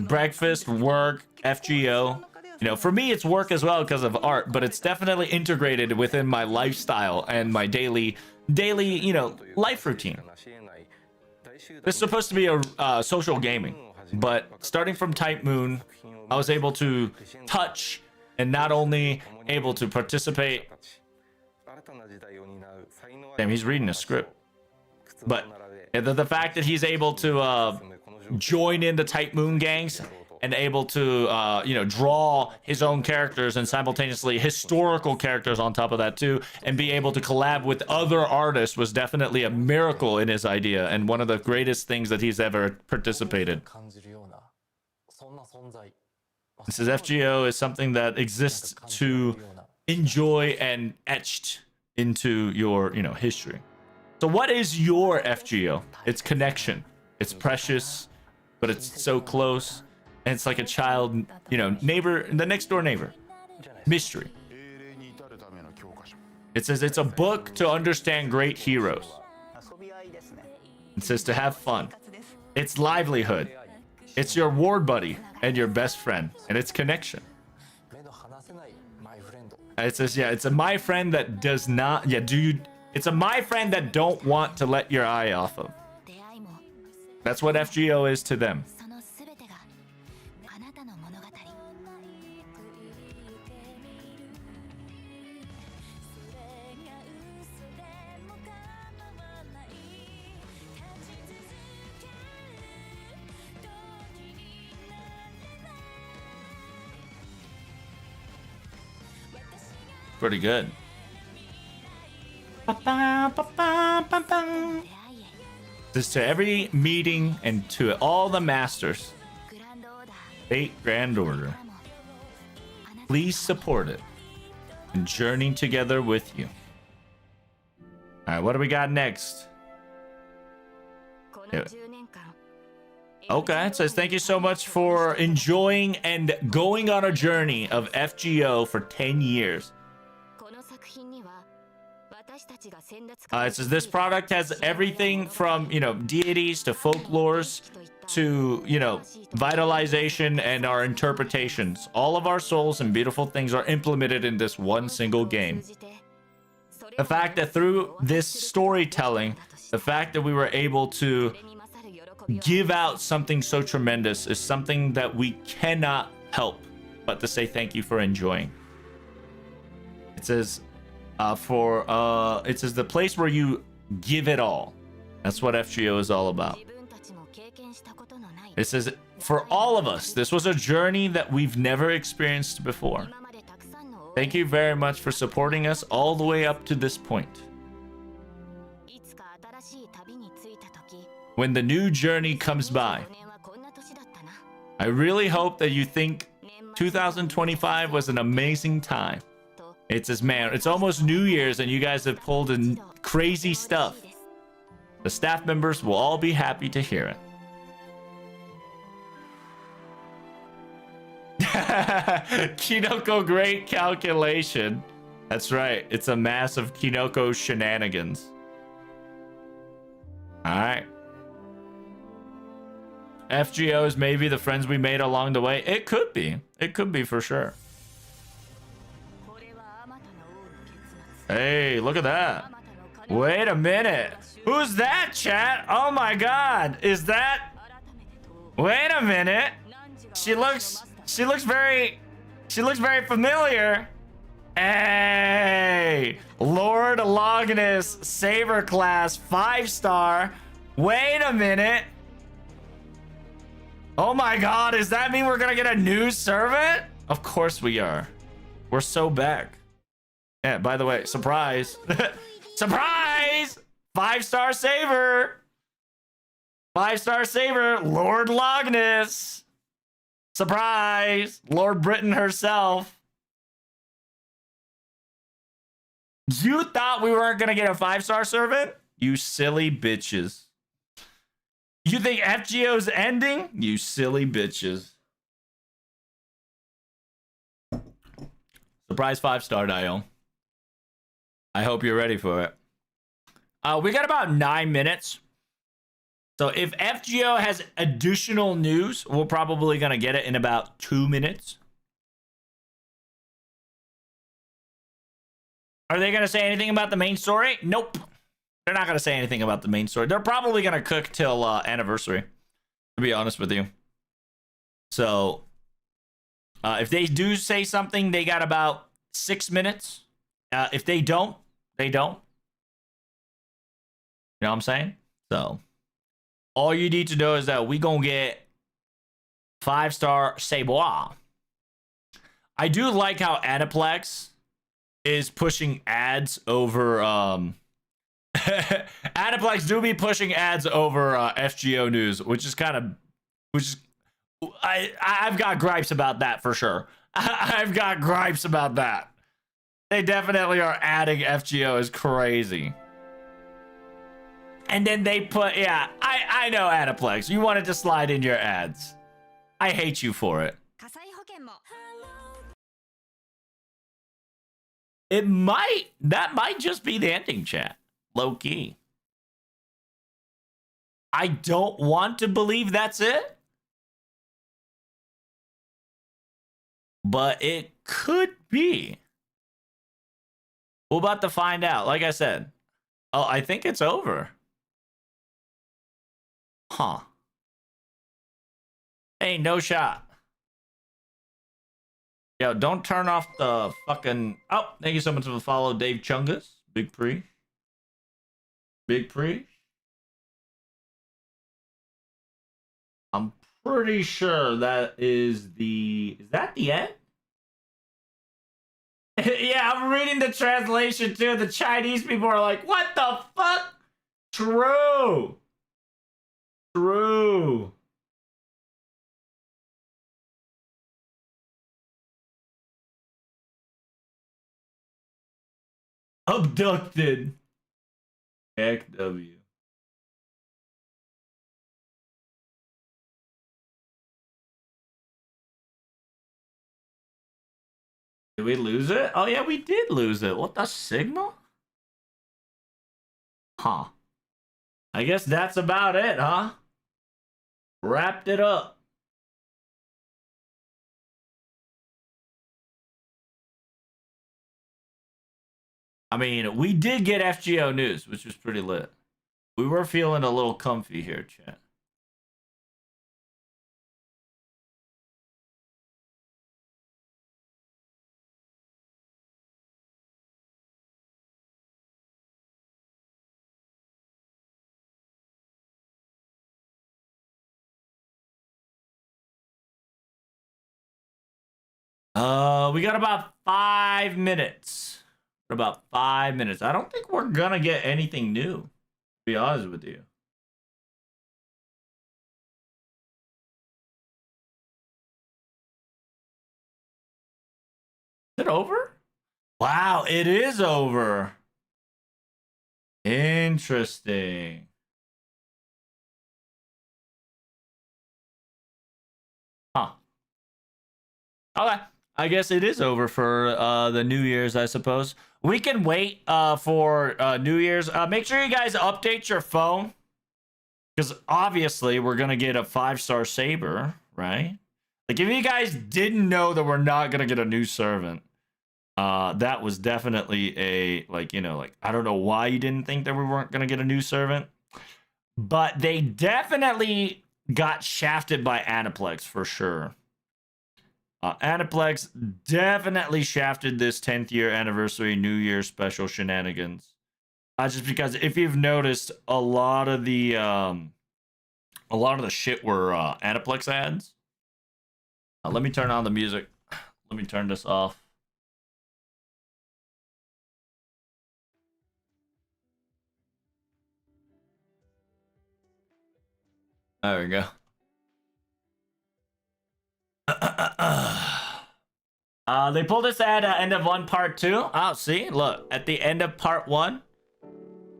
breakfast, work, FGO. You know, for me it's work as well because of art, but it's definitely integrated within my lifestyle and my daily, you know, life routine. This is supposed to be a social gaming, but starting from Type Moon, I was able to touch and not only able to participate. Damn, he's reading a script. But the fact that he's able to join in the Type Moon gangs and able to, you know, draw his own characters and simultaneously historical characters on top of that too, and be able to collab with other artists was definitely a miracle in his idea and one of the greatest things that he's ever participated. This is FGO is something that exists to enjoy and etched into your, you know, history. So what is your FGO? It's connection. It's precious, but it's so close. And it's like a child, you know, neighbor, the next door neighbor. Mystery. It says it's a book to understand great heroes. It says to have fun. It's livelihood. It's your ward buddy and your best friend. And it's connection. It says, yeah, it's a my friend that does not, yeah, it's a my friend that don't want to let your eye off of. That's what FGO is to them. Pretty good. This to every meeting and to all the masters. Fate Grand Order. Please support it and journey together with you. All right, what do we got next? Yeah. Okay, it says thank you so much for enjoying and going on a journey of FGO for 10 years. It says this product has everything from, you know, deities to folklores to, you know, vitalization and our interpretations. All of our souls and beautiful things are implemented in this one single game. The fact that through this storytelling, the fact that we were able to give out something so tremendous is something that we cannot help but to say thank you for enjoying. It says it says the place where you give it all. That's what FGO is all about. It says for all of us, this was a journey that we've never experienced before. Thank you very much for supporting us all the way up to this point. When the new journey comes by, I really hope that you think 2025 was an amazing time. It says, man, it's almost New Year's and you guys have pulled in crazy stuff. The staff members will all be happy to hear it. Kinoko great calculation. That's right. It's a massive Kinoko shenanigans. All right. FGO is maybe the friends we made along the way. It could be. It could be for sure. Hey, look at that. Wait a minute. Who's that, chat? Oh my god. Is that... Wait a minute. She looks She looks very familiar. Hey, Lord Loganus Saber class 5-star. Wait a minute. Oh my God, does that mean we're gonna get a new servant? Of course we are. We're so back. Yeah, by the way, surprise. Surprise! 5-star Saber. 5-star Saber, Lord Logness. Surprise! Lord Britain herself. You thought we weren't gonna get a 5-star servant? You silly bitches. You think FGO's ending? You silly bitches. Surprise 5-star Dial. I hope you're ready for it. We got about 9 minutes. So if FGO has additional news, we're probably going to get it in about 2 minutes. Are they going to say anything about the main story? Nope. They're not going to say anything about the main story. They're probably going to cook till anniversary, to be honest with you. So if they do say something, they got about 6 minutes. If they don't, they don't. You know what I'm saying? So all you need to know is that we gonna get 5-star Sabois. I do like how Aniplex is pushing ads over Aniplex do be pushing ads over FGO news, which is I've got gripes about that for sure. I've got gripes about that. They definitely are adding FGO is crazy. And then they put, yeah, I know Aniplex. You wanted to slide in your ads. I hate you for it. That might just be the ending, chat. Low key. I don't want to believe that's it. But it could be. We're about to find out. Like I said. Oh, I think it's over. Huh. Hey, no shot. Yo, don't turn off the fucking... Oh, thank you so much for the follow, Dave Chungus. Big Pre. Big Pre. I'm pretty sure that is the... Is that the end? Yeah, I'm reading the translation too. The Chinese people are like, what the fuck? True. True. Abducted. Heck W. Did we lose it? Oh yeah, we did lose it. What the signal? Huh. I guess that's about it, huh? Wrapped it up. I mean, we did get FGO news, which was pretty lit. We were feeling a little comfy here, chat. We got about 5 minutes. About 5 minutes. I don't think we're gonna get anything new, to be honest with you. Is it over? Wow, it is over. Interesting. Huh. Okay. I guess it is over for the New Year's, I suppose. We can wait for New Year's. Make sure you guys update your phone. Because obviously we're going to get a 5-star Saber, right? Like, if you guys didn't know that we're not going to get a new servant, that was definitely a, like, you know, like, I don't know why you didn't think that we weren't going to get a new servant. But they definitely got shafted by Aniplex for sure. Aniplex definitely shafted this 10th year anniversary New Year special shenanigans. Just because if you've noticed, a lot of the shit were Aniplex ads. Let me turn on the music. Let me turn this off. There we go. They pulled this at end of 1 part 2. Oh, see, look, at the end of part 1,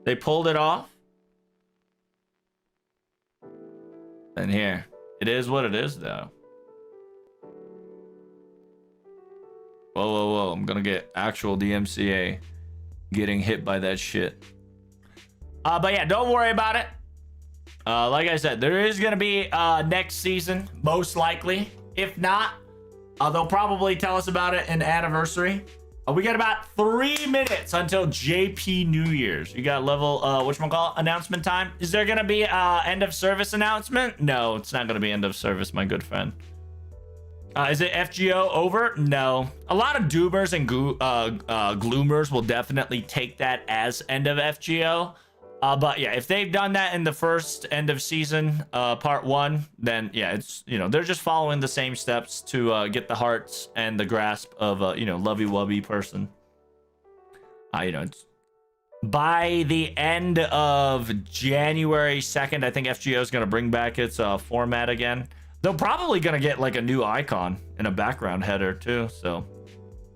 they pulled it off. And here, it is what it is, though. Whoa, whoa, whoa! I'm gonna get actual DMCA getting hit by that shit. But yeah, don't worry about it. Like I said, there is gonna be next season, most likely. If not, they'll probably tell us about it in anniversary. We got about 3 minutes until JP New Year's. You got level, whatchamacallit, announcement time. Is there gonna be end of service announcement? No, it's not gonna be end of service, my good friend. Is it FGO over? No. A lot of doomers and gloomers will definitely take that as end of FGO. But yeah, if they've done that in the first end of season, part 1, then yeah, it's, you know, they're just following the same steps to get the hearts and the grasp of you know, lovey-wubby person. You know, it's by the end of January 2nd, I think FGO is going to bring back its format again. They're probably going to get like a new icon and a background header too, so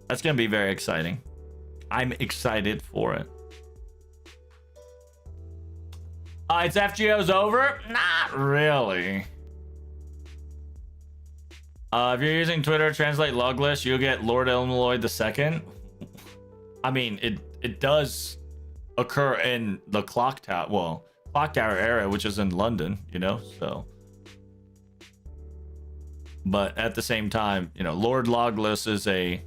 that's going to be very exciting. I'm excited for it. It's FGO's over? Not really. If you're using Twitter, translate log list, you'll get Lord Elmaloy II. I mean, it does occur in the Clock Tower, well, Clock Tower era, which is in London, you know, so. But at the same time, you know, Lord Logless is a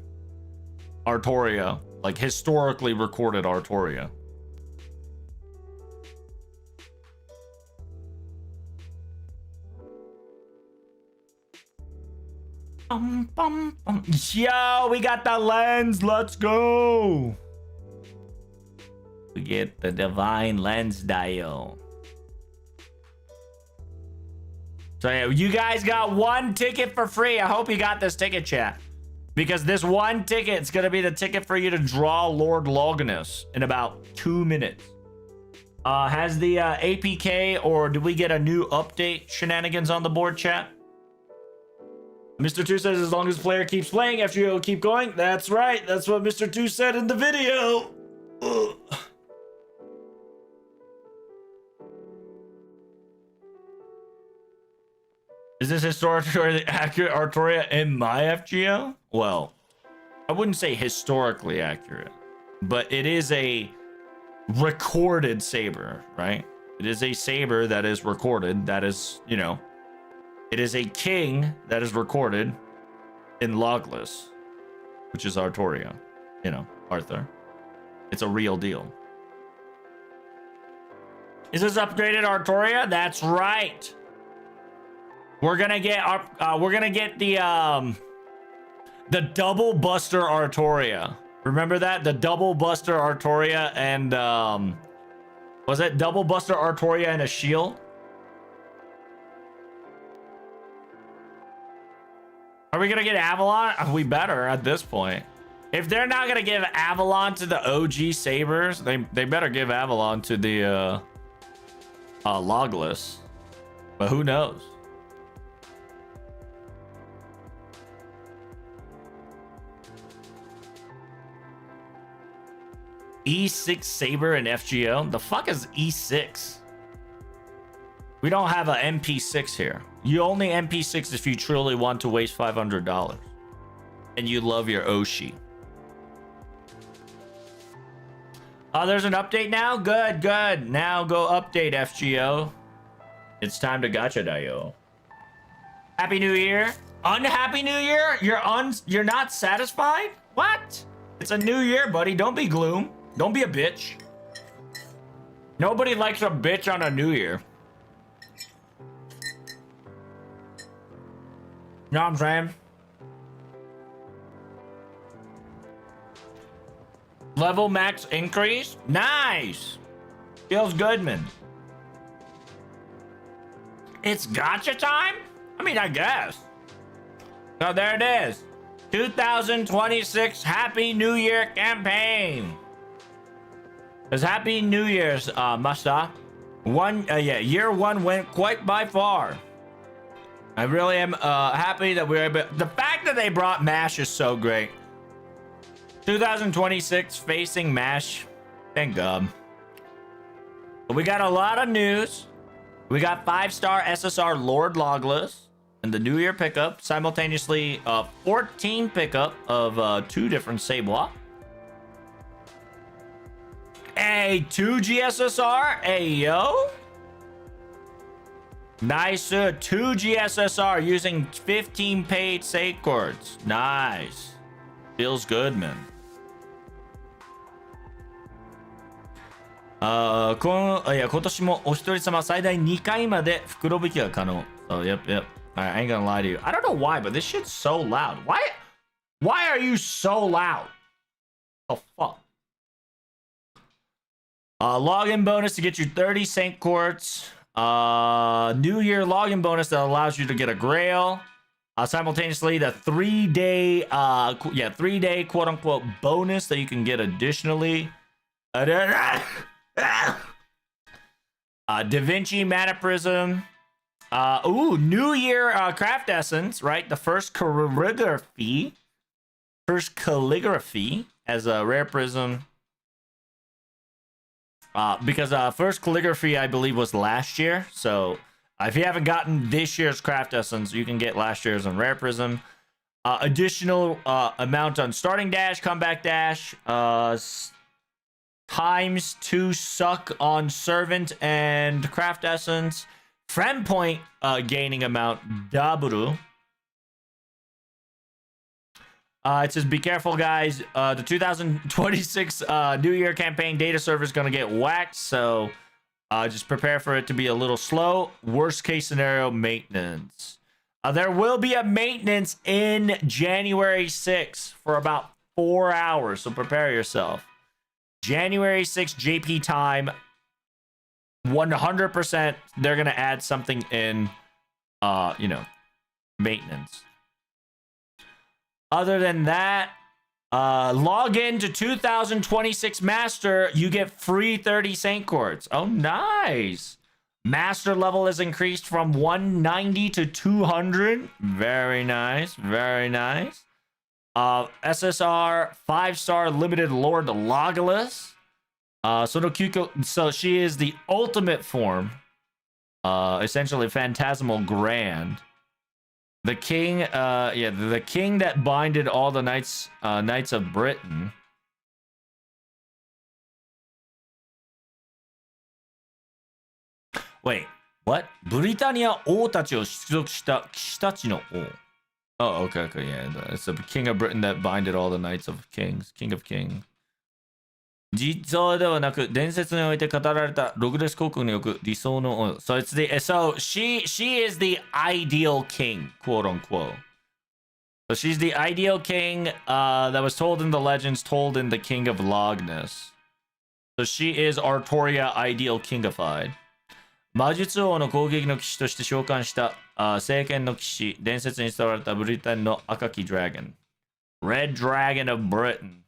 Artoria, like historically recorded Artoria. Yo, we got the lens. Let's go. We get the divine lens dial. So yeah, you guys got 1 ticket for free. I hope you got this ticket, chat, because this 1 ticket is gonna be the ticket for you to draw Lord Lognus in about 2 minutes. Has the APK or do we get a new update shenanigans on the board, chat? Mr. 2 says as long as the player keeps playing, FGO will keep going. That's right. That's what Mr. 2 said in the video. Ugh. Is this historically accurate Artoria in my FGO? Well, I wouldn't say historically accurate, but it is a recorded saber, right? It is a saber that is recorded. That is, you know, it is a king that is recorded in Logless, which is Artoria, you know, Arthur. It's a real deal. Is this upgraded Artoria? That's right. We're gonna get the double buster Artoria. Remember that? The double buster Artoria and was it double buster Artoria and a shield? Are we gonna get Avalon? We better at this point. If they're not gonna give Avalon to the OG Sabers, they better give Avalon to the Logless. But who knows? E6 Saber and FGO? The fuck is E6? We don't have an MP6 here. You only MP6 if you truly want to waste $500. And you love your Oshi. Oh, there's an update now? Good, good. Now go update FGO. It's time to gacha dio. Happy New Year. Unhappy New Year? You're not satisfied? What? It's a new year, buddy. Don't be gloom. Don't be a bitch. Nobody likes a bitch on a new year. You know what I'm saying? Level max increase? Nice! Feels good, man. It's gotcha time? I mean, I guess. So there it is. 2026 Happy New Year campaign. It's Happy New Year's, Masta. Year one went quite by far. I really am happy that we were able. The fact that they brought MASH is so great. 2026 facing MASH. Thank God. But we got a lot of news. We got 5-star SSR Lord Logless and the New Year pickup. Simultaneously, 14 pickup of 2 different Sablot. A 2 GSSR. Ayo. Nice. 2 GSSR using 15 paid save cords. Nice. Feels good, man. Yeah, 今年もお一人様最大2回まで袋引きが可能. So, yep. Alright, I ain't gonna lie to you. I don't know why, but this shit's so loud. Why are you so loud? Oh, fuck. Login bonus to get you 30 Saint Quartz. New Year login bonus that allows you to get a Grail. Simultaneously, the 3-day, 3-day quote-unquote bonus that you can get additionally. Da Vinci Mana Prism. New Year Craft Essence, right? The first calligraphy. As a rare prism. Because first calligraphy, I believe, was last year. So if you haven't gotten this year's Craft Essence, you can get last year's on Rare Prism. Additional amount on Starting Dash, Comeback Dash. Times 2 suck on Servant and Craft Essence. Friend point gaining amount, double. It says, be careful, guys. The 2026 New Year campaign data server is going to get whacked, so just prepare for it to be a little slow. Worst case scenario, maintenance. There will be a maintenance in January 6th for about 4 hours, so prepare yourself. January 6th JP time, 100% they're going to add something in, maintenance. Other than that, log in to 2026 Master. You get free 30 Saint Quartz. Oh, nice. Master level is increased from 190 to 200. Very nice. Very nice. SSR 5-star limited Lord Logless. So she is the ultimate form. Essentially Phantasmal Grand. The king, the king that binded all the knights of Britain. Wait, what? ブリタニア王たちを出力した騎士たちの王. Oh, okay, yeah. It's the king of Britain that binded all the knights of kings. King of kings. 実像ではなく伝説において語られたログレス国におく理想の王. So she is the ideal king, quote unquote. So she's the ideal king that was told in the legends, told in the King of Logness. So she is Artoria ideal kingified. 魔術王の攻撃の騎士として召喚した聖剣の騎士、伝説に伝われたブリタンの赤きドラゴン。Red Dragon of Britain.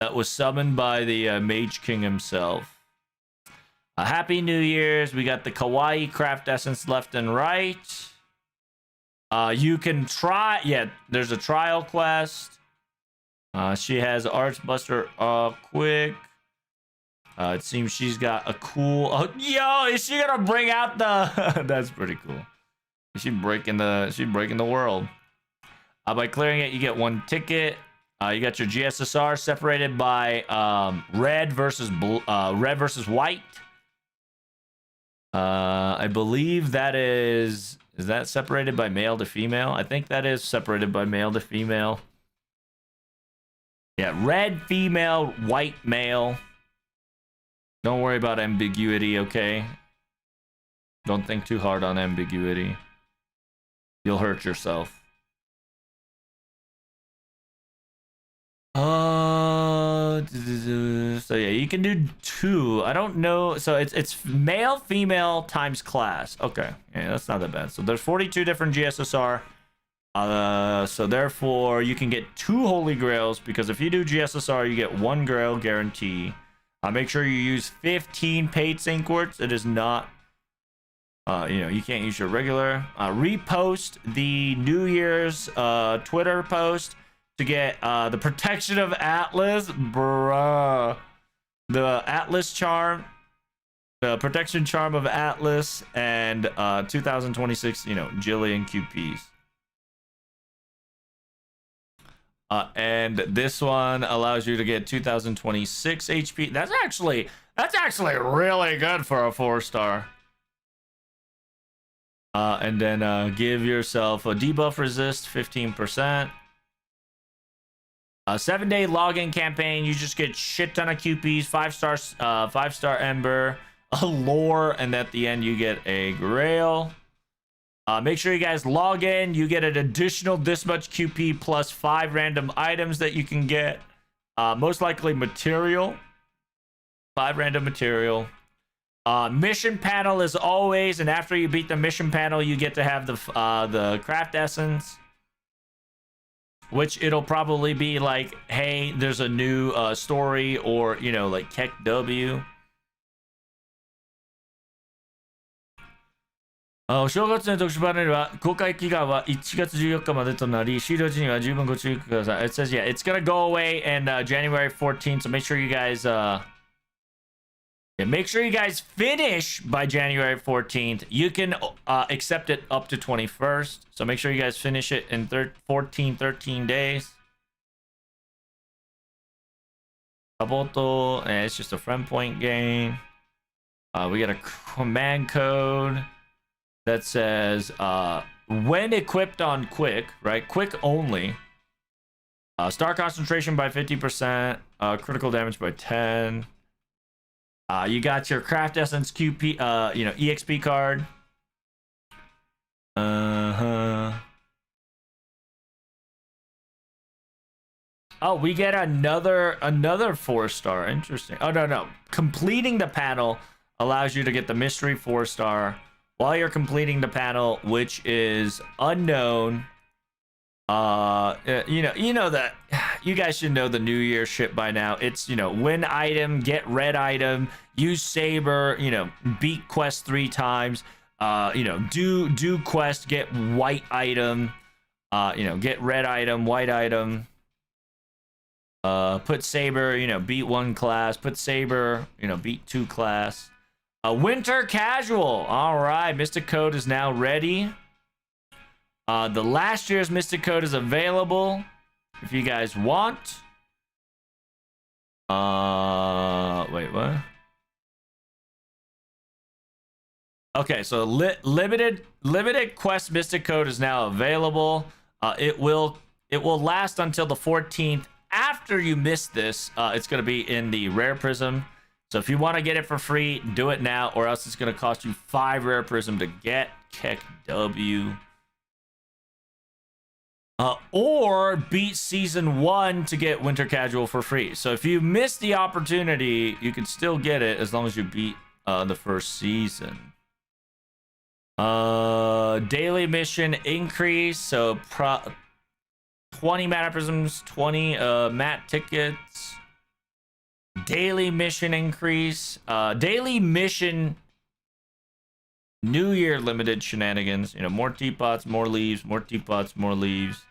That was summoned by the Mage King himself. Happy New Year's. We got the Kawaii Craft Essence left and right. You can try... Yeah, there's a trial quest. She has Arts Buster quick. It seems she's got a cool... Oh, yo, is she gonna bring out the... That's pretty cool. She's breaking the world. By clearing it, you get 1 ticket. You got your GSSR separated by red versus white. I believe that is that separated by male to female? I think that is separated by male to female. Yeah, red female, white male. Don't worry about ambiguity, okay? Don't think too hard on ambiguity. You'll hurt yourself. So yeah, you can do 2. I don't know. So it's male, female times class. Okay, yeah, that's not that bad. So there's 42 different GSSR. So therefore you can get 2 holy grails, because if you do GSSR, you get 1 grail guarantee. Make sure you use 15 paid sync words. It is not, you can't use your regular. Repost the New Year's Twitter post to get the protection of Atlas, bruh. The Atlas charm, the protection charm of Atlas, and 2026, Jillian QPs. And this one allows you to get 2026 HP. That's actually really good for a 4-star. And then give yourself a debuff resist 15%. A 7-day login campaign. You just get shit ton of QPs, 5-star Ember, a lore, and at the end you get a Grail. Make sure you guys log in. You get an additional this much QP plus 5 random items that you can get. Most likely material. 5 random material. Mission panel as always, and after you beat the mission panel, you get to have the craft essence, which it'll probably be like, hey, there's a new story, or like Keck W. お正月の特殊パネルは公開期間は1月14日までとなり、終了時には十分ご注意ください。It says, yeah, it's gonna go away in January 14th, so make sure you guys make sure you guys finish by January 14th. You can accept it up to 21st, so make sure you guys finish it in 13 days. Kaboto, it's just a friend point game. We got a command code that says when equipped on quick, right? Quick only. Star concentration by 50%, critical damage by 10. You got your craft essence QP, EXP card. Oh, we get another 4-star. Interesting. Oh no. Completing the panel allows you to get the mystery 4-star while you're completing the panel, which is unknown. That you guys should know the New Year shit by now. It's win item, get red item, use saber, beat quest 3 times, do quest, get white item, get red item, white item, put saber, beat 1 class, put saber, beat 2 class. Winter casual. All right, Mystic Code is now ready. The last year's Mystic Code is available if you guys want. Wait, what? Okay, so limited quest Mystic Code is now available. It will last until the 14th. After you miss this, it's going to be in the Rare Prism. So if you want to get it for free, do it now, or else it's going to cost you 5 Rare Prism to get Keck W. Or beat Season 1 to get Winter Casual for free. So if you miss the opportunity, you can still get it as long as you beat the first season. Daily mission increase. So 20 Mana Prisms, 20 Mat tickets. Daily mission increase. Daily mission New Year limited shenanigans. More teapots, more leaves, more teapots, more leaves.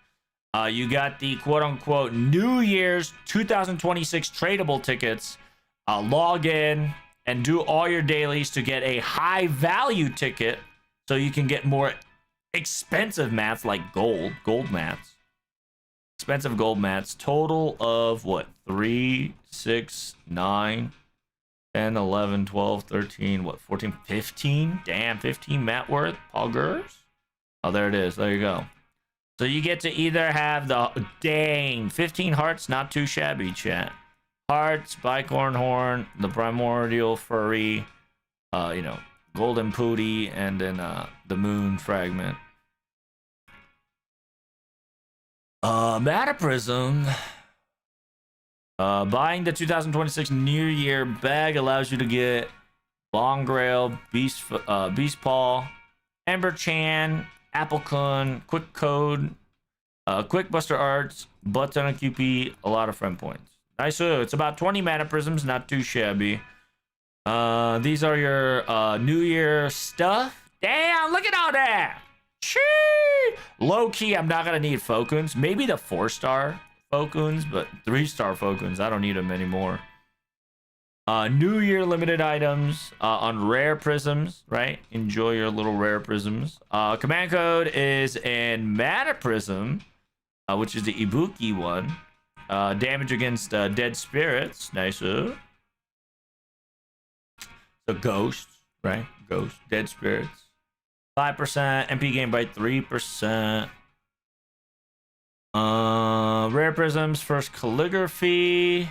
You got the quote-unquote New Year's 2026 tradable tickets. Log in and do all your dailies to get a high-value ticket so you can get more expensive mats like gold mats. Expensive gold mats. Total of what? 3, 6, 9, 10, 11, 12, 13, what? 14, 15? Damn, 15 mat worth. Poggers. Oh, there it is. There you go. So you get to either have the... Dang, 15 hearts. Not too shabby, chat. Hearts, Bicorn Horn, the Primordial Furry, Golden Pooty, and then the Moon Fragment. Mana Prism. Buying the 2026 New Year bag allows you to get Long Grail, Beast Paw, Ember Chan, Applecun, Quick Code, Quick Buster Arts, Button on QP, a lot of friend points. Nice. It's about 20 mana prisms, not too shabby. These are your New Year stuff. Damn, look at all that. Chee! Low key, I'm not gonna need Fokuns. Maybe the 4-star Fokuns, but 3-star Fokuns, I don't need them anymore. New Year limited items on rare prisms, right? Enjoy your little rare prisms. Command code is in Mana Prism, which is the Ibuki one. Damage against dead spirits. Nice. So ghosts, right? Ghosts, dead spirits. 5%. MP gain by 3%. Rare prisms, first calligraphy.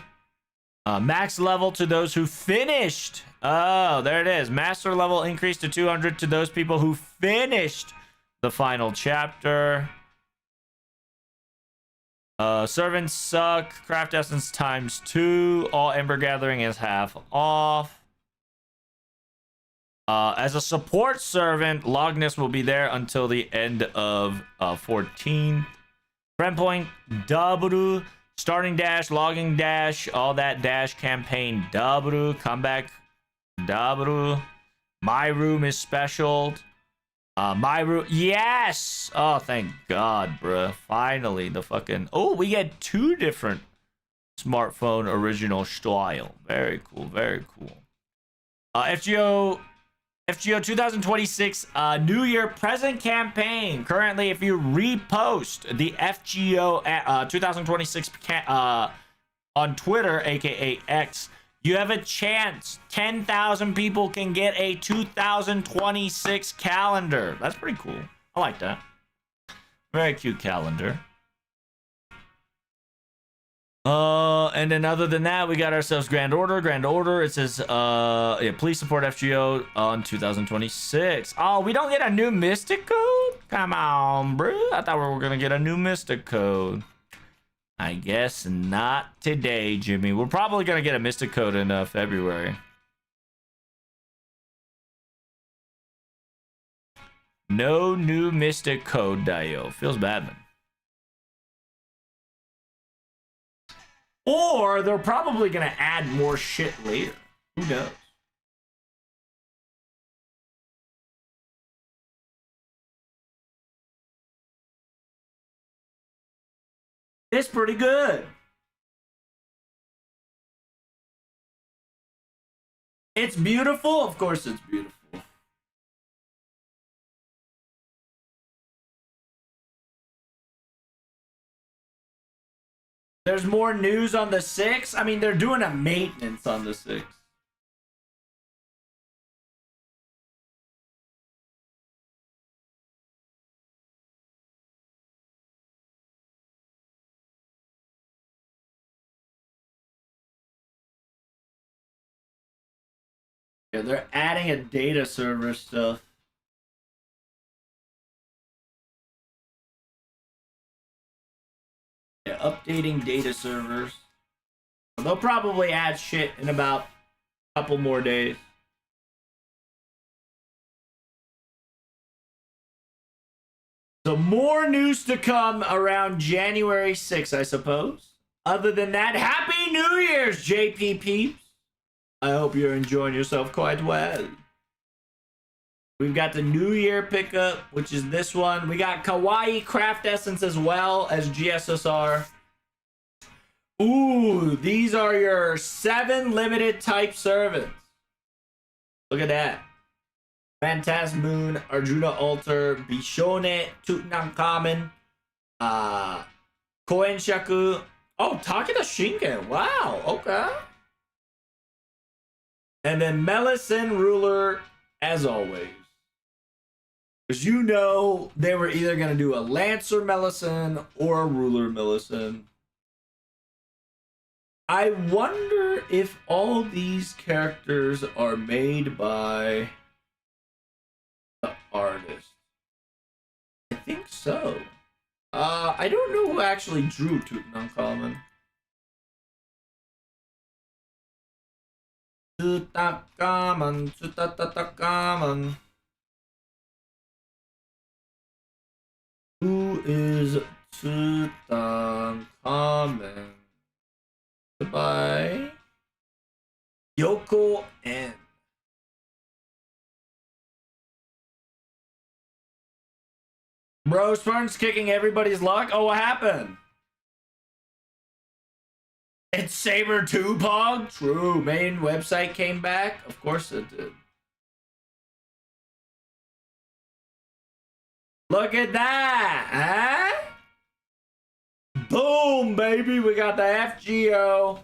Max level to those who finished. Oh, there it is. Master level increased to 200 to those people who finished the final chapter. Servants suck. Craft essence times 2. All Ember Gathering is half off. As a support servant, Logness will be there until the end of 14th. Friend point, double. Starting dash, logging dash, all that dash campaign, double. Comeback, double. My room is special. My room, yes! Oh, thank God, bruh. Finally, the fucking... Oh, we get 2 different smartphone original style. Very cool, very cool. FGO 2026 New Year present campaign. Currently, if you repost the FGO 2026 on Twitter, aka X, you have a chance. 10,000 people can get a 2026 calendar. That's pretty cool. I like that. Very cute calendar. And then other than that, we got ourselves Grand Order. Grand Order, it says, yeah, please support FGO on 2026. Oh, we don't get a new Mystic code? Come on, bro. I thought we were gonna get a new Mystic code. I guess not today, Jimmy. We're probably gonna get a Mystic code in February. No new Mystic code, Dio. Feels bad, man. Or they're probably going to add more shit later. Who knows? It's pretty good. It's beautiful. Of course it's beautiful. There's more news on the 6. I mean, they're doing a maintenance on the 6. Yeah, they're adding a data server stuff. Yeah, updating data servers. They'll probably add shit in about a couple more days. So more news to come around January 6th, I suppose. Other than that, Happy New Year's, JP peeps. I hope you're enjoying yourself quite well. We've got the New Year pickup, which is this one. We got Kawaii Craft Essence as well as GSSR. Ooh, these are your 7 limited type servants. Look at that. Phantasmoon, Arjuna Altar, Bishone, Tutankhamun, Koenshaku. Oh, Takeda Shinken. Wow, okay. And then Melicen Ruler, as always. Because you know they were either going to do a Lancer Melicen or a Ruler Melicen. I wonder if all these characters are made by the artist. I think so. I don't know who actually drew Tutankhamun. Tutankhamun, Tutankhamun. Who is Tutankhamun? Goodbye. Yoko N. Bro, Spartan's kicking everybody's luck. Oh, what happened? It's Saber 2, Pog? True. Main website came back? Of course it did. Look at that, huh? Boom, baby. We got the FGO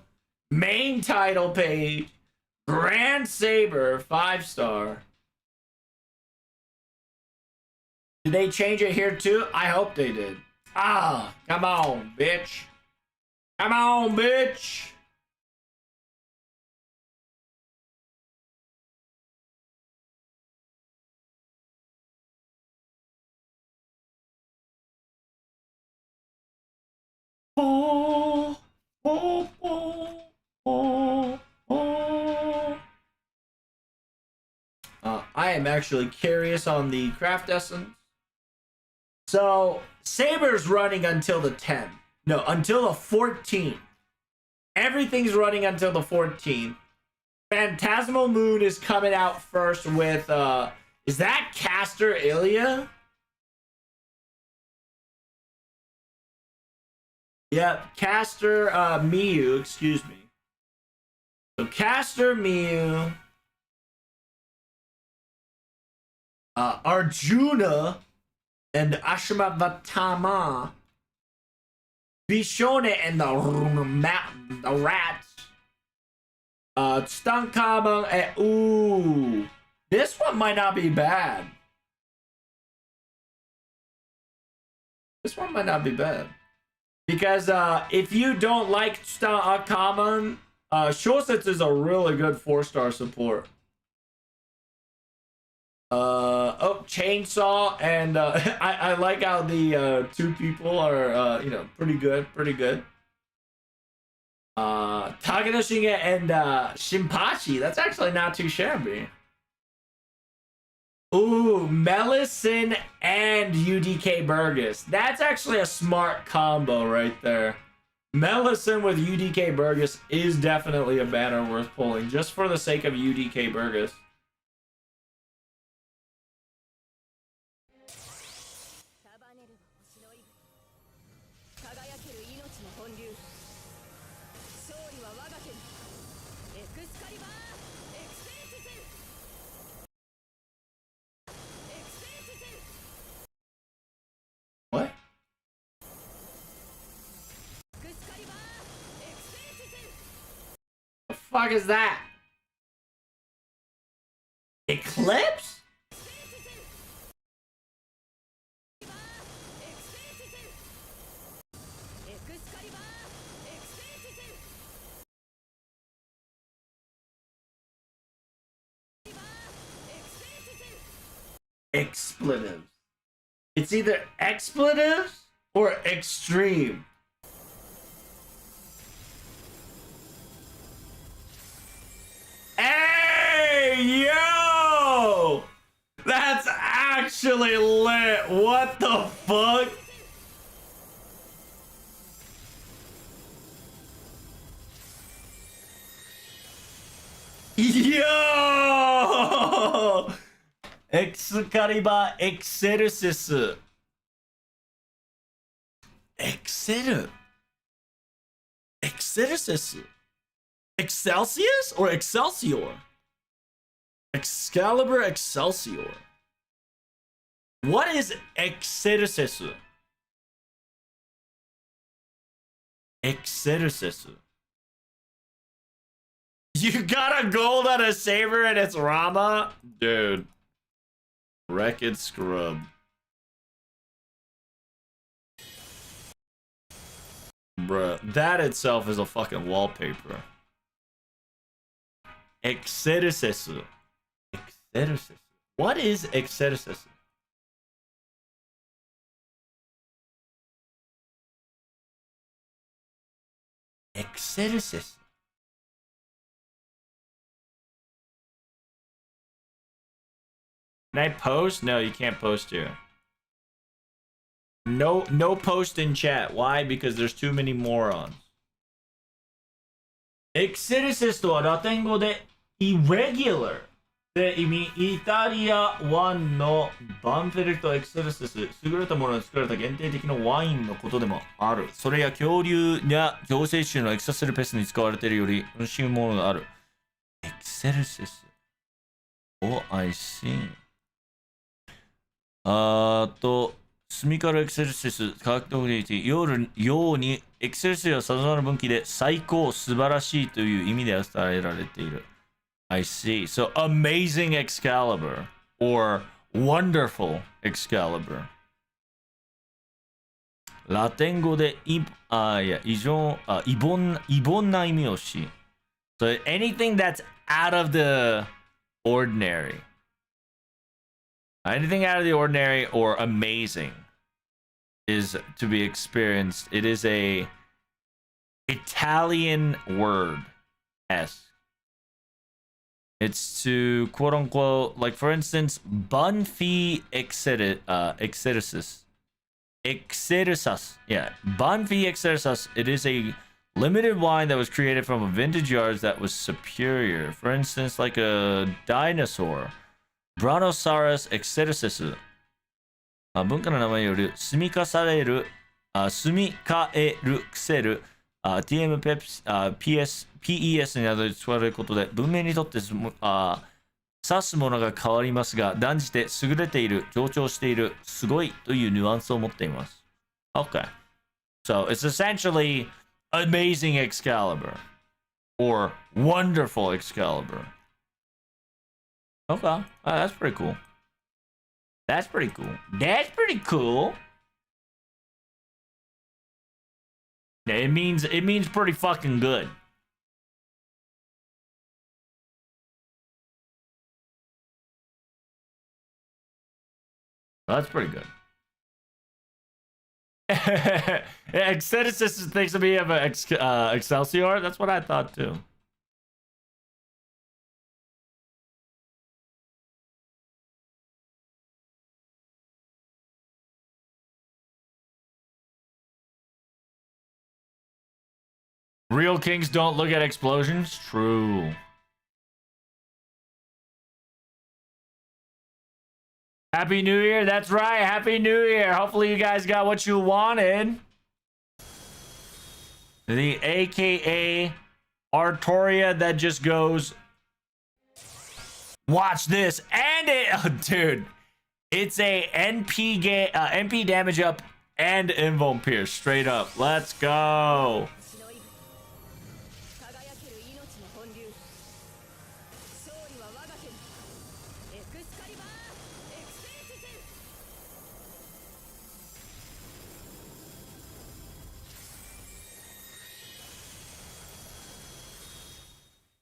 main title page. Grand Saber, 5-star. Did they change it here too? I hope they did. Ah, come on, bitch. Come on, bitch. Oh, oh, oh, oh, oh. I am actually curious on the craft essence. So, Saber's running until the 10th. No, until the 14th. Everything's running until the 14th. Phantasmal Moon is coming out first with, is that Caster Ilya? Yep, Caster Miyu, excuse me. So Caster Miyu, Arjuna, and Ashmavatama, Bishone and the rats, Tutankhamun, and ooh, this one might not be bad. This one might not be bad. Because if you don't like Tutankhamun, Shosetsu is a really good 4-star support. Oh, Chainsaw, and I like how the two people are pretty good, Takeda and Shinpachi, that's actually not too shabby. Ooh, Melicin and UDK Burgess. That's actually a smart combo right there. Melicin with UDK Burgess is definitely a banner worth pulling, just for the sake of UDK Burgess. What? The fuck is that? Eclipse? Expletives. It's either expletives or extreme. Hey, yo! That's actually lit. What the fuck? Yo! Excalibur Exercis. Exercis. Excelsius or Excelsior? Excalibur Excelsior. What is Exercis? Exercis. You got a gold on a saber and it's Rama? Dude. Wrecked scrub. Bruh, that itself is a fucking wallpaper. Exercis. Exercis. What is Exercis? Exercis. Can I post? No, you can't post here. No post in chat. Why? Because there's too many morons. Exegesis とはラテン語で irregular で意味、イタリアワンのバンフェルトエクセルシス、優れたもので作られた限定的なワインのことでもある。それや恐竜や行生虫のエクサセルペスに使われているより美味しいものがある。エクセルシス。Oh, I see. スミカルエクセルシス、科学的リティ、ようにエクセルシスはさざなる分岐で最高、素晴らしいという意味で伝えられている。I see. So, amazing Excalibur or wonderful Excalibur. ラテン語で異凡な意味をし。So, anything that's out of the ordinary. Anything out of the ordinary or amazing is to be experienced. It is a Italian word. S. It's to quote unquote, like for instance, Banfi Exeresis. Yeah, Banfi Exeresis. It is a limited wine that was created from a vintage yards that was superior. For instance, like a dinosaur. Brontosaurus Exeresis. 文化の名前による住みかえるクセル、TM ペプス、PES などで使われることで文明にとって指すものが変わりますが、断じて優れている、強調している、すごいというニュアンスを持っています。Okay. So it's essentially amazing Excalibur or wonderful Excalibur. Okay. That's pretty cool. That's pretty cool. That's pretty cool. Yeah, it means pretty fucking good. That's pretty good. Exegesis thinks of me of Excelsior. That's what I thought too. Real kings don't look at explosions? True. Happy New Year. That's right. Happy New Year. Hopefully you guys got what you wanted. The AKA Artoria that just goes, watch this. And it, oh, dude, it's a NP damage up and Invuln Pierce straight up. Let's go.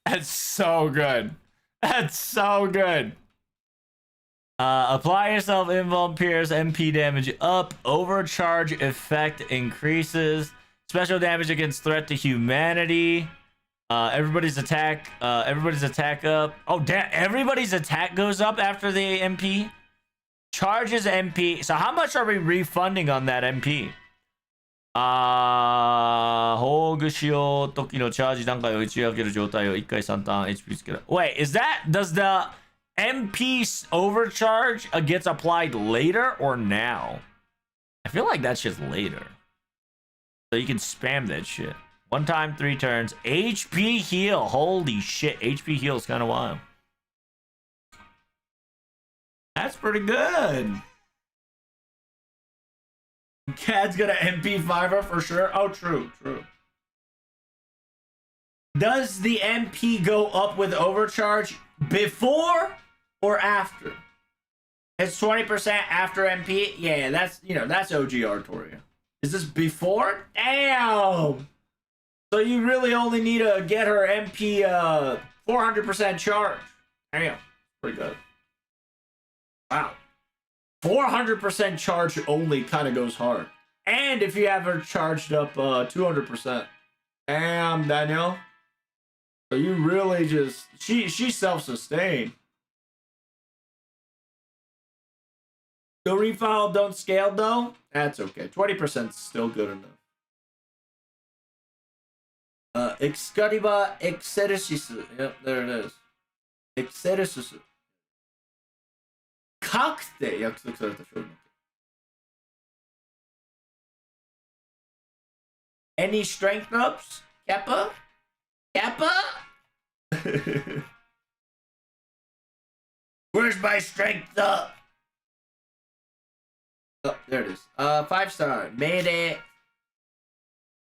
That's so good. That's so good. Apply yourself Invuln Pierce, MP damage up, overcharge effect increases, special damage against threat to humanity. Everybody's attack up. Oh damn, everybody's attack goes up after the MP. Charges MP. So how much are we refunding on that MP? 宝具使用時のチャージ段階を打ち上げる状態を1回3ターン HP つける。Wait, does the MP overcharge gets applied later or now? I feel like that's just later. So you can spam that shit. One time, 3 turns. HP heal. Holy shit. HP heal is kind of wild. That's pretty good. Cad's got an MP5er for sure. Oh, true. Does the MP go up with overcharge before or after? It's 20% after MP. Yeah, that's OG Artoria. Is this before? Damn. So you really only need to get her MP 400% charge. Damn, pretty good. Wow. 400% charge only kind of goes hard. And if you have her charged up 200%. Damn, Daniel. So you really just... She's self-sustained. No refile, don't scale though. That's okay. 20% is still good enough. Excalibur Exercisu. Yep, there it is. Exercisu. かくて約束された勝利。Any strength ups? Kappa? Kappa? Where's my strength up? Oh, there it is. 5-star. Made it.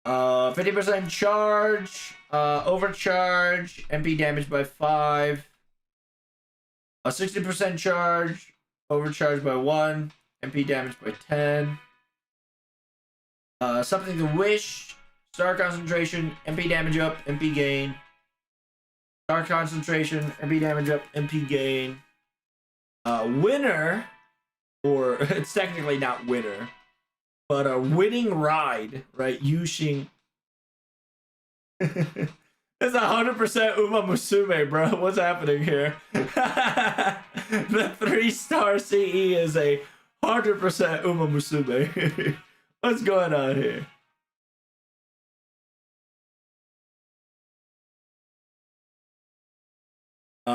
50% charge. Overcharge. MP damage by 5. 60% charge. Overcharge by 1. MP damage by 10. Something to wish. Star concentration. MP damage up. MP gain. Star concentration. MP damage up. MP gain. Winner. Or it's technically not winner. But a winning ride. Right? Yushing. It's 100% Uma Musume, bro. What's happening here? The 3-star CE is a 100% Uma Musume. What's going on here?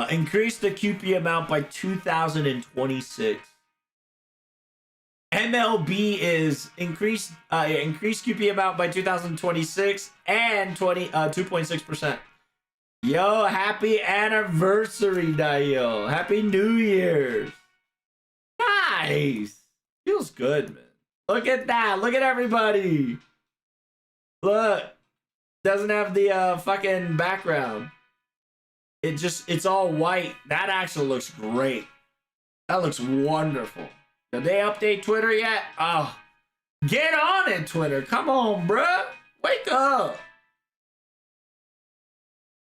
Increase the QP amount by 2,026. MLB is increase QP amount by 2026 and 2.6%. Yo, happy anniversary, Dio. Happy New Year's. Nice. Feels good, man. Look at that. Look at everybody. Look. Doesn't have the fucking background. It's all white. That actually looks great. That looks wonderful. Did they update Twitter yet? Oh, get on it, Twitter. Come on, bruh. Wake up.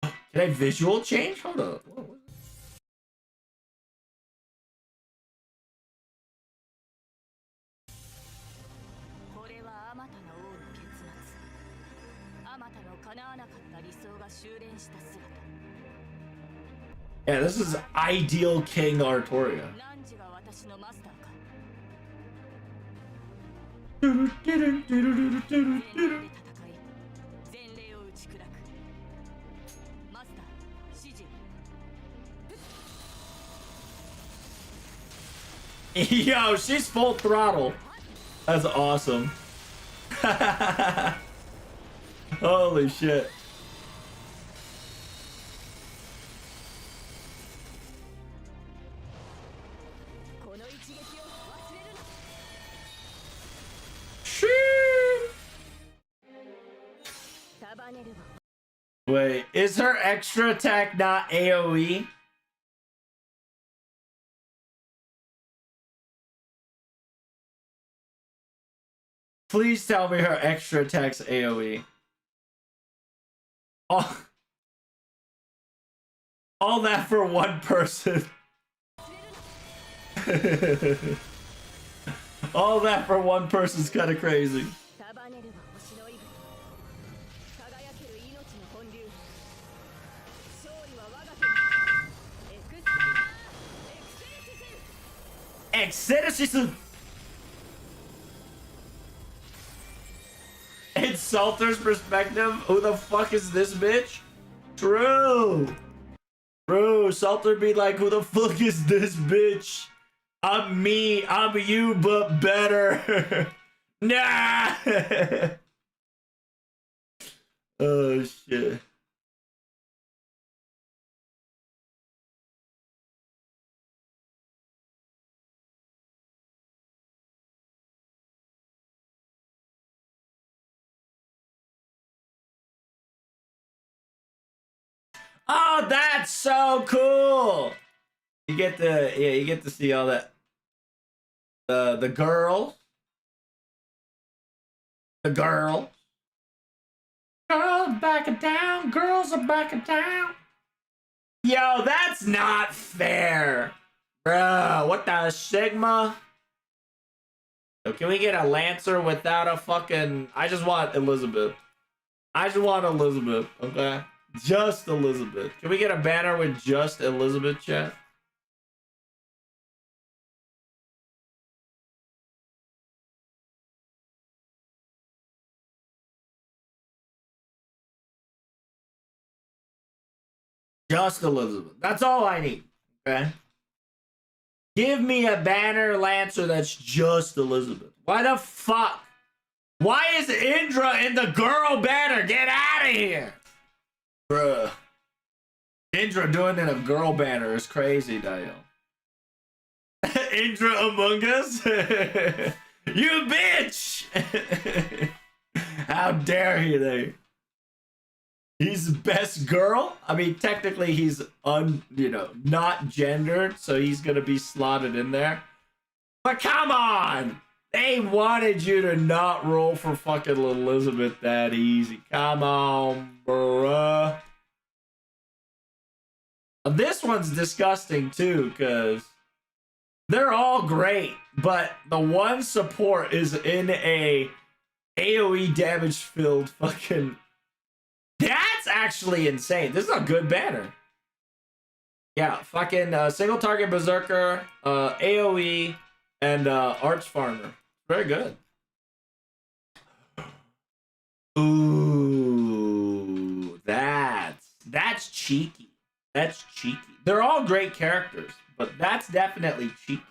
Can I visual change? Hold up. Yeah, this is ideal King Artoria. Yo, she's full throttle. That's awesome. Holy shit. Wait, is her extra attack not AoE? Please tell me her extra attack's AoE. All that for one person. All that for one person's kind of crazy. Exercisu. In Salter's perspective, who the fuck is this bitch? True. Bro, Salter be like, who the fuck is this bitch? I'm me, I'm you, but better. Nah. Oh shit. Oh, that's so cool. You get to see all that. The girl. The girl. Girls backing down. Girls are backing down. Yo, that's not fair. Bro, what the Sigma? So can we get a Lancer without a fucking... I just want Elizabeth. I just want Elizabeth, okay? Just Elizabeth. Can we get a banner with just Elizabeth, chat? Just Elizabeth. That's all I need. Okay. Give me a banner Lancer that's just Elizabeth. Why the fuck? Why is Indra in the girl banner? Get out of here. Bruh. Indra doing in a girl banner is crazy, Dial. Indra Among Us? You bitch! How dare he, they? He's best girl? I mean, technically he's not gendered, so he's gonna be slotted in there. But come on! They wanted you to not roll for fucking Elizabeth that easy. Come on, bruh. This one's disgusting too, because they're all great, but the one support is in a AoE damage filled fucking. That's actually insane. This is a good banner. Yeah, fucking single target berserker, AoE, and arch farmer. Very good. Ooh, that's cheeky. That's cheeky. They're all great characters, but that's definitely cheeky.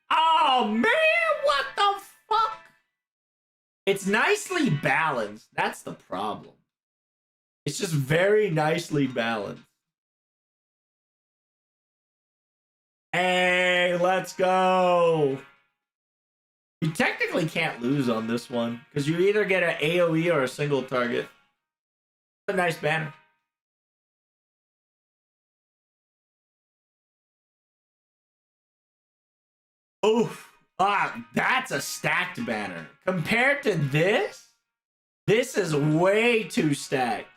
Oh man, what the fuck? It's nicely balanced. That's the problem. It's just very nicely balanced. Hey, let's go. You technically can't lose on this one because you either get an AoE or a single target. A nice banner. Oof. That's a stacked banner. Compared to this is way too stacked.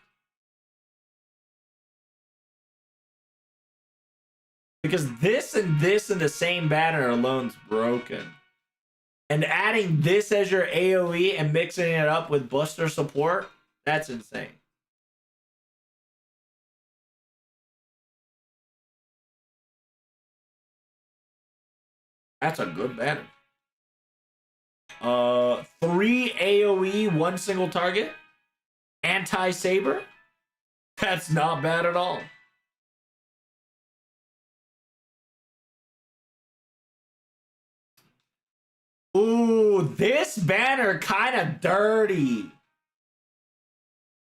Because this and this in the same banner alone's broken. And adding this as your AoE and mixing it up with Buster support, that's insane. That's a good banner. 3 AoE, 1 single target. Anti-saber. That's not bad at all. Ooh, this banner kind of dirty.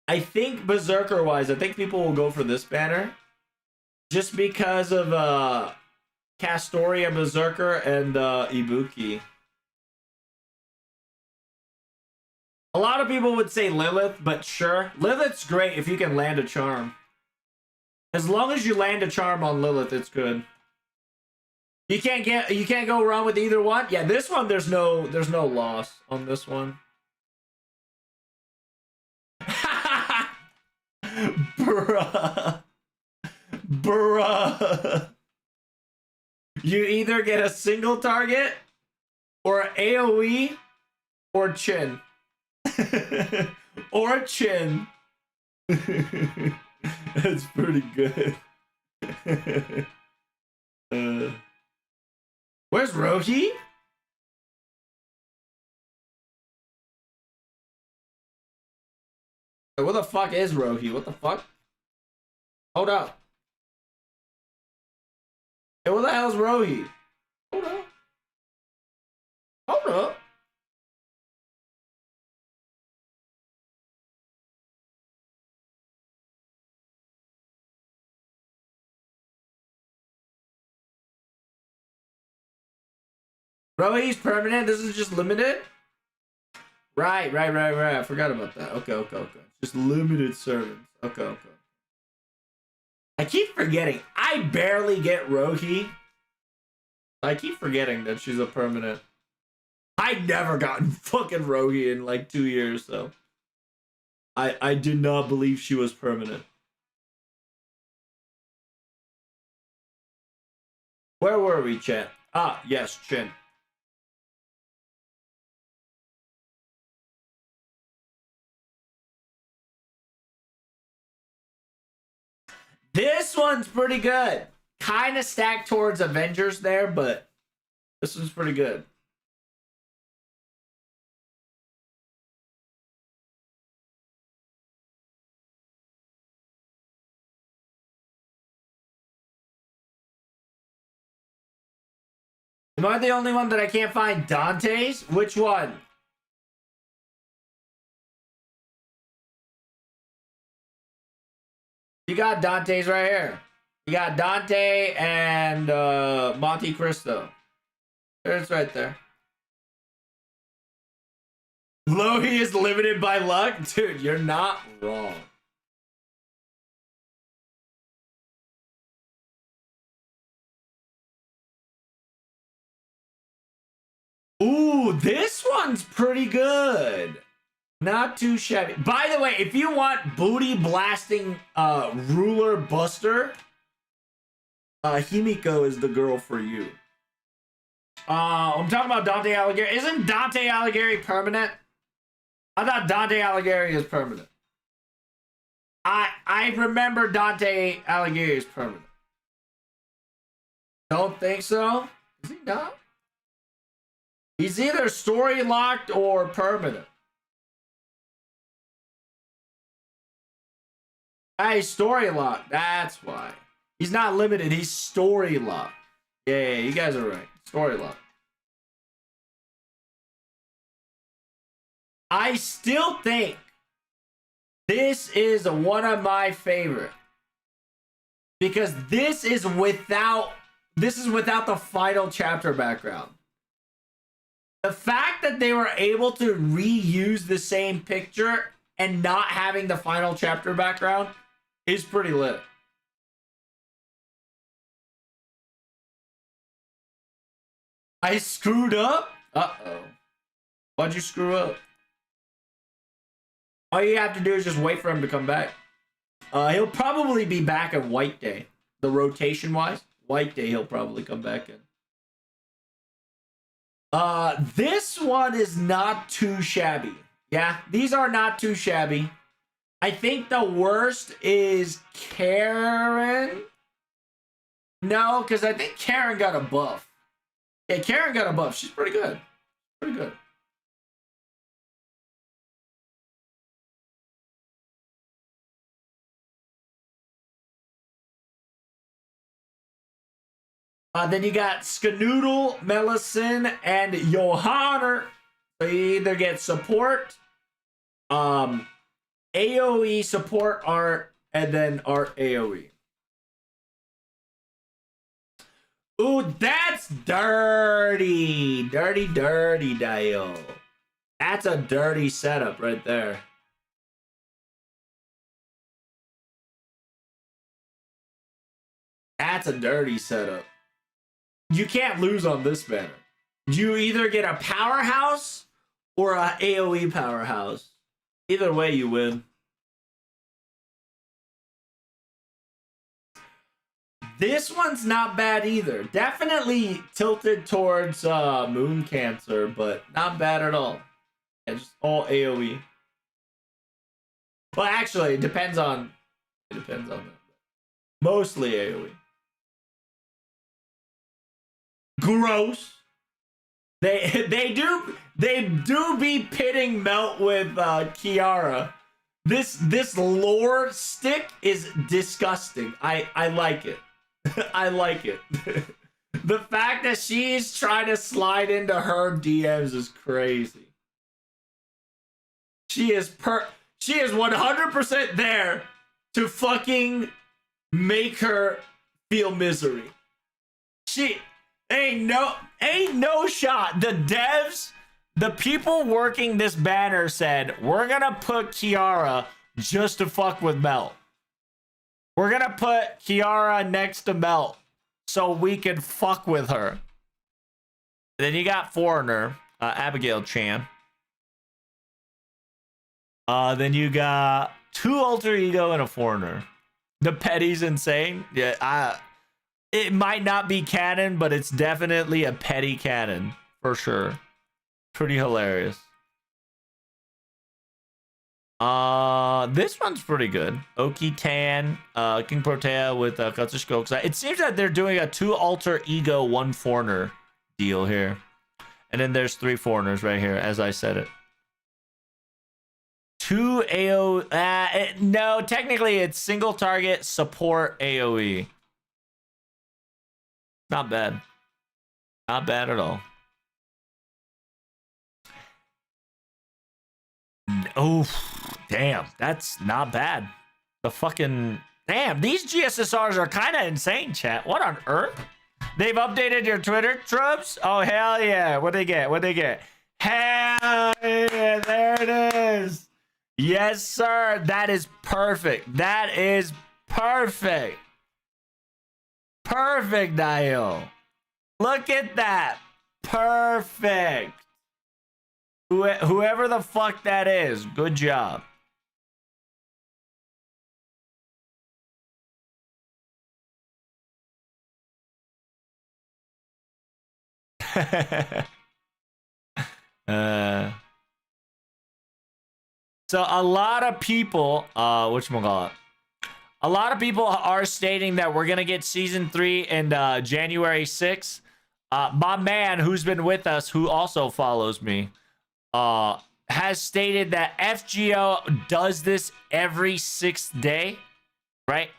I think Berserker-wise, I think people will go for this banner. Just because of Castoria Berserker and Ibuki. A lot of people would say Lilith, but sure. Lilith's great if you can land a charm. As long as you land a charm on Lilith, it's good. You can't go wrong with either one. Yeah, this one there's no loss on this one. Bruh. Bruh. You either get a single target or AoE or chin. Or chin. That's pretty good. Where's Rohi? What the fuck is Rohi? What the fuck? Hold up. Hey, what the hell's Rohi? Hold up. Hold up. Rohi's permanent. This is just limited. Right. I forgot about that. Okay. Just limited servants. Okay. I keep forgetting. I barely get Rohi. I keep forgetting that she's a permanent. I never gotten fucking Rohi in like 2 years, so I did not believe she was permanent. Where were we, chat? Ah, yes, Chin. This one's pretty good. Kind of stacked towards Avengers there, but this one's pretty good. Am I the only one that I can't find Dante's? Which one? You got Dante's right here. You got Dante and Monte Cristo. It's right there. Lohi is limited by luck? Dude, you're not wrong. Ooh, this one's pretty good. Not too shabby. By the way, if you want booty blasting ruler buster, Himiko is the girl for you. I'm talking about Dante Alighieri. Isn't Dante Alighieri permanent? I thought Dante Alighieri is permanent. I remember Dante Alighieri is permanent. Don't think so. Is he not? He's either story locked or permanent. Hey, story locked. That's why. He's not limited. He's story locked. Yeah, you guys are right. Story locked. I still think this is one of my favorite because this is without the final chapter background. The fact that they were able to reuse the same picture and not having the final chapter background is pretty lit. I screwed up? Uh-oh. Why'd you screw up? All you have to do is just wait for him to come back. He'll probably be back at White Day. The rotation-wise, White Day he'll probably come back in. This one is not too shabby. Yeah, these are not too shabby. I think the worst is Karen. No, because I think Karen got a buff. Yeah, Karen got a buff. She's pretty good. Pretty good. Then you got Skanoodle, Melicin, and Johanner. So you either get support, AoE support art, and then art AoE. Ooh, that's dirty. Dirty, dirty, Dio. That's a dirty setup right there. That's a dirty setup. You can't lose on this banner. You either get a powerhouse or a AoE powerhouse. Either way, you win. This one's not bad either. Definitely tilted towards Moon Cancer, but not bad at all. Yeah, just all AoE. Well, actually, it depends on that. Mostly AoE. Gross. They do be pitting Melt with Kiara. This lore stick is disgusting. I like it. I like it. The fact that she's trying to slide into her DMs is crazy. She is 100% there to fucking make her feel misery. She ain't no shot. The devs, the people working this banner said, we're gonna put Kiara just to fuck with Melt. We're gonna put Kiara next to Melt so we can fuck with her. And then you got Foreigner, Abigail Chan. Then you got 2 Alter Ego and a Foreigner. The petty's insane. Yeah, it might not be canon, but it's definitely a petty canon for sure. Pretty hilarious. This one's pretty good. Oki Tan, King Protea with Katsushiko. It seems that they're doing a 2 Alter Ego, 1 Foreigner deal here. And then there's 3 Foreigners right here, as I said it. 2 AO. No, technically it's single target support AoE. Not bad. Not bad at all. Oh, damn. That's not bad. The fucking... Damn, these GSSRs are kind of insane, chat. What on earth? They've updated your Twitter, Trubs? Oh, hell yeah. What'd they get? What'd they get? Hell yeah. There it is. Yes, sir. That is perfect. That is perfect. Perfect, Niall. Look at that. Perfect. Whoever the fuck that is, good job. So a lot of people, whatchamacallit? A lot of people are stating that we're gonna get season 3 in January 6th. My man who's been with us, who also follows me, has stated that FGO does this every 6th day, right?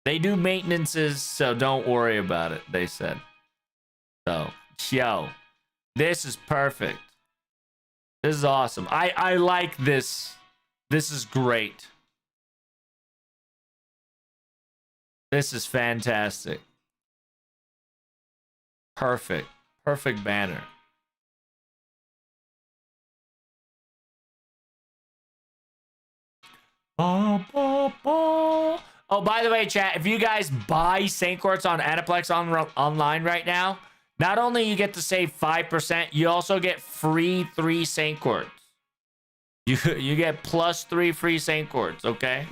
They do maintenances, so don't worry about it, they said. So, yo, this is perfect. This is awesome. I like this. This is great. This is fantastic. Perfect. Perfect banner. Oh, by the way, chat, if you guys buy Saint Courts on Aniplex online right now, not only you get to save 5%, you also get free 3 Saint Courts. You get plus 3 free Saint Courts, okay?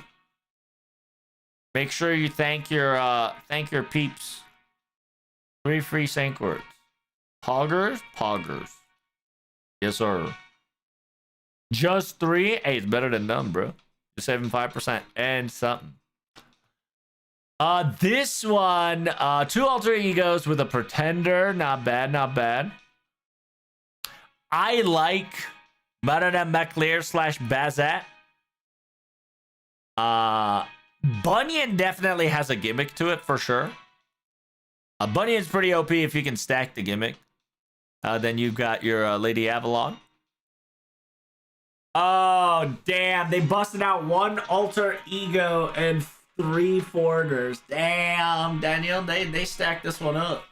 Make sure you thank your peeps. 3 free Saint Courts. Poggers? Poggers. Yes, sir. Just 3? Hey, it's better than none, bro. You're saving 5% and something. This one, 2 alter egos with a pretender. Not bad, not bad. I like better than McLear / Bazat. Bunyan definitely has a gimmick to it for sure. Bunyan's pretty OP if you can stack the gimmick. Then you've got your Lady Avalon. Oh, damn. They busted out 1 alter ego and 3 foreigners. Damn, Daniel, they stacked this one up.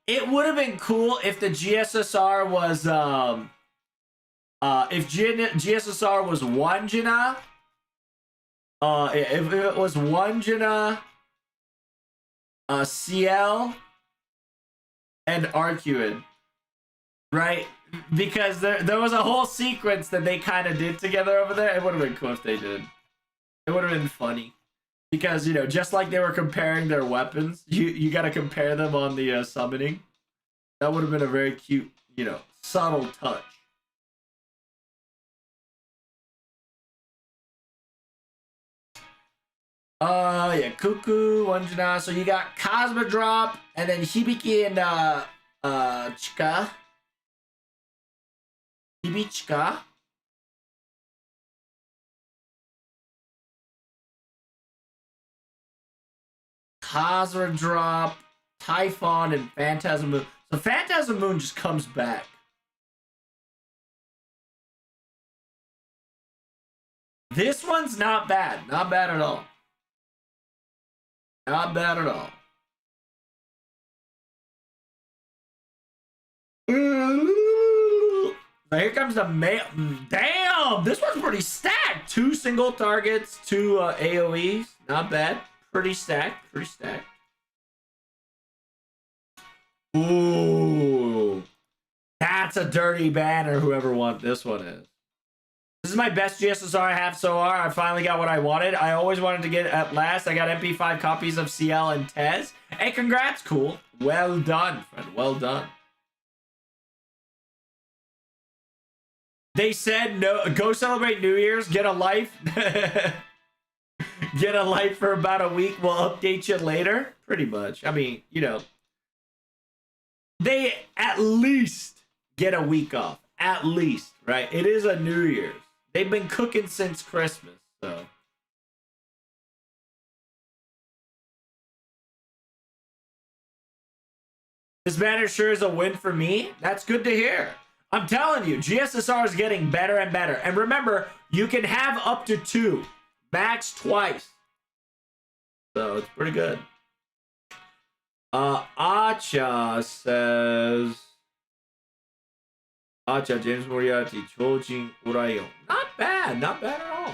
It would have been cool if the GSSR was if GSSR was 1 Jina. If it was 1 Jina, CL, and Arcuin, right? Because there was a whole sequence that they kind of did together over there. It would have been cool if they did. It would have been funny. Because, you know, just like they were comparing their weapons, you got to compare them on the summoning. That would have been a very cute, you know, subtle touch. Yeah, Cuckoo, Wanjana. So you got Cosmodrop, and then Hibiki and Chika. Hibichika. Cosmodrop, Typhon, and Phantasm Moon. So Phantasm Moon just comes back. This one's not bad. Not bad at all. Not bad at all. So here comes the mail. Damn, this one's pretty stacked. 2 single targets, 2 AoEs. Not bad. Pretty stacked. Pretty stacked. Ooh. That's a dirty banner, whoever won this one is. This is my best GSSR I have so far. I finally got what I wanted. I always wanted to get it at last. I got MP5 copies of CL and Tez. Hey, congrats, cool. Well done, friend. Well done. They said, no, go celebrate New Year's, get a life. Get a life for about a week. We'll update you later. Pretty much. I mean, you know, they at least get a week off. At least, right? It is a New Year's. They've been cooking since Christmas, so. This banner sure is a win for me. That's good to hear. I'm telling you, GSSR is getting better and better. And remember, you can have up to 2, max twice. So it's pretty good. Acha says, Acha, James Moriarty, Chojin Urayo. Not bad, not bad at all.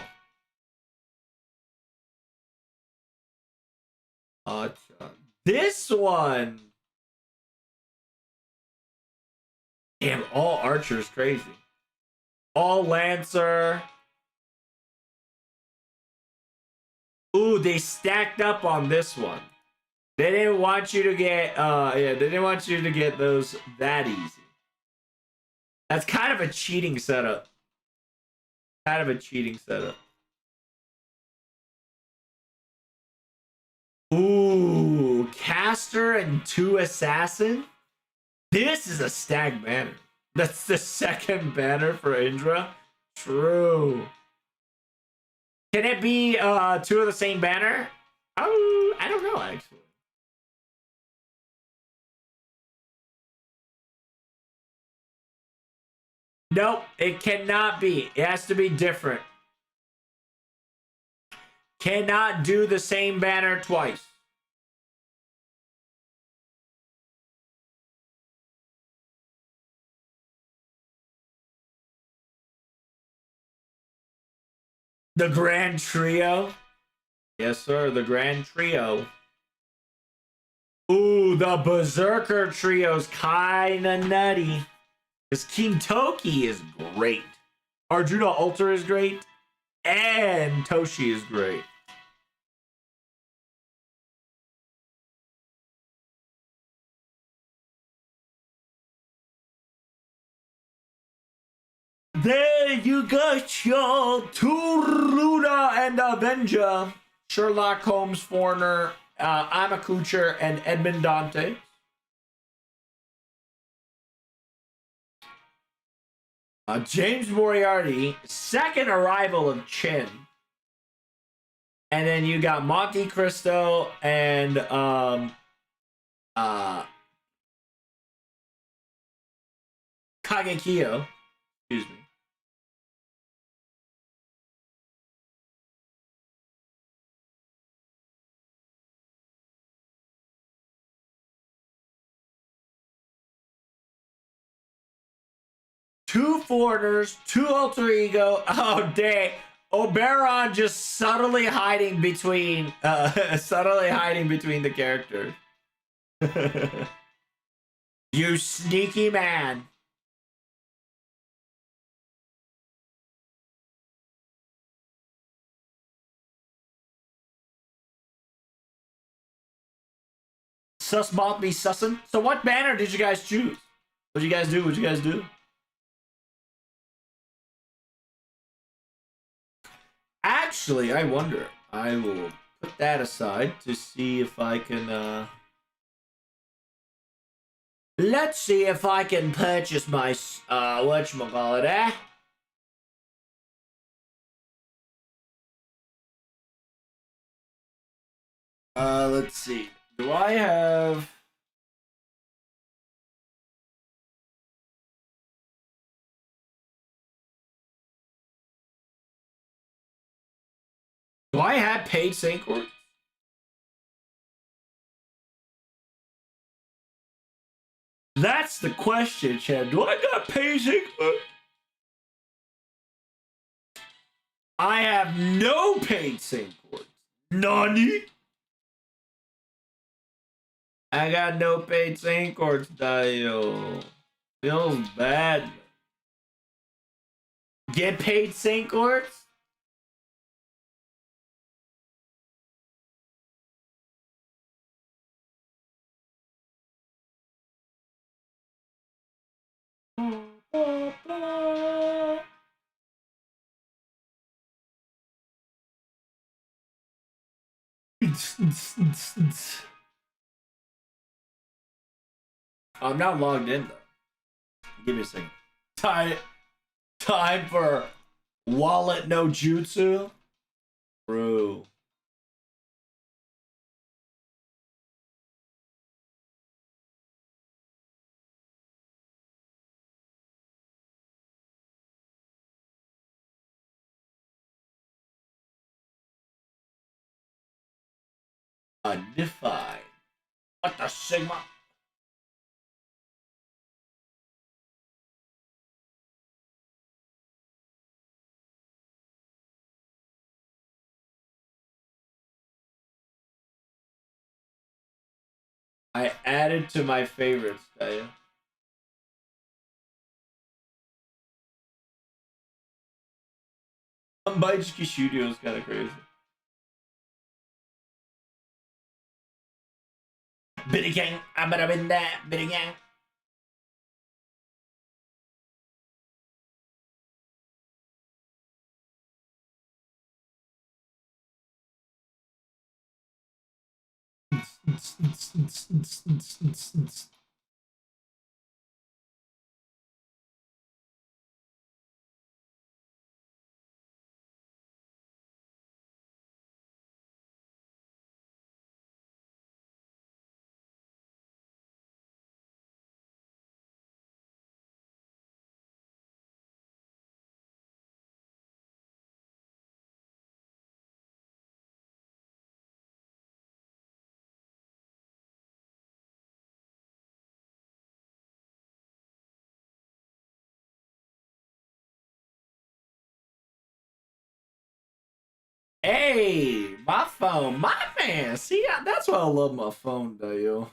Acha. This one. Damn, all archers crazy. All lancer. Ooh, they stacked up on this one. They didn't want you to get they didn't want you to get those that easy. That's kind of a cheating setup. Kind of a cheating setup. Ooh, caster and 2 assassin. This is a stag banner. That's the second banner for Indra. True. Can it be 2 of the same banner? Oh, I don't know actually. Nope, it cannot be. It has to be different. Cannot do the same banner twice. The Grand Trio. Yes, sir, the Grand Trio. Ooh, the Berserker Trio's kinda nutty. Because King Toki is great. Arjuna Alter is great. And Toshi is great. There you got your Turuda and Avenger. Sherlock Holmes, Foreigner, Amakucher, and Edmond Dante. James Moriarty, second arrival of Chin. And then you got Monte Cristo and Kagekiyo. Excuse me. Two foreigners, 2 alter ego. Oh dang. Oberon just subtly hiding between the characters. You sneaky man. Sus bot be sussin'. So what banner did you guys choose? What'd you guys do? What'd you guys do? Actually, I wonder. I will put that aside to see if I can, let's see if I can purchase my, whatchamacallit, eh? Let's see. Do I have... Do I have paid Sancor? That's the question, Chad. Do I got paid Sancor? I have no paid Sancor. Nani? I got no paid Sancor, Dio. Feels bad. Get paid Sancor? I'm not logged in though. Give me a second. Time for wallet no jutsu. Bro. Undefined. What the Sigma? I added to my favorites, Daya. Baichiki Studio is kind of crazy. Bitty gang, I'm gonna win that, bitty gang. Hey, my phone, my man. See, that's why I love my phone, Dale.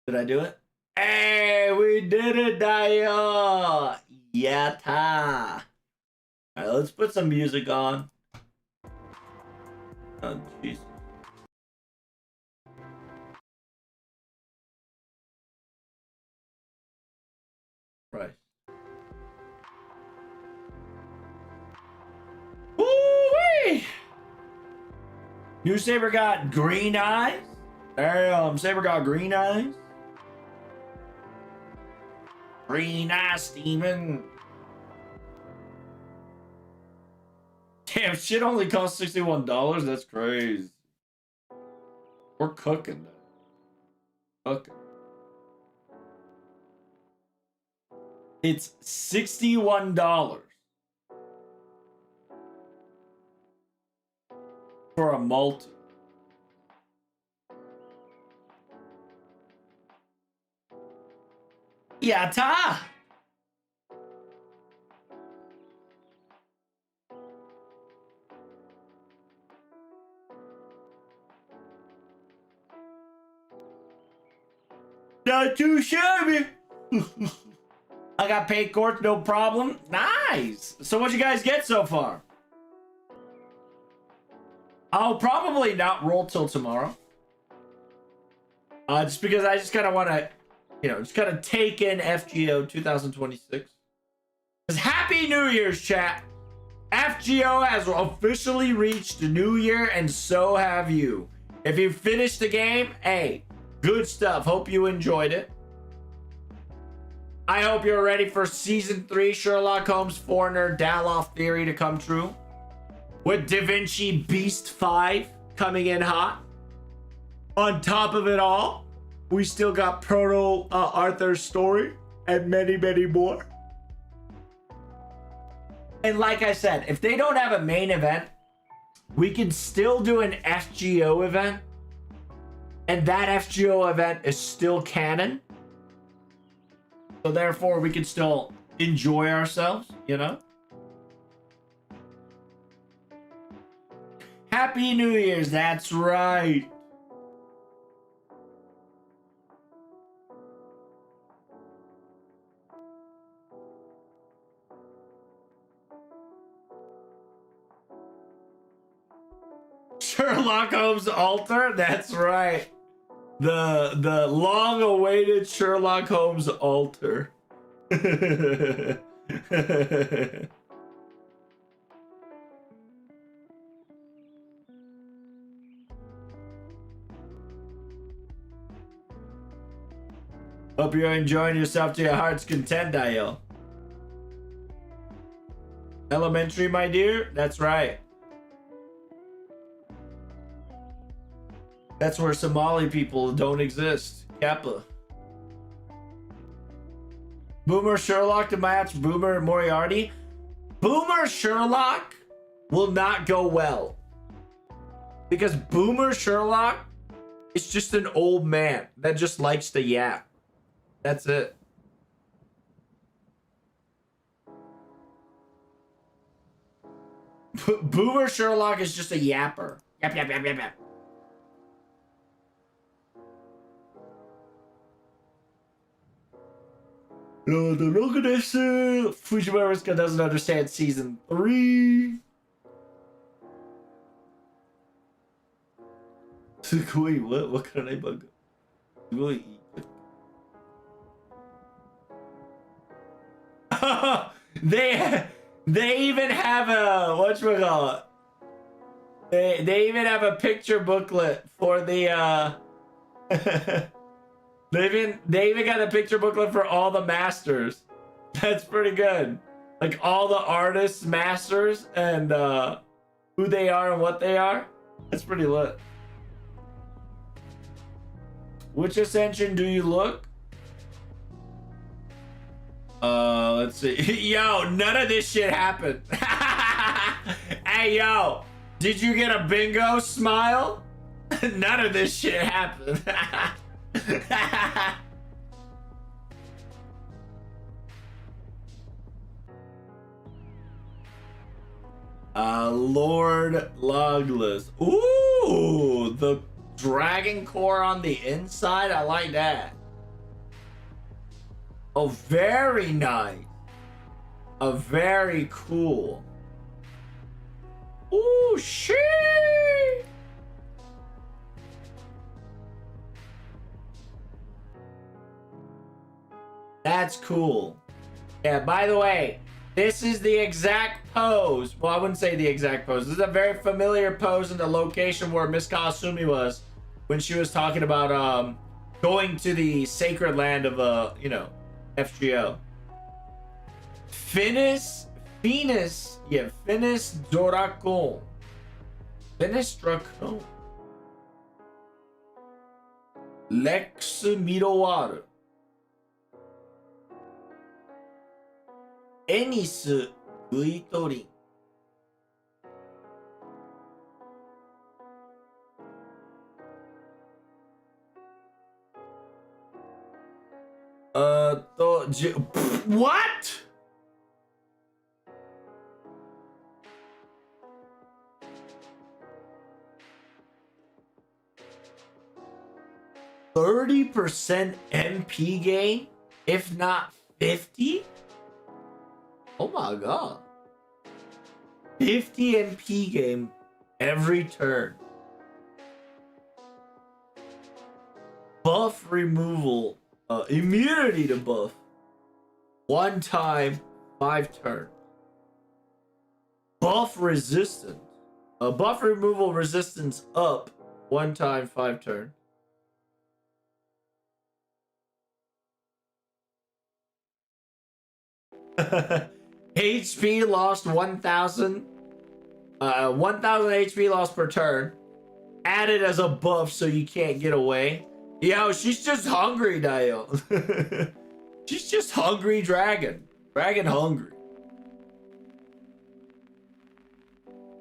Did I do it? Hey, we did it, Dale. Yatta. All right, let's put some music on. Oh, jeez. Right. Woo-wee! New Saber got green eyes. Damn, Saber got green eyes. Green eyes, Steven. Damn, shit only costs $61. That's crazy. We're cooking. Cooking. It's $61 for a multi. Yatta! Not too shabby. I got paid court, no problem. Nice. So what you guys get so far? I'll probably not roll till tomorrow. Just because I just kind of want to, just kind of take in FGO 2026. Because Happy New Year's, chat. FGO has officially reached the new year, and so have you. If you finished the game, hey, good stuff. Hope you enjoyed it. I hope you're ready for Season 3 Sherlock Holmes Foreigner Daloff Theory to come true. With Da Vinci Beast 5 coming in hot. On top of it all, we still got Proto Arthur's story and many, many more. And like I said, if they don't have a main event, we can still do an FGO event. And that FGO event is still canon. So therefore, we can still enjoy ourselves, Happy New Year's, that's right. Sherlock Holmes altar, that's right. The long-awaited Sherlock Holmes altar. Hope you're enjoying yourself to your heart's content, Dio. Elementary, my dear? That's right. That's where Somali people don't exist. Kappa. Boomer Sherlock to match Boomer Moriarty. Boomer Sherlock will not go well. Because Boomer Sherlock is just an old man that just likes to yap. That's it. Boomer Sherlock is just a yapper. Yap, yap, yap, yap, yap. Look at this. Fujiwara doesn't understand season 3. Wait, what? What kind of bug? Really eat? They even have a whatchamacallit. They even have a picture booklet for the they even got a picture booklet for all the masters. That's pretty good. Like all the artists, masters, and who they are and what they are. That's pretty lit. Which ascension do you look? Let's see. Yo, none of this shit happened. Hey, yo, did you get a bingo smile? None of this shit happened. Lord Logless. Ooh, the dragon core on the inside. I like that. Oh, very nice. Very cool. Ooh, shit. That's cool. Yeah, by the way, this is the exact pose. Well, I wouldn't say the exact pose. This is a very familiar pose in the location where Miss Kawasumi was when she was talking about going to the sacred land of FGO. Finis Dracon. Finis Dracon. Lex Mirowaru. Enis Guitorin. What? %30 MP gain, if not 50? Oh my god. 50 MP game every turn. Buff removal. Immunity to buff. 1 time, 5 turns. Buff resistance. Buff removal resistance up. 1 time, 5 turns. HP lost 1,000. 1,000 HP lost per turn. Added as a buff so you can't get away. Yo, she's just hungry, Dio. She's just hungry dragon. Dragon hungry.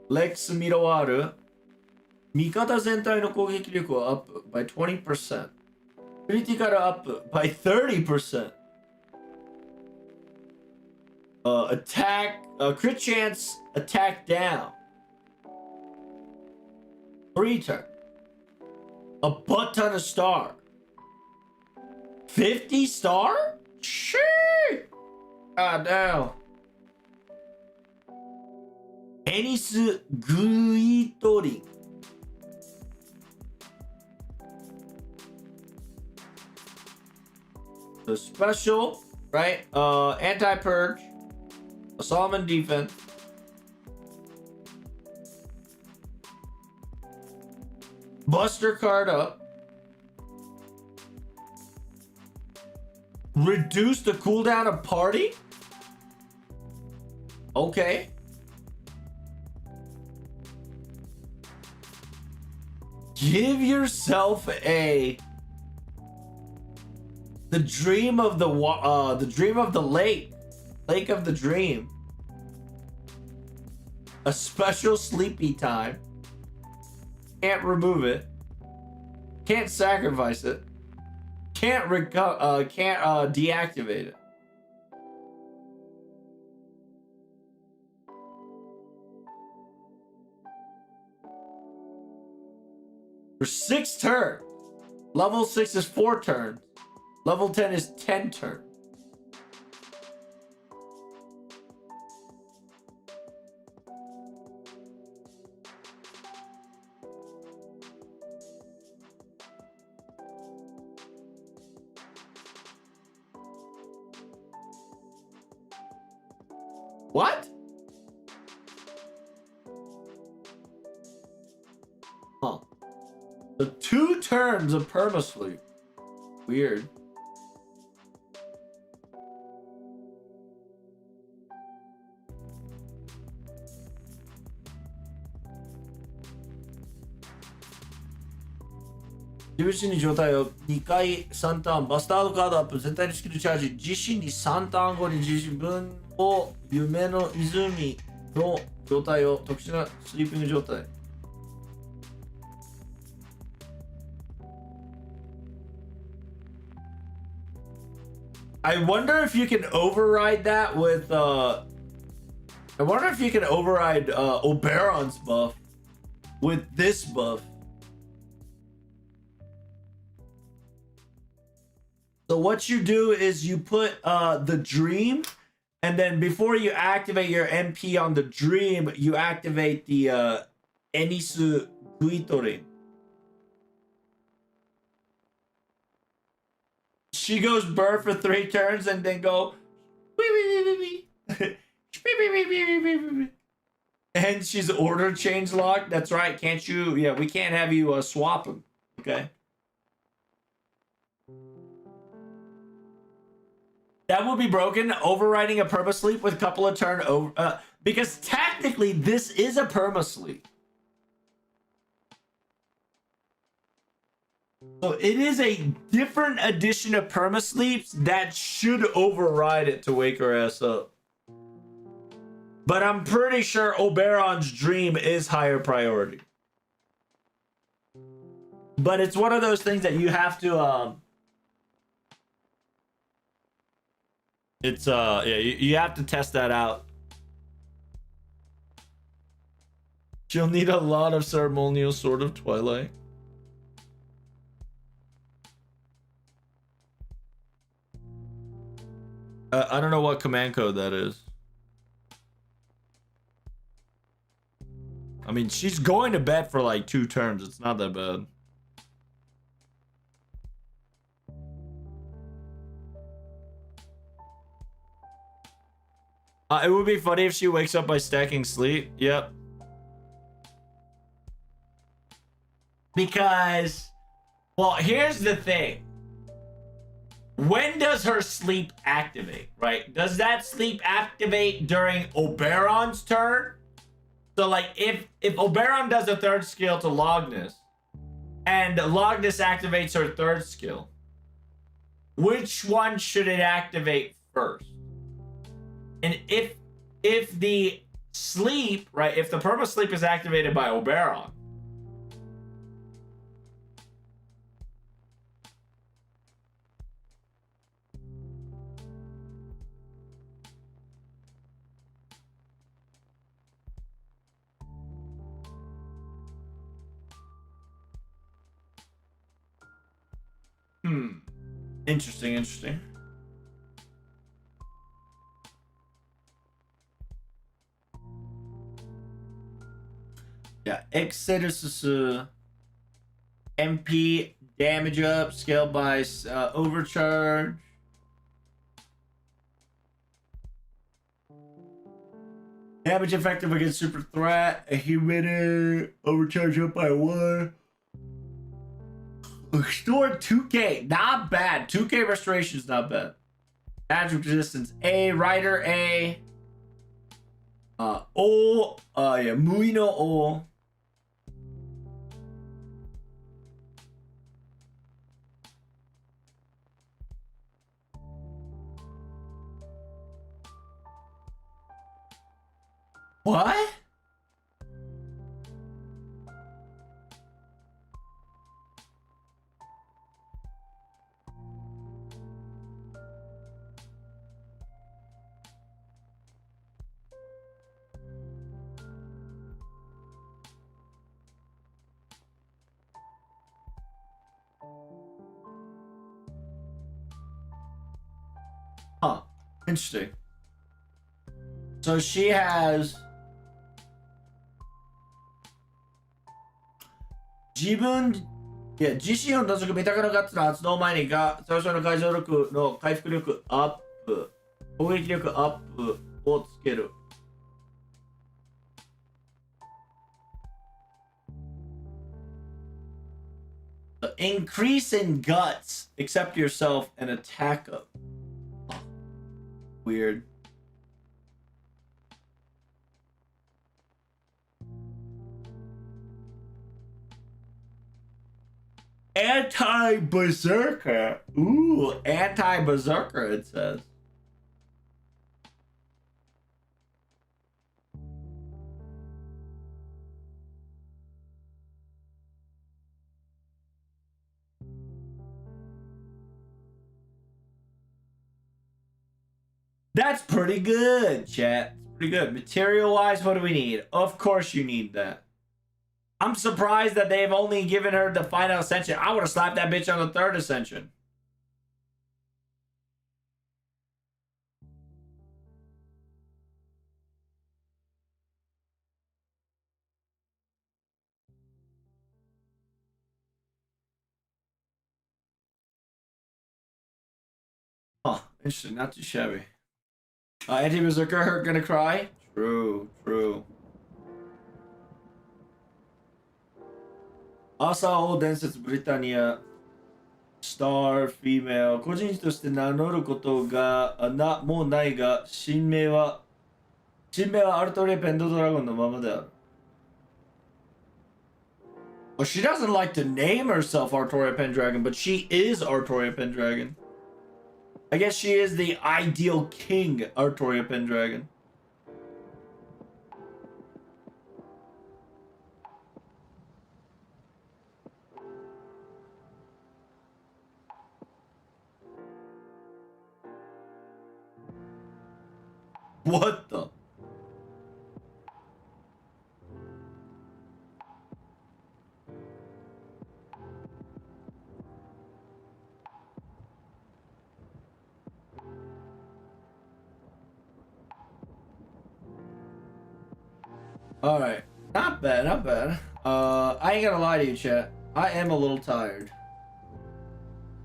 Lex Mirowaru. Mikata Zentai no kogeki ryoku up by 20%. Critical up by 30%. Attack, crit chance, attack down. 3 turn. A butt ton of star. 50 star? Shit! God damn. Enis Guitori. The special, right? Anti-purge. A Solomon defense. Buster card up. Reduce the cooldown of party? Okay. Give yourself the dream of the dream of the lake of the dream. A special sleepy time. Can't remove it. Can't sacrifice it. Can't deactivate it. For 6 turns. Level 6 is 4 turns. Level 10 is 10 turns. What? Huh. The 2 turns of permasleep. Weird.自身に状態を2回3ターンバスタードカードアップ全体のスキルチャージ自身に3ターン後に自分を夢の湖の状態を特殊なスリーピング状態。I wonder if you can override that with I wonder if you can override Oberon's buff with this buff. So what you do is you put the dream, and then before you activate your MP on the dream, you activate the Enisu Guitorin. She goes burr for 3 turns and then go and she's order change locked. That's right. Can't you? Yeah, we can't have you swap them. Okay. That would be broken. Overriding a perma sleep with a couple of turn over because technically this is a perma sleep. So it is a different edition of perma sleeps that should override it to wake her ass up. But I'm pretty sure Oberon's dream is higher priority. But it's one of those things that you have to it's yeah, you have to test that out. She'll need a lot of ceremonial Sword of Twilight. I don't know what command code that is. I mean, she's going to bed for like 2 turns. It's not that bad. It would be funny if she wakes up by stacking sleep. Yep. Because, well, here's the thing. When does her sleep activate, right? Does that sleep activate during Oberon's turn? So, like, if Oberon does a 3rd skill to Logness, and Logness activates her 3rd skill, which one should it activate first? And if the sleep, right, if the perma sleep is activated by Oberon, Interesting. Yeah, Exodus MP damage up, scaled by overcharge. Damage effective against super threat. A human overcharge up by 1. Restore 2k. Not bad. 2k restoration is not bad. Magic resistance A. Rider A. O. Yeah. Mui no O. What? Huh. Interesting. So she has 自分、自信を除くメタカのガッツの発動前にが、最初の回収力の回復力アップ、攻撃力アップをつける。Increase in guts, accept yourself, and attack up. Weird. Anti-berserker. Ooh, anti-berserker, it says. That's pretty good, chat. It's pretty good. Material-wise, what do we need? Of course you need that. I'm surprised that they've only given her the final ascension. I would have slapped that bitch on the third ascension. Huh, interesting. Not too shabby. Anti-berserker gonna cry? True, true. 朝王伝説ブリタニアスターフィメル個人として名乗ることがもうないが新名はアルトレペンドドラゴンのままである。Well, she doesn't like to name herself Artoria Pendragon, but she is Artoria Pendragon. I guess she is the ideal king, Artoria Pendragon. What the? All right, not bad, not bad. I ain't gonna lie to you, chat. I am a little tired,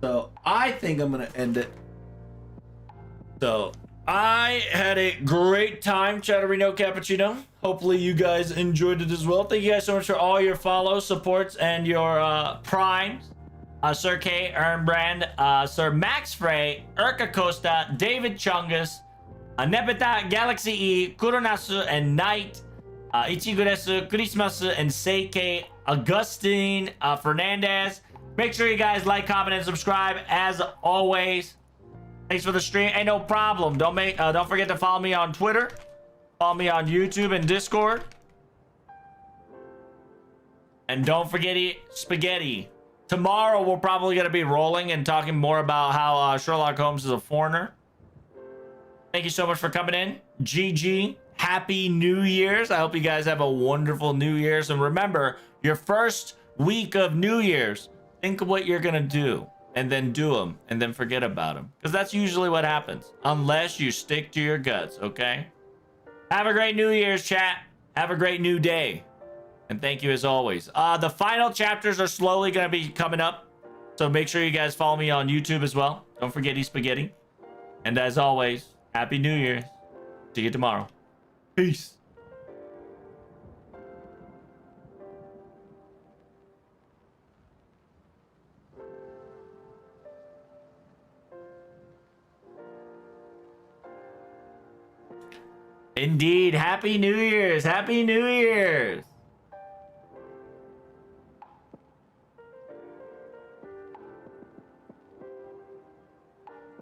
so I think I'm gonna end it. So I had a great time, Chatterino Cappuccino. Hopefully you guys enjoyed it as well. Thank you guys so much for all your follows, supports, and your primes. Sir K, Ernbrand, Sir Max Frey, Urka Costa, David Chungus, Nebita, Galaxy E, Kuronasu, and Knight, Ichiguresu, Christmas, and Seike, Augustine, Fernandez. Make sure you guys like, comment, and subscribe as always. Thanks for the stream. Ain't no problem. Don't forget to follow me on Twitter. Follow me on YouTube and Discord. And don't forget spaghetti. Tomorrow we're probably gonna be rolling and talking more about how Sherlock Holmes is a foreigner. Thank you so much for coming in. GG. Happy New Year's. I hope you guys have a wonderful New Year's. And remember, your first week of New Year's, think of what you're gonna do. And then do them, and then forget about them. Because that's usually what happens. Unless you stick to your guts, okay? Have a great New Year's, chat. Have a great new day. And thank you as always. The final chapters are slowly going to be coming up. So make sure you guys follow me on YouTube as well. Don't forget spaghetti. And as always, Happy New Year. See you tomorrow. Peace. Indeed. Happy New Year's. Happy New Year's.